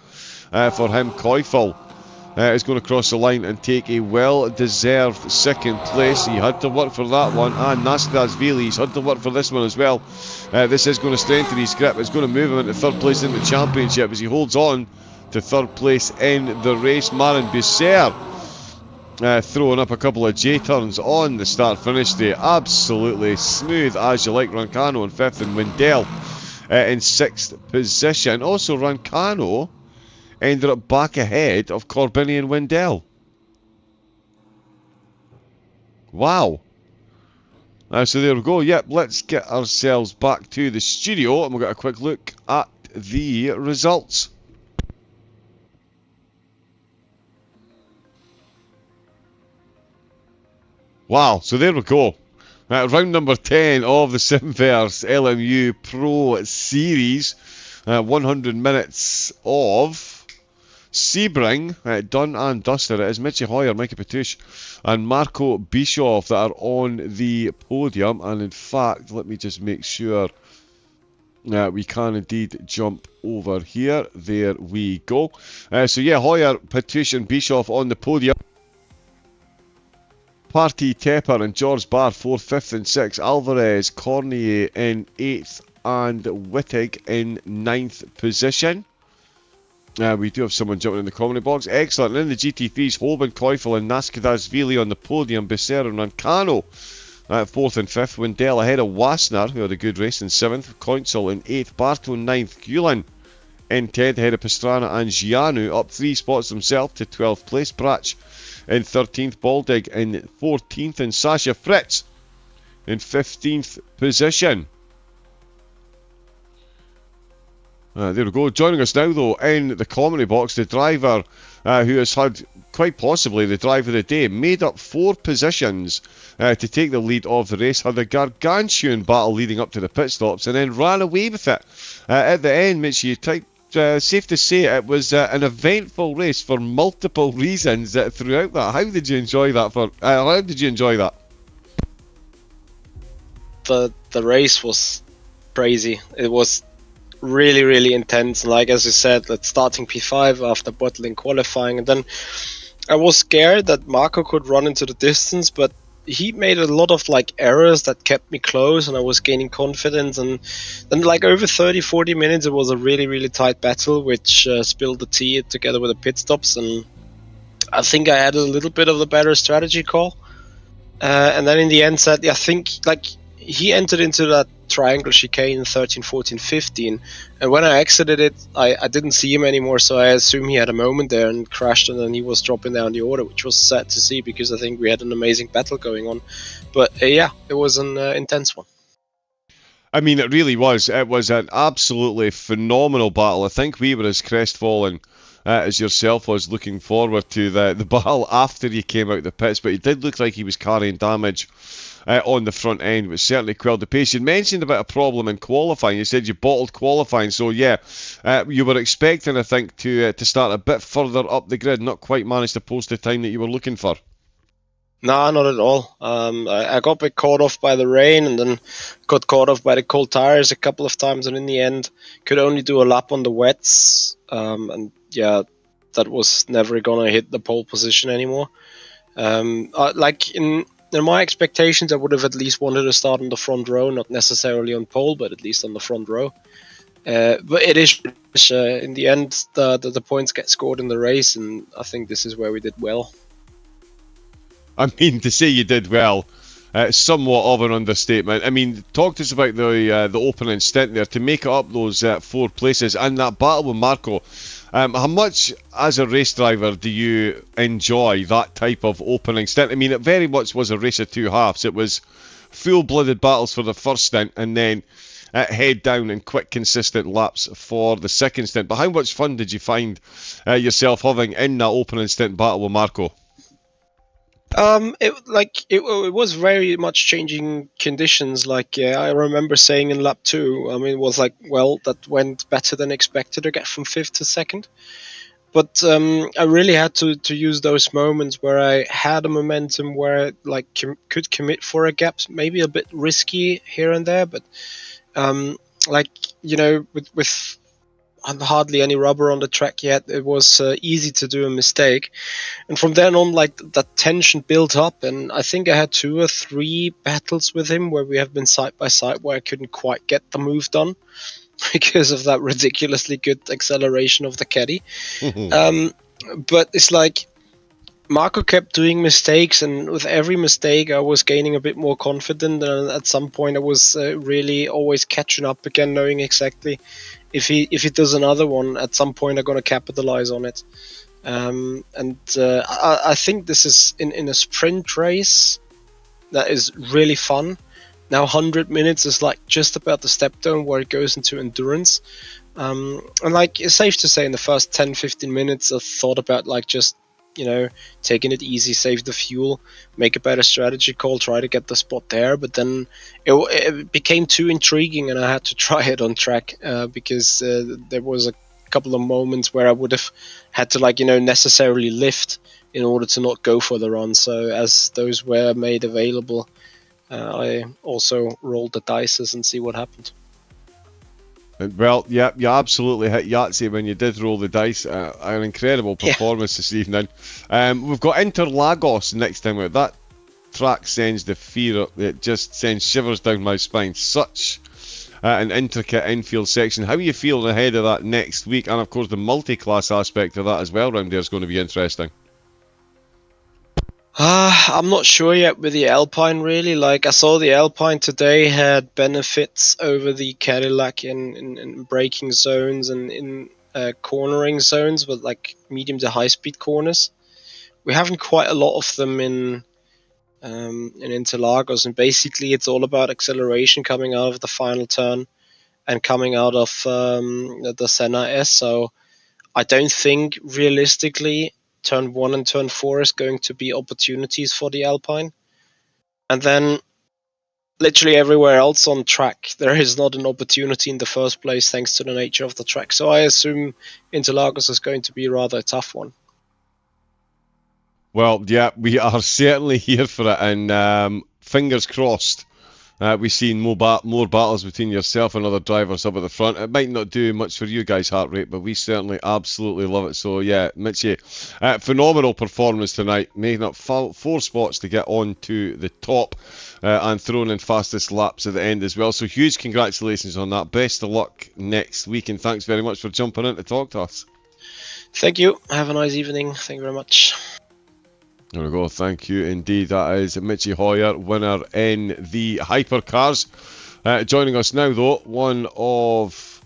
for him. Koifel is going to cross the line and take a well-deserved second place. He had to work for that one, and Nascadashvili's had to work for this one as well. This is going to strengthen his grip. It's going to move him into third place in the championship as he holds on to third place in the race. Marin Becerra throwing up a couple of J-turns on the start-finish day. Absolutely smooth as you like. Rancano in fifth, and Wendell in 6th position. Also, Rancano ended up back ahead of Corbini and Wendell. Wow. So there we go. Yep, let's get ourselves back to the studio and we'll get a quick look at the results. Wow, so there we go. Round number 10 of the Simverse LMU Pro Series. 100 minutes of Sebring, done and dusted. It is Mitchie Hoyer, Mikey Petush, and Marco Bischoff that are on the podium. And in fact, let me just make sure we can indeed jump over here. There we go. So yeah, Hoyer, Petush, and Bischoff on the podium. Partey, Tepper, and George Barr 4th, 5th, and 6th. Alvarez, Cornier in 8th, and Wittig in 9th position. We do have someone jumping in the comedy box. Excellent. And in the GT3s, Hoban, Koifel, and Naskadashvili on the podium. Becerra and Rancano 4th and 5th. Wendell ahead of Wassner, who had a good race, in 7th. Coinsel in 8th. Barto 9th. Gulen in 10th, ahead of Pastrana and Gianu, up 3 spots himself to 12th place. Brach in 13th, Baldig in 14th, and Sasha Fritz in 15th position. There we go. Joining us now, though, in the commentary box, the driver who has had quite possibly the drive of the day, made up 4 positions to take the lead of the race, had a gargantuan battle leading up to the pit stops, and then ran away with it at the end. Mitch, safe to say it was an eventful race for multiple reasons throughout that. How did you enjoy that? How did you enjoy that? The race was crazy. It was really, really intense. Like as you said, that starting P5 after bottling qualifying, and then I was scared that Marco could run into the distance, but he made a lot of like errors that kept me close, and I was gaining confidence. And then like over 30-40 minutes it was a really, really tight battle, which spilled the tea together with the pit stops, and I think I had a little bit of the better strategy call. And then in the end, sadly, I think like he entered into that triangle chicane 13, 14, 15, and when I exited it, I didn't see him anymore, so I assume he had a moment there and crashed, and then he was dropping down the order, which was sad to see because I think we had an amazing battle going on. But yeah, it was an intense one. I mean, it really was. It was an absolutely phenomenal battle. I think we were as crestfallen as yourself was, looking forward to the battle after he came out the pits, but he did look like he was carrying damage on the front end, which certainly quelled the pace. You mentioned about a problem in qualifying. You said you bottled qualifying, so yeah, you were expecting, I think, to start a bit further up the grid, not quite managed to post the time that you were looking for. No, not at all. I got a bit caught off by the rain, and then got caught off by the cold tires a couple of times, and in the end could only do a lap on the wets, and yeah, that was never gonna hit the pole position anymore. Like in my expectations, I would have at least wanted to start on the front row, not necessarily on pole, but at least on the front row. But it is in the end the points get scored in the race, and I think this is where we did well. I mean, to say you did well, somewhat of an understatement. I mean, talk to us about the opening stint there to make it up those 4 places and that battle with Marco. How much, as a race driver, do you enjoy that type of opening stint? I mean, it very much was a race of 2 halves. It was full-blooded battles for the first stint, and then head down and quick, consistent laps for the second stint. But how much fun did you find yourself having in that opening stint battle with Marco? It was very much changing conditions. Like I remember saying in lap 2, I mean, it was like, well, that went better than expected to get from 5th to 2nd. But I really had to use those moments where I had a momentum where I could commit for a gap, maybe a bit risky here and there, but with hardly any rubber on the track yet, it was easy to do a mistake. And from then on, like, that tension built up, and I think I had 2 or 3 battles with him where we have been side by side where I couldn't quite get the move done because of that ridiculously good acceleration of the caddy. But it's like, Marco kept doing mistakes, and with every mistake, I was gaining a bit more confident. And at some point, I was really always catching up again, knowing exactly if he does another one, at some point, I'm gonna capitalize on it. I think this is in a sprint race that is really fun. Now 100 minutes is like just about the step down where it goes into endurance. And like it's safe to say in the first 10-15 minutes I thought about like just taking it easy, save the fuel, make a better strategy call, try to get the spot there. But then it became too intriguing and I had to try it on track because there was a couple of moments where I would have had to necessarily lift in order to not go for the run. So as those were made available, I also rolled the dices and see what happened. Well, yeah, you absolutely hit Yahtzee when you did roll the dice. An incredible performance this evening. We've got Interlagos next time out. That track sends the fear, it just sends shivers down my spine. Such an intricate infield section. How are you feeling ahead of that next week? And of course, the multi-class aspect of that as well round there is going to be interesting. I'm not sure yet with the Alpine, really. Like, I saw the Alpine today had benefits over the Cadillac in braking zones and in cornering zones, but like medium to high speed corners. We haven't quite a lot of them in Interlagos, and basically it's all about acceleration coming out of the final turn and coming out of the Senna S. So I don't think realistically turn 1 and turn 4 is going to be opportunities for the Alpine. And then literally everywhere else on track, there is not an opportunity in the first place thanks to the nature of the track. So I assume Interlagos is going to be rather a tough one. Well, yeah, we are certainly here for it, and fingers crossed. We've seen more battles between yourself and other drivers up at the front. It might not do much for you guys' heart rate, but we certainly absolutely love it. So yeah, Mitchie, phenomenal performance tonight, making up 4 spots to get on to the top and throwing in fastest laps at the end as well. So huge congratulations on that. Best of luck next week, and thanks very much for jumping in to talk to us. Thank you. Have a nice evening. Thank you very much. There we go, thank you indeed. That is Mitchie Hoyer, winner in the hypercars. Joining us now though, one of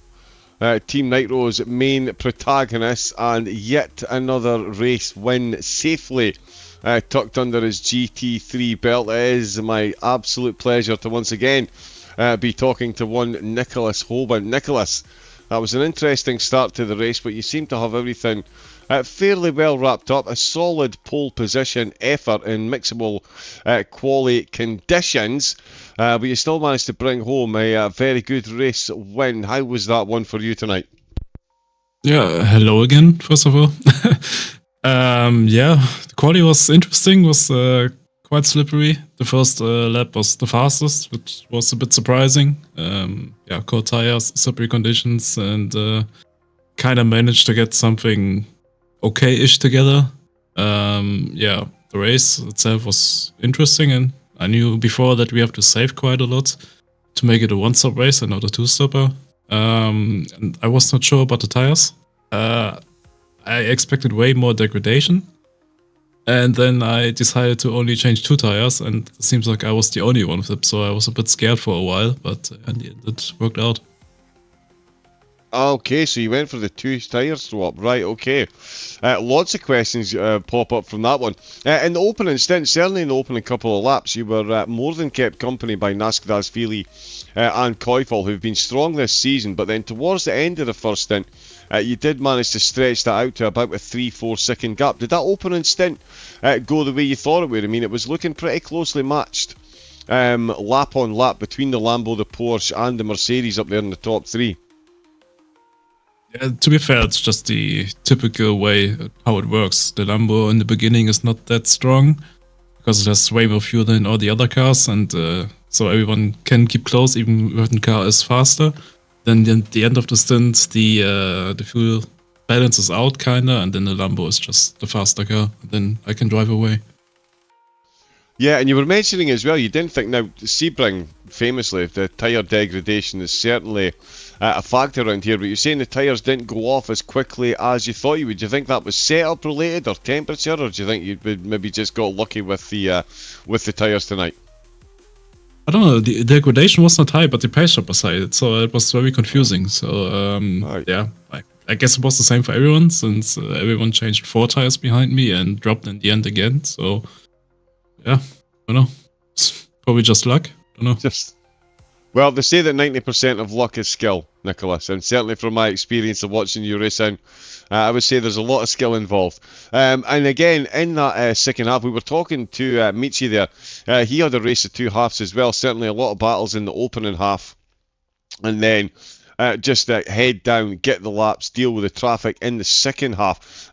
Team Nitro's main protagonists, and yet another race win safely tucked under his GT3 belt. It is my absolute pleasure to once again be talking to one Nicholas Hoban. Nicholas, that was an interesting start to the race, but you seem to have everything fairly well wrapped up. A solid pole position effort in mixable quali conditions, but you still managed to bring home a very good race win. How was that one for you tonight? Yeah, hello again, first of all. Yeah, the quali was interesting, was quite slippery. The first lap was the fastest, which was a bit surprising. Yeah, cold tires, slippery conditions, and kind of managed to get something okay-ish together. Yeah, the race itself was interesting, and I knew before that we have to save quite a lot to make it a one-stop race and not a two-stopper. And I was not sure about the tires. I expected way more degradation, and then I decided to only change 2 tires, and it seems like I was the only one of them, so I was a bit scared for a while, but in the end it worked out. Okay, so you went for the 2 tyre swap, right? Okay, lots of questions pop up from that one. In the opening stint, certainly in the opening couple of laps, you were more than kept company by Naskdasvili and Koifel, who've been strong this season. But then towards the end of the first stint, you did manage to stretch that out to about a 3-4 second gap. Did that opening stint go the way you thought it would? I mean, it was looking pretty closely matched, lap on lap between the Lambo, the Porsche, and the Mercedes up there in the top 3. Yeah, to be fair, it's just the typical way how it works. The Lambo in the beginning is not that strong because it has way more fuel than all the other cars, and so everyone can keep close even if the car is faster. Then at the end of the stint, the fuel balances out kinda, and then the Lambo is just the faster car. And then I can drive away. Yeah, and you were mentioning as well, you didn't think, now, Sebring, famously, the tyre degradation is certainly a factor around here, but you're saying the tyres didn't go off as quickly as you thought you would. Do you think that was setup related or temperature, or do you think you maybe just got lucky with the tyres tonight? I don't know, the degradation was not high, but the pace was high, so it was very confusing. So, yeah, I guess it was the same for everyone, since everyone changed 4 tires behind me and dropped in the end again. So, yeah, I don't know. It's probably just luck. I don't know. Well, they say that 90% of luck is skill, Nicholas, and certainly from my experience of watching you racing, I would say there's a lot of skill involved. And again, in that second half, we were talking to Michi there. He had a race of 2 halves as well, certainly a lot of battles in the opening half. And then just head down, get the laps, deal with the traffic in the second half.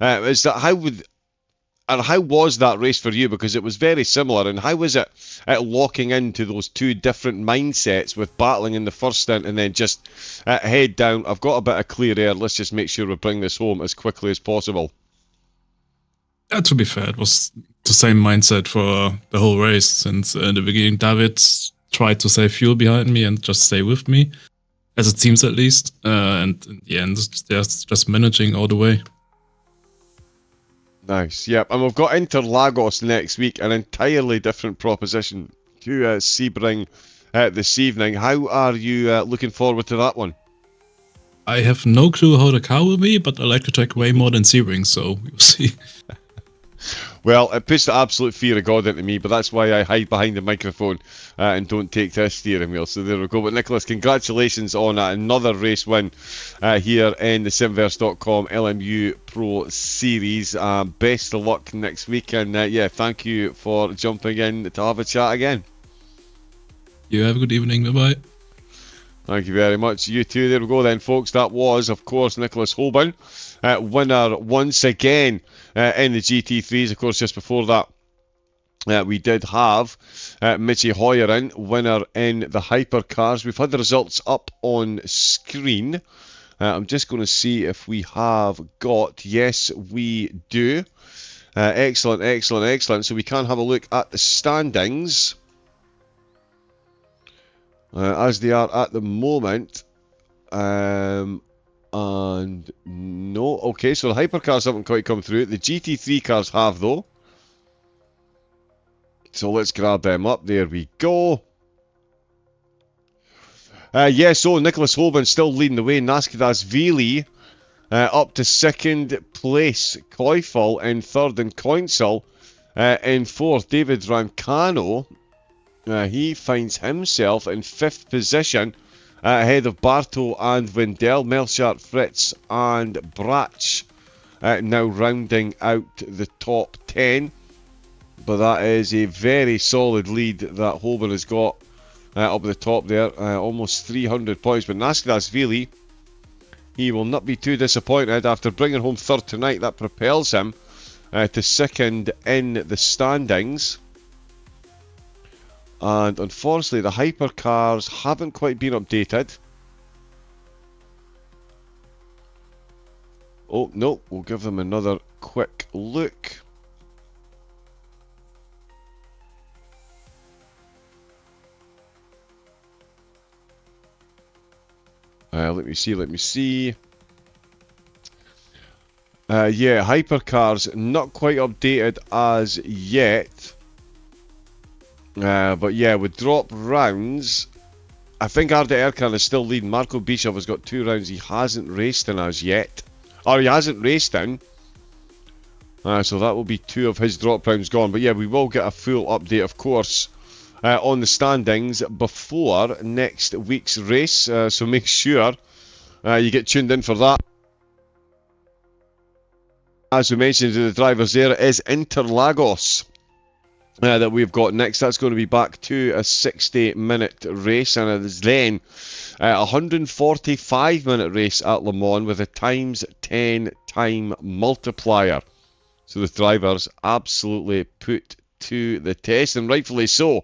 How was that race for you? Because it was very similar. And how was it locking into those 2 different mindsets with battling in the first stint and then just head down? I've got a bit of clear air. Let's just make sure we bring this home as quickly as possible. To be fair, it was the same mindset for the whole race. Since in the beginning, David tried to save fuel behind me and just stay with me, as it seems at least. And in the end, they're just managing all the way. Nice, yep. And we've got Interlagos next week, an entirely different proposition to Sebring this evening. How are you looking forward to that one? I have no clue how the car will be, but I like the track way more than Sebring, so we'll see. Well, it puts the absolute fear of God into me, but that's why I hide behind the microphone and don't take this steering wheel. So there we go. But Nicholas, congratulations on another race win here in the Simverse.com LMU Pro Series. Best of luck next week, and yeah, thank you for jumping in to have a chat again. You have a good evening. Bye-bye. Thank you very much. You too. There we go then, folks. That was, of course, Nicholas Holborn, winner once again in the GT3s. Of course, just before that, we did have Michi Hoyer winner in the hypercars. We've had the results up on screen. I'm just going to see if we have got... Yes, we do. Excellent, excellent, excellent. So we can have a look at the standings. As they are at the moment. And no, okay, so the hypercars haven't quite come through. The GT3 cars have, though. So let's grab them up. There we go. Yeah, so Nicholas Holborn still leading the way. Naskidas Vili up to 2nd place. Koifel in 3rd, and Coinsel in 4th. David Rancano. He finds himself in 5th position, ahead of Barto and Wendell. Melchart, Fritz and Brach now rounding out the top 10. But that is a very solid lead that Holborn has got up at the top there. Almost 300 points. But Naskidas Vili, he will not be too disappointed after bringing home 3rd tonight. That propels him to 2nd in the standings. And unfortunately, the hypercars haven't quite been updated. Oh, no, we'll give them another quick look. Let me see. Yeah, hypercars not quite updated as yet. But yeah, with drop rounds, I think Arda Erkan is still leading. Marco Bishov has got 2 rounds he hasn't raced in as yet. Or he hasn't raced in. So that will be 2 of his drop rounds gone. But yeah, we will get a full update, of course, on the standings before next week's race. So make sure you get tuned in for that. As we mentioned to the drivers, there is Interlagos. That we've got next. That's going to be back to a 60-minute race, and it is then a 145-minute race at Le Mans with a ×10 time multiplier. So the drivers absolutely put to the test, and rightfully so.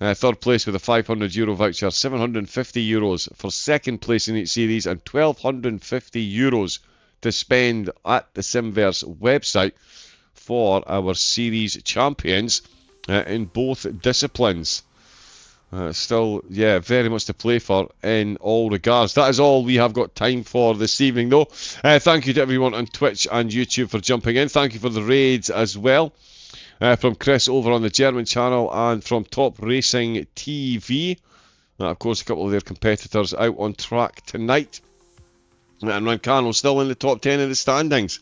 3rd place with a €500 voucher, €750 for 2nd place in each series, and €1,250 to spend at the Simverse website for our series champions. in both disciplines. Still, yeah, very much to play for in all regards. That is all we have got time for this evening, though. Thank you to everyone on Twitch and YouTube for jumping in. Thank you for the raids as well. From Chris over on the German channel and from Top Racing TV. Of course, a couple of their competitors out on track tonight. And Rancano still in the top 10 of the standings.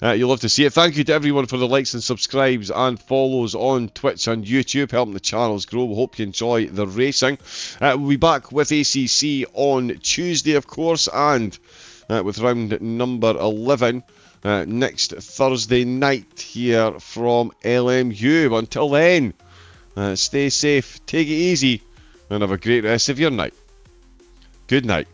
You'll love to see it. Thank you to everyone for the likes and subscribes and follows on Twitch and YouTube, helping the channels grow. We hope you enjoy the racing. We'll be back with ACC on Tuesday, of course, and with round number 11 next Thursday night here from LMU. Until then, stay safe, take it easy, and have a great rest of your night. Good night.